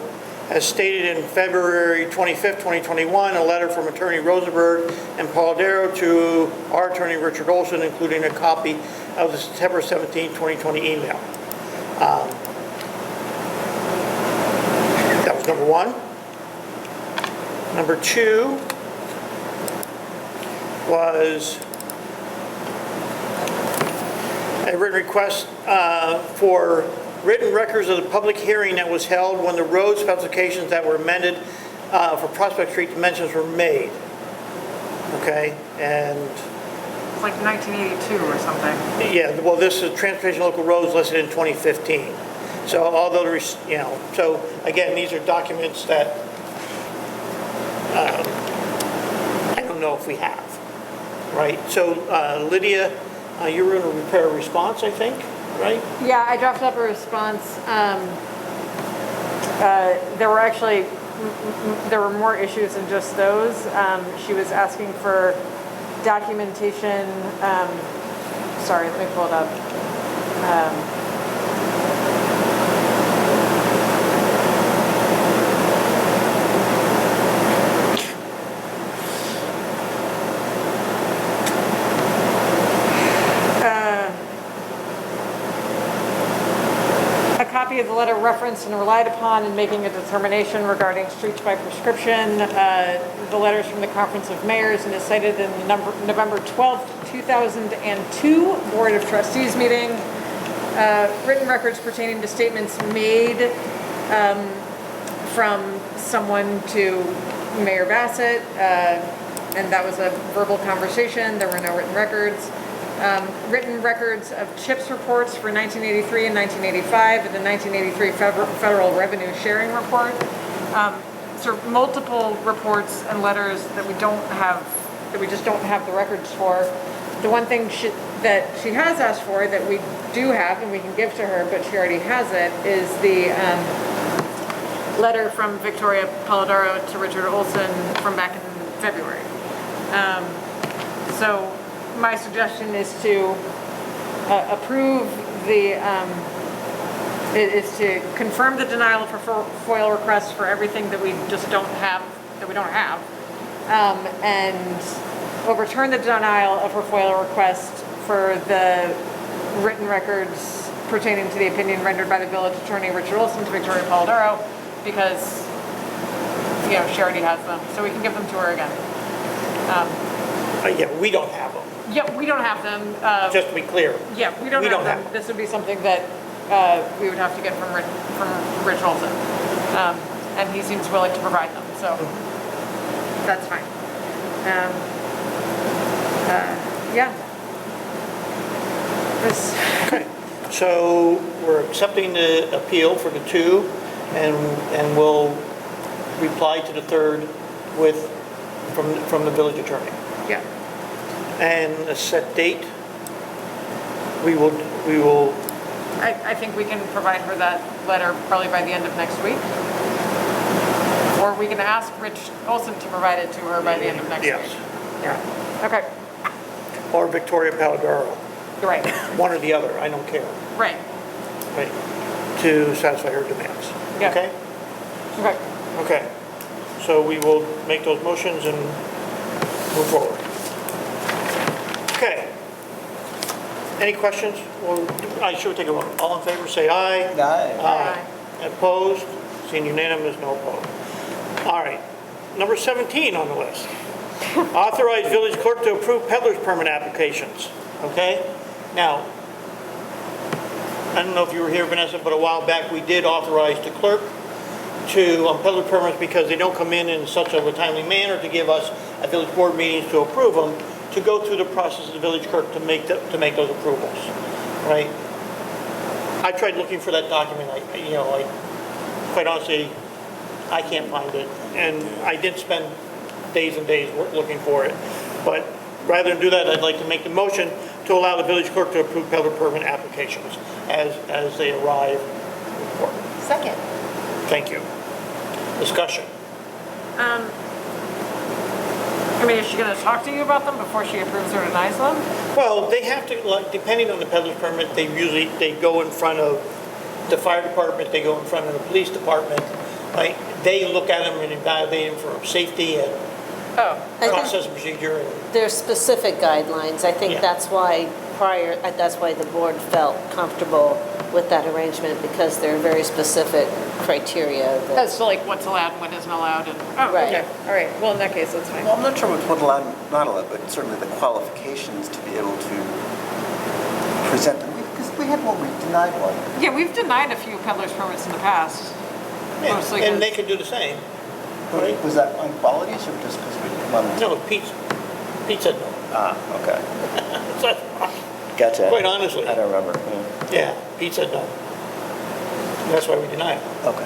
A: as stated in February 25th, 2021, a letter from Attorney Rosenberg and Paul Darrow to our attorney Richard Olson, including a copy of the September 17, 2020 email. That was number 1. Number 2 was a written request for written records of the public hearing that was held when the road specifications that were amended for Prospect Street dimensions were made. Okay, and
B: It's like 1982 or something.
A: yeah, well, this is Transportation Local Roads listed in 2015. So although so again, these are documents that I don't know if we have, right? So Lydia, you were going to prepare a response, I think, right?
B: Yeah, I drafted up a response. There were more issues than just those. She was asking for documentation. Sorry, let me pull it up. A copy of the letter referenced and relied upon in making a determination regarding streets by prescription. The letters from the Conference of Mayors and is cited in the November 12th, 2002 Board of Trustees meeting. Written records pertaining to statements made from someone to Mayor Bassett, and that was a verbal conversation. There were no written records. Written records of CHIPS reports for 1983 and 1985, and the 1983 Federal Revenue Sharing Report. So multiple reports and letters that we just don't have the records for. The one thing that she has asked for that we do have and we can give to her, but she already has it, is the letter from Victoria Polidoro to Richard Olson from back in February. So my suggestion is to approve is to confirm the denial of her FOIL request for everything that we just don't have, and overturn the denial of her FOIL request for the written records pertaining to the opinion rendered by the village attorney Richard Olson to Victoria Polidoro, because, you know, she already has them, so we can give them to her again.
A: Yeah, we don't have them,
B: Yeah, we don't have them.
A: just to be clear.
B: Yeah, we don't have them.
A: them.
B: This would be something that we would have to get from Rich Olson. And he seems willing to provide them, so that's fine. Yeah. This,
A: Okay, so we're accepting the appeal for the two, and we'll reply to the third from the village attorney.
B: yeah.
A: And a set date, we will,
B: I think we can provide her that letter probably by the end of next week. Or we can ask Rich Olson to provide it to her by the end of next week.
A: yes,
B: Yeah. Okay,
A: or Victoria Palladaro,
B: right,
A: one or the other, I don't care,
B: right.
A: right, to satisfy her demands.
B: Yeah.
A: Okay?
B: Okay.
A: Okay, so we will make those motions and move forward. Okay. Any questions? Well, I should take a vote. All in favor, say aye.
I: Aye.
A: Aye. Opposed? Seeing unanimous, no opposed. All right, number 17 on the list. Authorize village clerk to approve peddler's permit applications, okay? Now, I don't know if you were here, Vanessa, but a while back, we did authorize the clerk to, on peddler permits, because they don't come in such a timely manner to give us at village board meetings to approve them, to go through the process of the village clerk to make those approvals, right? I tried looking for that document, quite honestly, I can't find it, and I did spend days and days looking for it. But rather than do that, I'd like to make the motion to allow the village clerk to approve peddler permit applications as they arrive in court.
E: Second.
A: Thank you. Discussion.
B: I mean, is she going to talk to you about them before she approves or denies them?
A: Well, they have to, depending on the peddler's permit, they go in front of the fire department, they go in front of the police department, right? They look at them and evaluate them for safety and
B: Oh.
A: process and procedure. And
D: There's specific guidelines. I think
A: Yeah.
D: that's why the board felt comfortable with that arrangement, because there are very specific criteria.
B: As to like what's allowed, what isn't allowed, and, oh,
D: Right.
B: okay, all right, well, in that case, that's fine.
I: Well, I'm not sure what's allowed, not allowed, but certainly the qualifications to be able to present them. Because we had one, we denied one.
B: Yeah, we've denied a few peddler's permits in the past.
A: Yeah,
B: Mostly
A: and they
B: 'cause-
A: can do the same, right?
I: Was that on qualities or just because we wanted to?
A: No, Pete said no.
I: Ah, okay.
A: So,
I: Gotcha.
A: Quite honestly.
I: I don't remember.
A: Yeah, Pete said no. That's why we deny it,
I: Okay,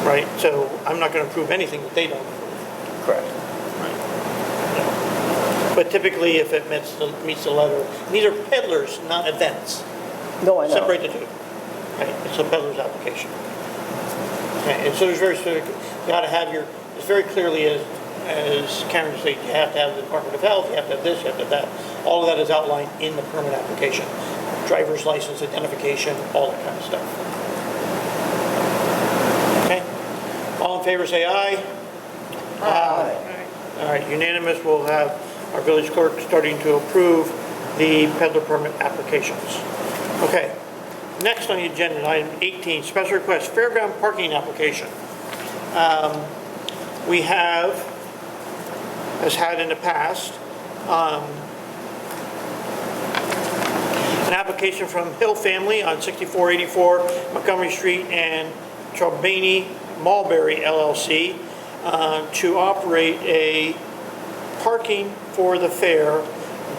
A: right? So I'm not going to approve anything that they don't approve.
I: correct.
A: No. But typically, if it meets the letter, these are peddlers, not events.
I: No, I know.
A: Separate the two. Right, it's a peddler's application. Okay, and so there's very specific, you got to have it's very clearly as Karen said, you have to have the Department of Health, you have to have this, you have to have that. All of that is outlined in the permit application. Driver's license, identification, all that kind of stuff. Okay? All in favor, say aye.
I: Aye.
A: All right, unanimous, we'll have our village clerk starting to approve the peddler permit applications. Okay, next on the agenda, item 18, special request fairground parking application. We have, as had in the past, an application from Hill Family on 6484 Montgomery Street and Chobani Mulberry LLC to operate a parking for the fair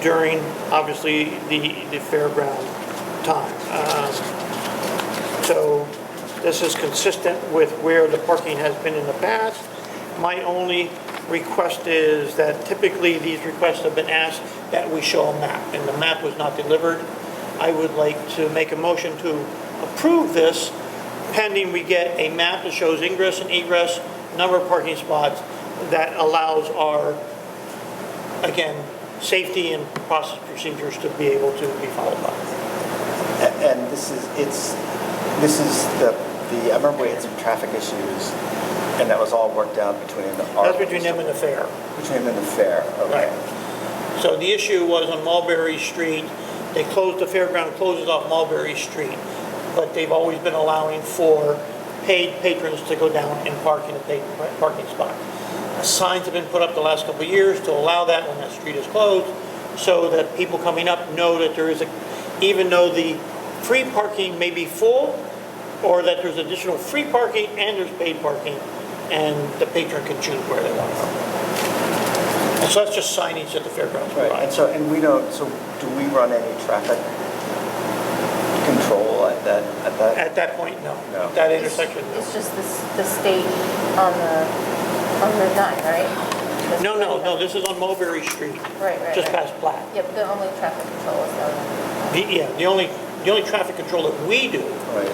A: during, obviously, the fairground time. So this is consistent with where the parking has been in the past. My only request is that typically these requests have been asked that we show a map, and the map was not delivered. I would like to make a motion to approve this pending we get a map that shows ingress and egress, number of parking spots that allows our, again, safety and process procedures to be able to be followed by.
I: And this is the, I remember we had some traffic issues, and that was all worked out between our.
A: That's between them and the fair.
I: Between them and the fair, okay.
A: Right. So the issue was on Mulberry Street, they closed, the fairground closes off Mulberry Street, but they've always been allowing for paid patrons to go down and park in a paid parking spot. Signs have been put up the last couple of years to allow that when that street is closed, so that people coming up know that there is a, even though the free parking may be full, or that there's additional free parking and there's paid parking, and the patron can choose where they want to go. And so that's just signage that the fairgrounds
I: Right,
A: provide.
I: and so, and we don't, so do we run any traffic control at that?
A: At that point, no.
I: No.
A: That intersection,
E: It's
A: no.
E: just the state on Route 9, right?
A: No, this is on Mulberry Street,
E: Right.
A: just past Platt.
E: Yep, the only traffic control is down
A: The only traffic control that we do,
I: Right,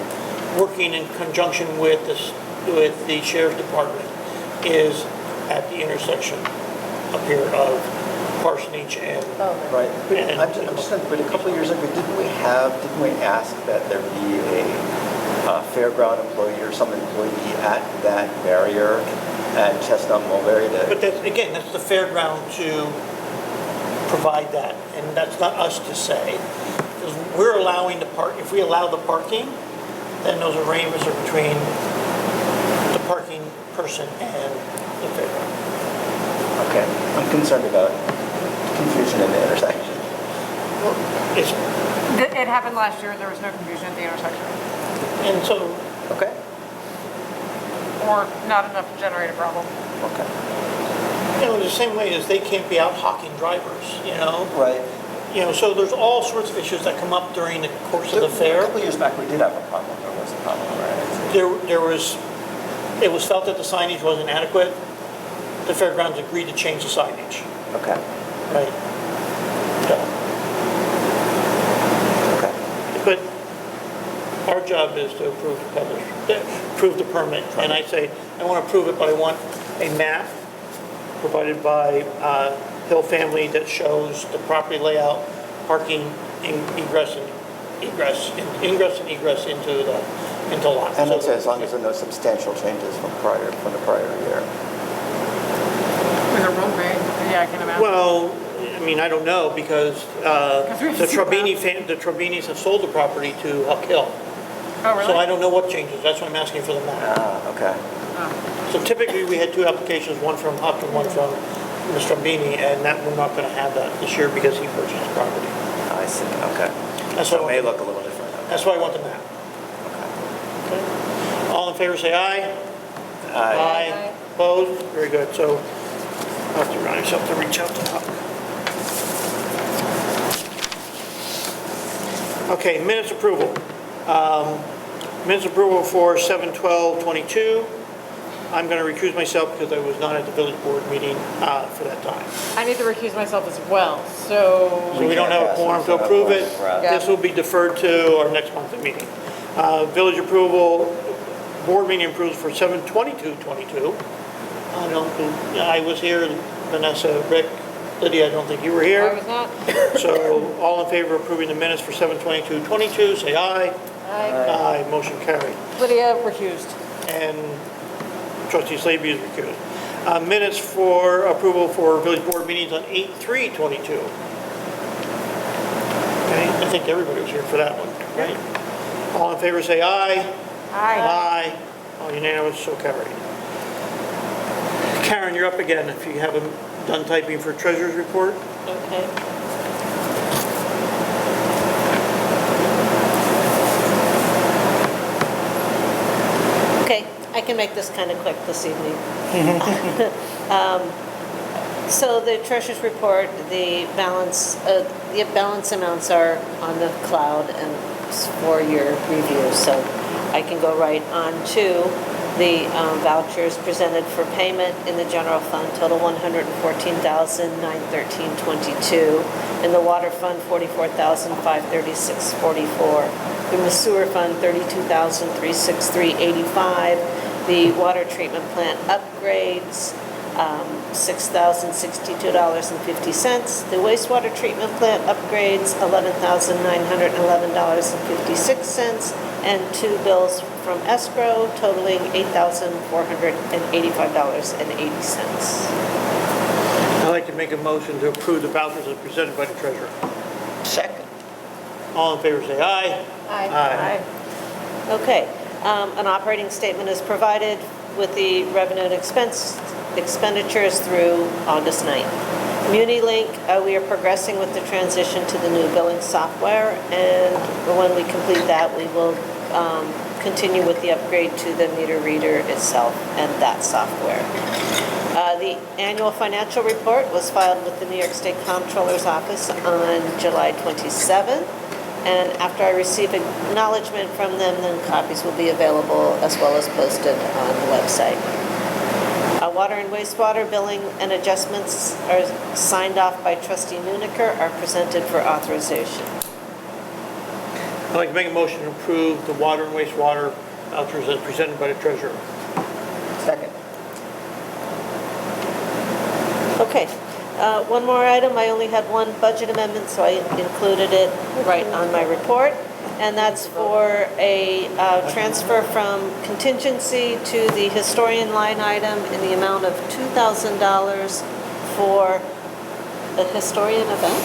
A: working in conjunction with the sheriff's department, is at the intersection up here of Parsonage and,
E: Oh,
I: right. But
A: And-
I: I'm just, but a couple of years ago, didn't we ask that there be a fairground employee or some employee at that barrier at Chestnut Mulberry
A: but
I: to?
A: that's, again, that's the fairground to provide that, and that's not us to say. Because we're allowing the park, if we allow the parking, then those arrangements are between the parking person and the fairground.
I: Okay, I'm concerned about confusion in the intersection.
A: It's,
B: It happened last year, and there was no confusion at the intersection,
A: and so,
I: Okay,
B: or not enough to generate a problem.
I: okay.
A: the same way as they can't be out hawking drivers,
I: Right.
A: So there's all sorts of issues that come up during the course of the
I: A
A: fair.
I: couple of years back, we did have a problem. There was a problem, right?
A: It was felt that the signage wasn't adequate. The fairgrounds agreed to change the signage,
I: Okay,
A: right? So,
I: okay.
A: but our job is to approve the permit. And I say, I want to approve it, but I want a map provided by Hill Family that shows the property layout, parking, ingress and egress into lots.
I: And I'd say as long as there are no substantial changes from the prior year.
B: There won't be, yeah, I can imagine.
A: Well, I don't know, because
B: we have
A: the
B: to see
A: the Trabinis have sold the property to Huck Hill.
B: Oh, really?
A: So I don't know what changes, that's why I'm asking for the map.
I: Okay.
A: So typically, we had two applications, one from Huck and one from Mr. Trabini, and that, we're not gonna have that this year because he purchased the property.
I: I see, okay.
A: That's
I: So
A: what
I: it may
A: I want.
I: look a little different. Okay.
A: That's why I want the map. Okay. All in favor, say aye. Aye. Opposed? Very good, so I'll have to remind myself to reach out to Huck. Okay, minutes approval. Minutes approval for 7/12/22. I'm going to recuse myself because I was not at the village board meeting for that time.
B: I need to recuse myself as well, so.
A: So we don't have a quorum to approve it. This will be deferred to our next monthly meeting. Village approval, board meeting approves for 7/22/22. I was here, Vanessa, Rick, Lydia, I don't think you were
B: I
A: here.
B: was not.
A: So all in favor of approving the minutes for 7/22/22, say aye.
B: Aye.
A: Aye, motion carried.
B: Lydia recused.
A: And trustee Slavy is recused. Minutes for approval for village board meetings on 8/3/22. Okay, I think everybody was here for that one, right? All in favor, say aye. Aye. All unanimous, so carried. Karen, you're up again if you haven't done typing for treasurer's report.
D: Okay. Okay, I can make this kind of quick this evening. So the treasurer's report, the balance amounts are on the cloud and it's for your review. So I can go right on to the vouchers presented for payment in the general fund, total $114,913.22. In the water fund, $44,536.44. From the sewer fund, $32,363.85. The water treatment plant upgrades, $6,062.50. The wastewater treatment plant upgrades, $11,911.56. And 2 bills from escrow totaling $8,485.80.
A: I'd like to make a motion to approve the vouchers as presented by the treasurer.
I: Second.
A: All in favor, say aye.
E: Aye.
D: Okay, an operating statement is provided with the revenue and expenditures through August 9th. MuniLink, we are progressing with the transition to the new billing software, and when we complete that, we will continue with the upgrade to the meter reader itself and that software. The annual financial report was filed with the New York State Comptroller's Office on July 27th. And after I receive acknowledgement from them, then copies will be available as well as posted on the website. Water and wastewater billing and adjustments are signed off by Trustee Nuniker are presented for authorization.
A: I'd like to make a motion to approve the water and wastewater vouchers as presented by the treasurer.
I: Second.
D: Okay, one more item. I only had one budget amendment, so I included it right on my report. And that's for a transfer from contingency to the historian line item in the amount of $2,000 for the historian event?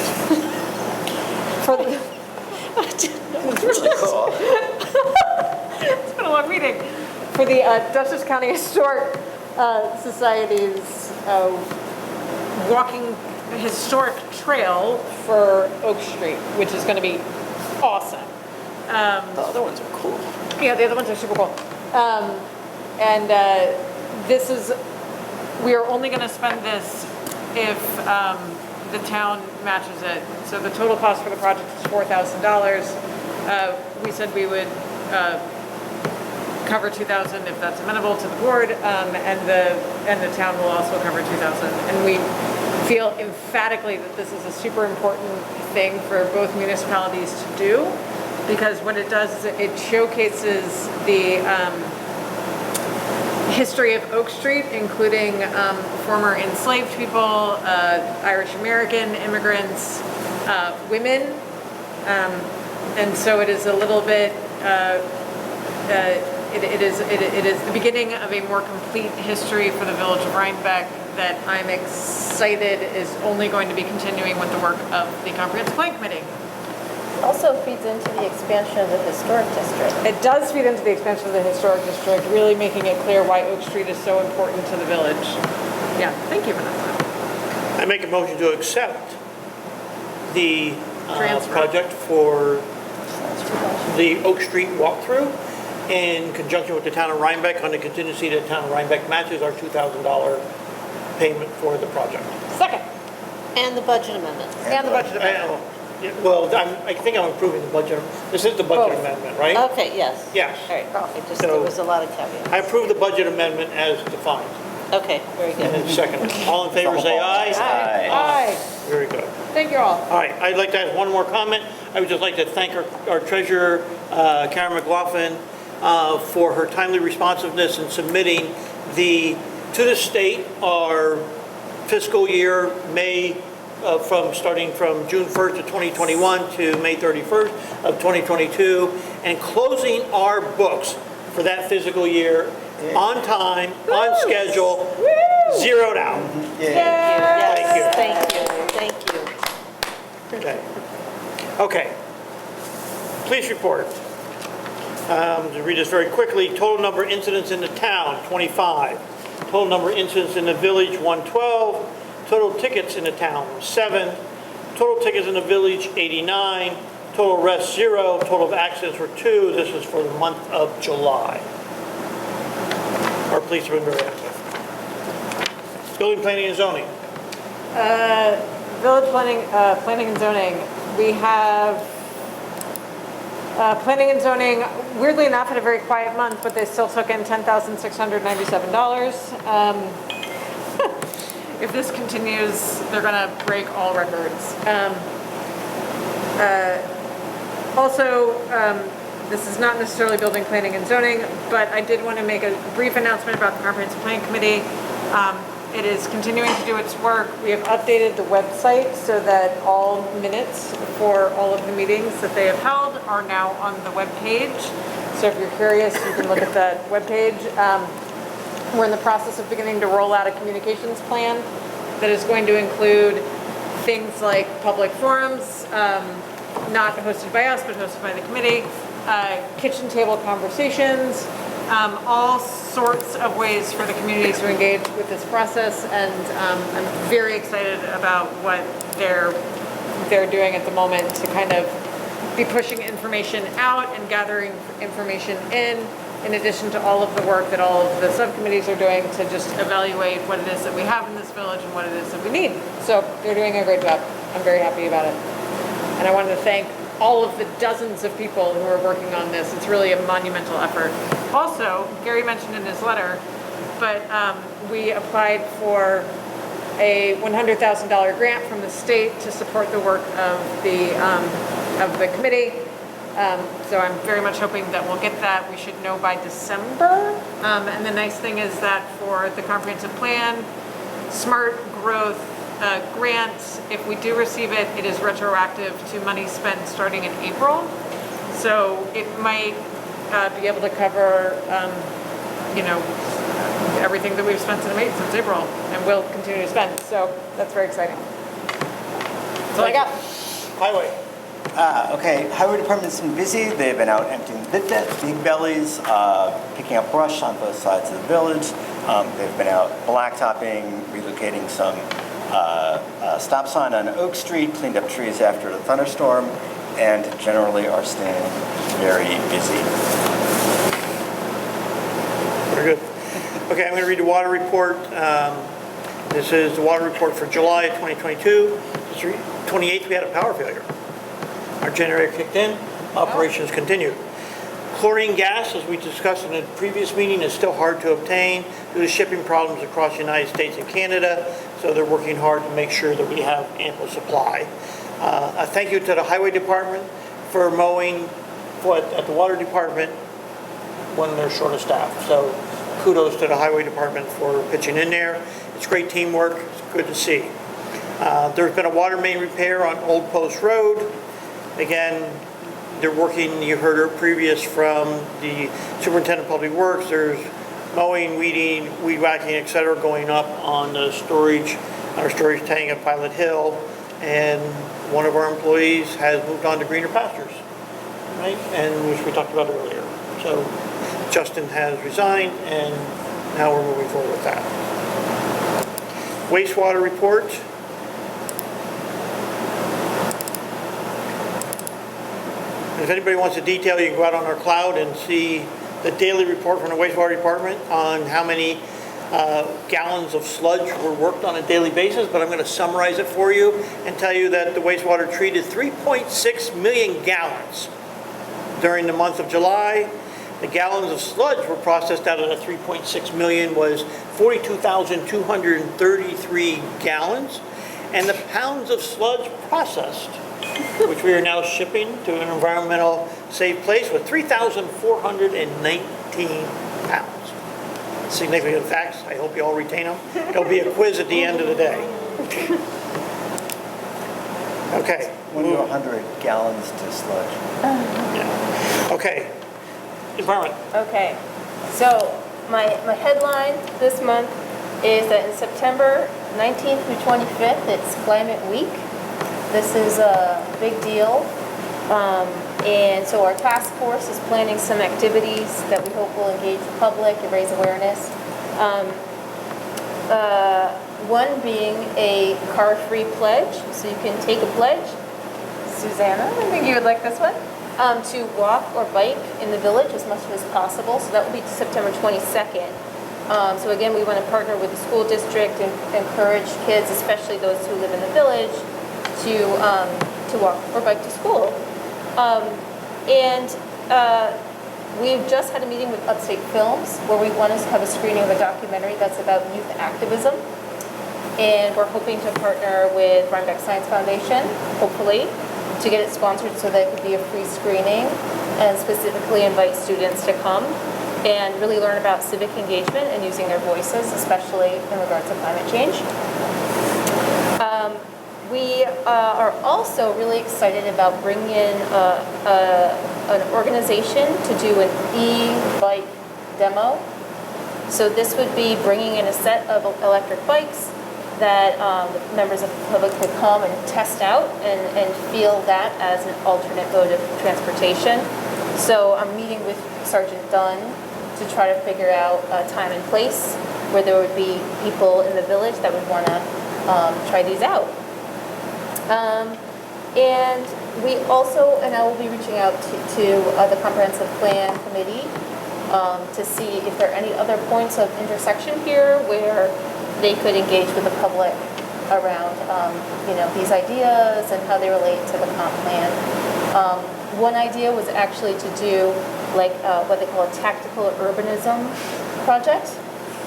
D: For the...
I: Really cool.
B: It's been a long meeting. For the Dutchess County Historic Society's walking historic trail for Oak Street, which is going to be awesome.
I: The other ones are cool.
B: Yeah, the other ones are super cool. This is, we are only going to spend this if the town matches it. So the total cost for the project is $4,000. We said we would cover $2,000 if that's amenable to the board, and the town will also cover $2,000. And we feel emphatically that this is a super important thing for both municipalities to do, because what it does is it showcases the history of Oak Street, including former enslaved people, Irish American immigrants, women, and so it is a little bit. It is the beginning of a more complete history for the village of Rhinebeck that I'm excited is only going to be continuing with the work of the Comprehensive Plan Committee.
E: Also feeds into the expansion of the historic district.
B: It does feed into the expansion of the historic district, really making it clear why Oak Street is so important to the village. Yeah, thank you, Vanessa.
A: I make a motion to accept the
B: Transfer.
A: project for the Oak Street walkthrough in conjunction with the town of Rhinebeck on the contingency that the town of Rhinebeck matches our $2,000 payment for the project.
B: Second.
D: And the budget amendment.
B: And the budget amendment.
A: Well, I think I'm approving the budget. This is the budget
B: Both.
A: amendment, right?
D: Okay, yes.
A: Yes.
D: All right, there
A: So-
D: was a lot of caveats.
A: I approve the budget amendment as defined.
D: Okay, very
A: And
D: good.
A: then second. All in favor, say aye.
I: Aye.
B: Aye.
A: Very good.
B: Thank you all.
A: All right, I'd like to add one more comment. I would just like to thank our treasurer, Karen McLaughlin, for her timely responsiveness in submitting to the state our fiscal year, starting from June 1st of 2021 to May 31st of 2022, and closing our books for that fiscal year on time, on schedule, zeroed out.
D: Yes, thank you.
A: Okay. Okay. Police report. To read this very quickly, total number of incidents in the town, 25. Total number of incidents in the village, 112. Total tickets in the town, 7. Total tickets in the village, 89. Total arrests, 0. Total of accidents were 2. This is for the month of July. Our police have been very active. Building, planning, and zoning.
B: Village planning and zoning. We have planning and zoning, weirdly enough, had a very quiet month, but they still took in $10,697. If this continues, they're going to break all records. Also, This is not necessarily building, planning, and zoning, but I did want to make a brief announcement about the Comprehensive Plan Committee. It is continuing to do its work. We have updated the website so that all minutes for all of the meetings that they have held are now on the web page. So if you're curious, you can look at that web page. We're in the process of beginning to roll out a communications plan that is going to include things like public forums, not hosted by us, but hosted by the committee, kitchen table conversations, all sorts of ways for the community to engage with this process, and I'm very excited about what they're doing at the moment to kind of be pushing information out and gathering information in addition to all of the work that all of the subcommittees are doing to just evaluate what it is that we have in this village and what it is that we need. So they're doing a great job. I'm very happy about it. And I wanted to thank all of the dozens of people who are working on this. It's really a monumental effort. Also, Gary mentioned in his letter, but we applied for a $100,000 grant from the state to support the work of the committee. So I'm very much hoping that we'll get that. We should know by December. And the nice thing is that for the comprehensive plan, smart growth grant, if we do receive it, it is retroactive to money spent starting in April. So it might be able to cover, everything that we've spent since April, and will continue to spend. So that's very exciting. That's all I got.
A: Highway.
I: Okay, Highway Department's been busy. They've been out emptying big bellies, picking up brush on both sides of the village. They've been out blacktopping, relocating some stop sign on Oak Street, cleaned up trees after the thunderstorm, and generally are staying very busy.
A: Very good. Okay, I'm going to read the water report. This is the water report for July 2022. 28th, we had a power failure. Our generator kicked in, operations continued. Chlorine gas, as we discussed in the previous meeting, is still hard to obtain due to shipping problems across the United States and Canada, so they're working hard to make sure that we have ample supply. A thank you to the Highway Department for mowing at the Water Department when they're short of staff. So kudos to the Highway Department for pitching in there. It's great teamwork. It's good to see. There's been a water main repair on Old Post Road. Again, they're working, you heard it previous from the Superintendent of Public Works, there's mowing, weeding, weed whacking, et cetera, going up on the our storage tank at Pilot Hill, and one of our employees has moved on to greener pastures, right? And which we talked about earlier. So Justin has resigned, and now we're moving forward with that. Wastewater report. If anybody wants a detail, you can go out on our cloud and see the daily report from the wastewater department on how many gallons of sludge were worked on a daily basis, but I'm going to summarize it for you and tell you that the wastewater treated 3.6 million gallons during the month of July. The gallons of sludge were processed out of the 3.6 million was 42,233 gallons, and the pounds of sludge processed, which we are now shipping to an environmental safe place, with 3,419 pounds. Significant facts. I hope you all retain them. There'll be a quiz at the end of the day. Okay.
I: 1 to 100 gallons to sludge.
A: Yeah. Okay. Environment.
E: Okay, so my headline this month is that in September 19th through 25th, it's Climate Week. This is a big deal. And so our task force is planning some activities that we hope will engage the public and raise awareness. One being a car-free pledge, so you can take a pledge. Susanna, I think you would like this one. To walk or bike in the village as much as possible. So that will be September 22nd. So again, we want to partner with the school district and encourage kids, especially those who live in the village, to walk or bike to school. We've just had a meeting with Upstate Films where we want to have a screening of a documentary that's about youth activism. And we're hoping to partner with Rhinebeck Science Foundation, hopefully, to get it sponsored so that it could be a free screening. and specifically invite students to come and really learn about civic engagement and using their voices, especially in regards to climate change. We are also really excited about bringing in an organization to do an e-bike demo. So this would be bringing in a set of electric bikes that members of the public could come and test out and feel that as an alternate mode of transportation. So I'm meeting with Sergeant Dunn to try to figure out a time and place where there would be people in the village that would want to try these out. And we also, and I will be reaching out to the Comprehensive Plan Committee to see if there are any other points of intersection here where they could engage with the public around, these ideas and how they relate to the comp plan. One idea was actually to do what they call a tactical urbanism project.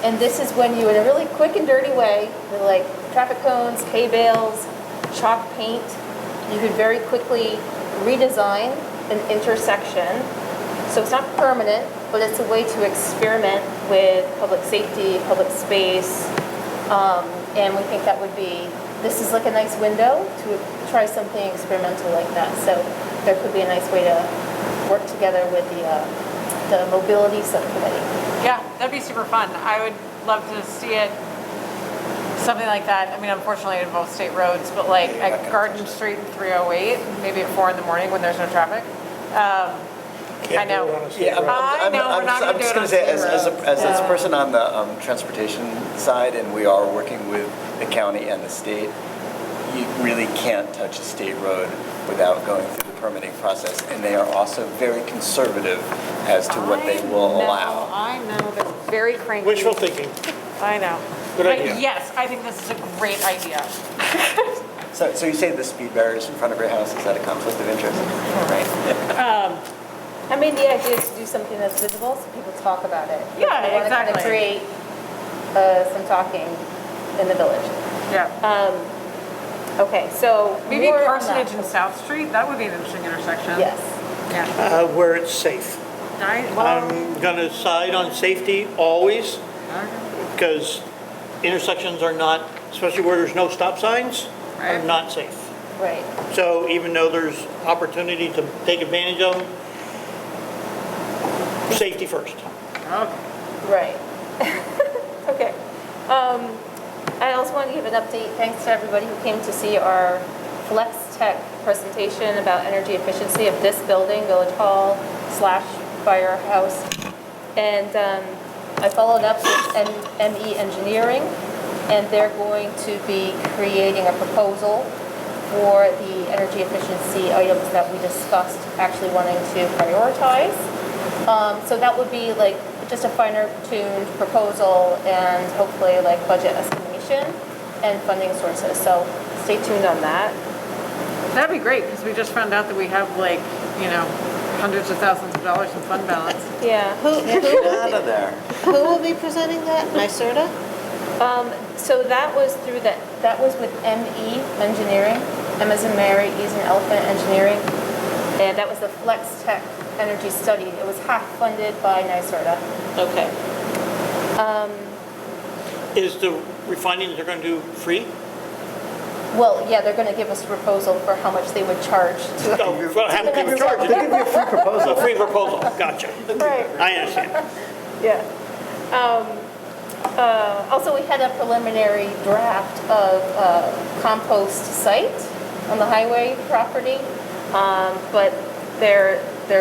E: And this is when you, in a really quick and dirty way, with like traffic cones, K-bales, chalk paint, you could very quickly redesign an intersection. So it's not permanent, but it's a way to experiment with public safety, public space, and we think that would be, this is like a nice window to try something experimental like that. So there could be a nice way to work together with the mobility subcommittee.
B: Yeah, that'd be super fun. I would love to see it, something like that. I mean, unfortunately, it involves state roads, but like at Garden Street and 308, maybe at 4 in the morning when there's no traffic. I know.
I: Yeah,
B: we're not
I: I'm
B: going to do
I: just
B: it
I: going
B: on
I: to say,
B: state
I: as
B: roads.
I: a person on the transportation side, and we are working with the county and the state, you really can't touch a state road without going through the permitting process, and they are also very conservative as to what they will allow.
B: I know, they're very cranky.
A: Wishful thinking.
B: I know.
A: Good
B: But
A: idea.
B: yes, I think this is a great idea.
I: So you say the speed barriers in front of your house, is that a conflict of interest?
B: Right.
E: I mean, the idea is to do something that's visible so people talk about it.
B: Yeah,
E: We want to kind of
B: exactly.
E: create some talking in the village.
B: Yeah.
E: Okay, so
B: Maybe
E: more on
B: Parsonage
E: that.
B: and South Street, that would be an interesting intersection.
E: Yes.
B: Yeah.
A: Where it's safe. I'm going to side on safety always, because intersections are not, especially where there's no stop signs, are
B: Right.
A: not safe.
E: Right.
A: So even though there's opportunity to take advantage of them, safety first.
B: Okay.
E: Right. Okay. I also want to give an update, thanks to everybody who came to see our Flex Tech presentation about energy efficiency of this building, Village Hall / Firehouse. And I followed up with ME Engineering, and they're going to be creating a proposal for the energy efficiency items that we discussed, actually wanting to prioritize. So that would be like just a finer tuned proposal and hopefully like budget estimation and funding sources. So stay tuned on that.
B: That'd be great, because we just found out that we have like, hundreds of thousands of dollars in fund balance.
E: Yeah.
I: Get out of there.
D: Who will be presenting that? NYSERDA?
E: So that was through that was with ME Engineering, M as in Mary, E as in Elephant Engineering, and that was the Flex Tech Energy Study. It was half funded by NYSERDA.
D: Okay.
A: Is the refining they're going to do free?
E: Well, yeah, they're going to give us a proposal for how much they would charge to.
A: Oh, well, have people charge
I: They give
A: it.
I: you a free proposal.
A: A free proposal, gotcha.
E: Right.
A: I understand.
E: Yeah. Also, we had a preliminary draft of compost site on the highway property, but they're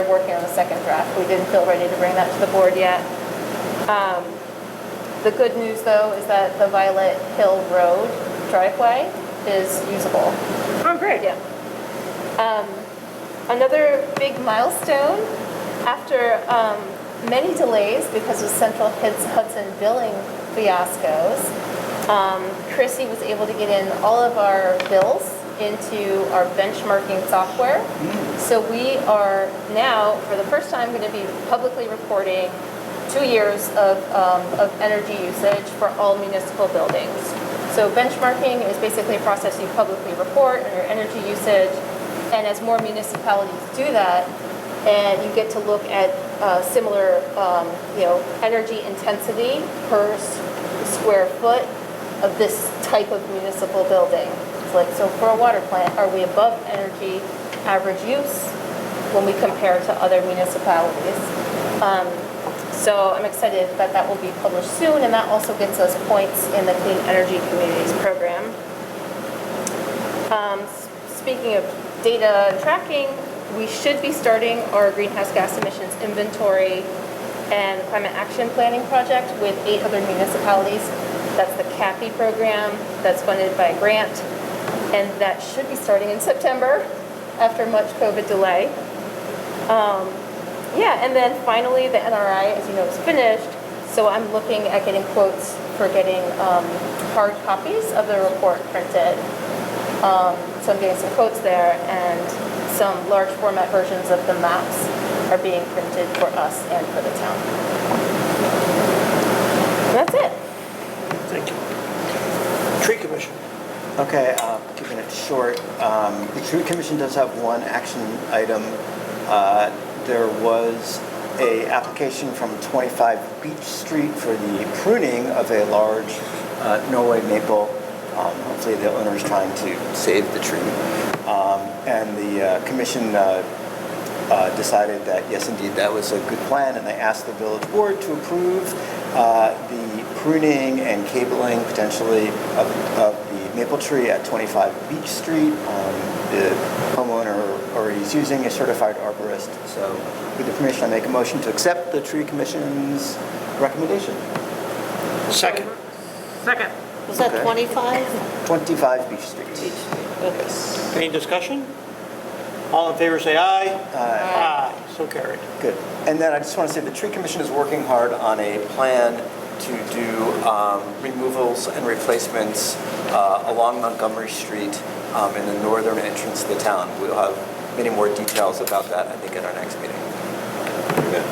E: working on the second draft. We didn't feel ready to bring that to the board yet. The good news, though, is that the Violet Hill Road driveway is usable.
B: Oh, great.
E: Yeah. Another big milestone after many delays because of Central Hudson billing fiascos, Chrissy was able to get in all of our bills into our benchmarking software. So we are now, for the first time, going to be publicly reporting 2 years of energy usage for all municipal buildings. So benchmarking is basically a process you publicly report on your energy usage, and as more municipalities do that, and you get to look at similar, energy intensity per square foot of this type of municipal building. It's like, so for a water plant, are we above energy average use when we compare to other municipalities? So I'm excited that that will be published soon, and that also gets us points in the Clean Energy Communities program. Speaking of data and tracking, we should be starting our greenhouse gas emissions inventory and climate action planning project with 8 other municipalities. That's the CAPI program that's funded by a grant, and that should be starting in September after much COVID delay. And then finally, the NRI, as you know, is finished, so I'm looking at getting quotes for getting hard copies of the report printed. So I'm getting some quotes there, and some large format versions of the maps are being printed for us and for the town. And that's it.
A: Thank you. Tree Commission.
I: Okay, keeping it short. The Tree Commission does have one action item. There was a application from 25 Beach Street for the pruning of a large Norway maple. Hopefully the owner is trying to save the tree. And the commission decided that, yes, indeed, that was a good plan, and they asked the village board to approve the pruning and cabling, potentially, of the maple tree at 25 Beach Street. The homeowner already is using a certified arborist, so with the permission, I make a motion to accept the tree commission's recommendation.
A: Second.
B: Second.
D: Was that
I: Okay.
D: 25?
I: 25 Beach Street.
D: Okay.
A: Any discussion? All in favor, say aye. Aye. So carried.
I: Good. And then I just want to say the tree commission is working hard on a plan to do removals and replacements along Montgomery Street in the northern entrance of the town. We'll have many more details about that, I think, at our next meeting.
A: Good.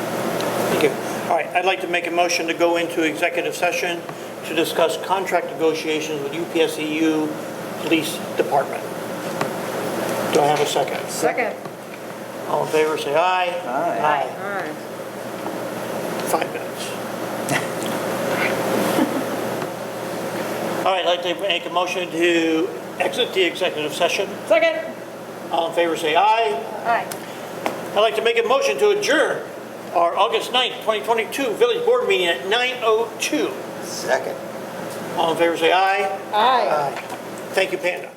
A: Thank you. All right, I'd like to make a motion to go into executive session to discuss contract negotiations with UPSEU Police Department. Do I have a second?
B: Second.
A: All in favor, say aye.
I: Aye.
B: All right.
A: 5 minutes. All right, I'd like to make a motion to exit the executive session.
B: Second.
A: All in favor, say aye.
E: Aye.
A: I'd like to make a motion to adjourn our August 9th, 2022 Village Board meeting at 9:02.
I: Second.
A: All in favor, say aye.
B: Aye.
A: Thank you, Panda.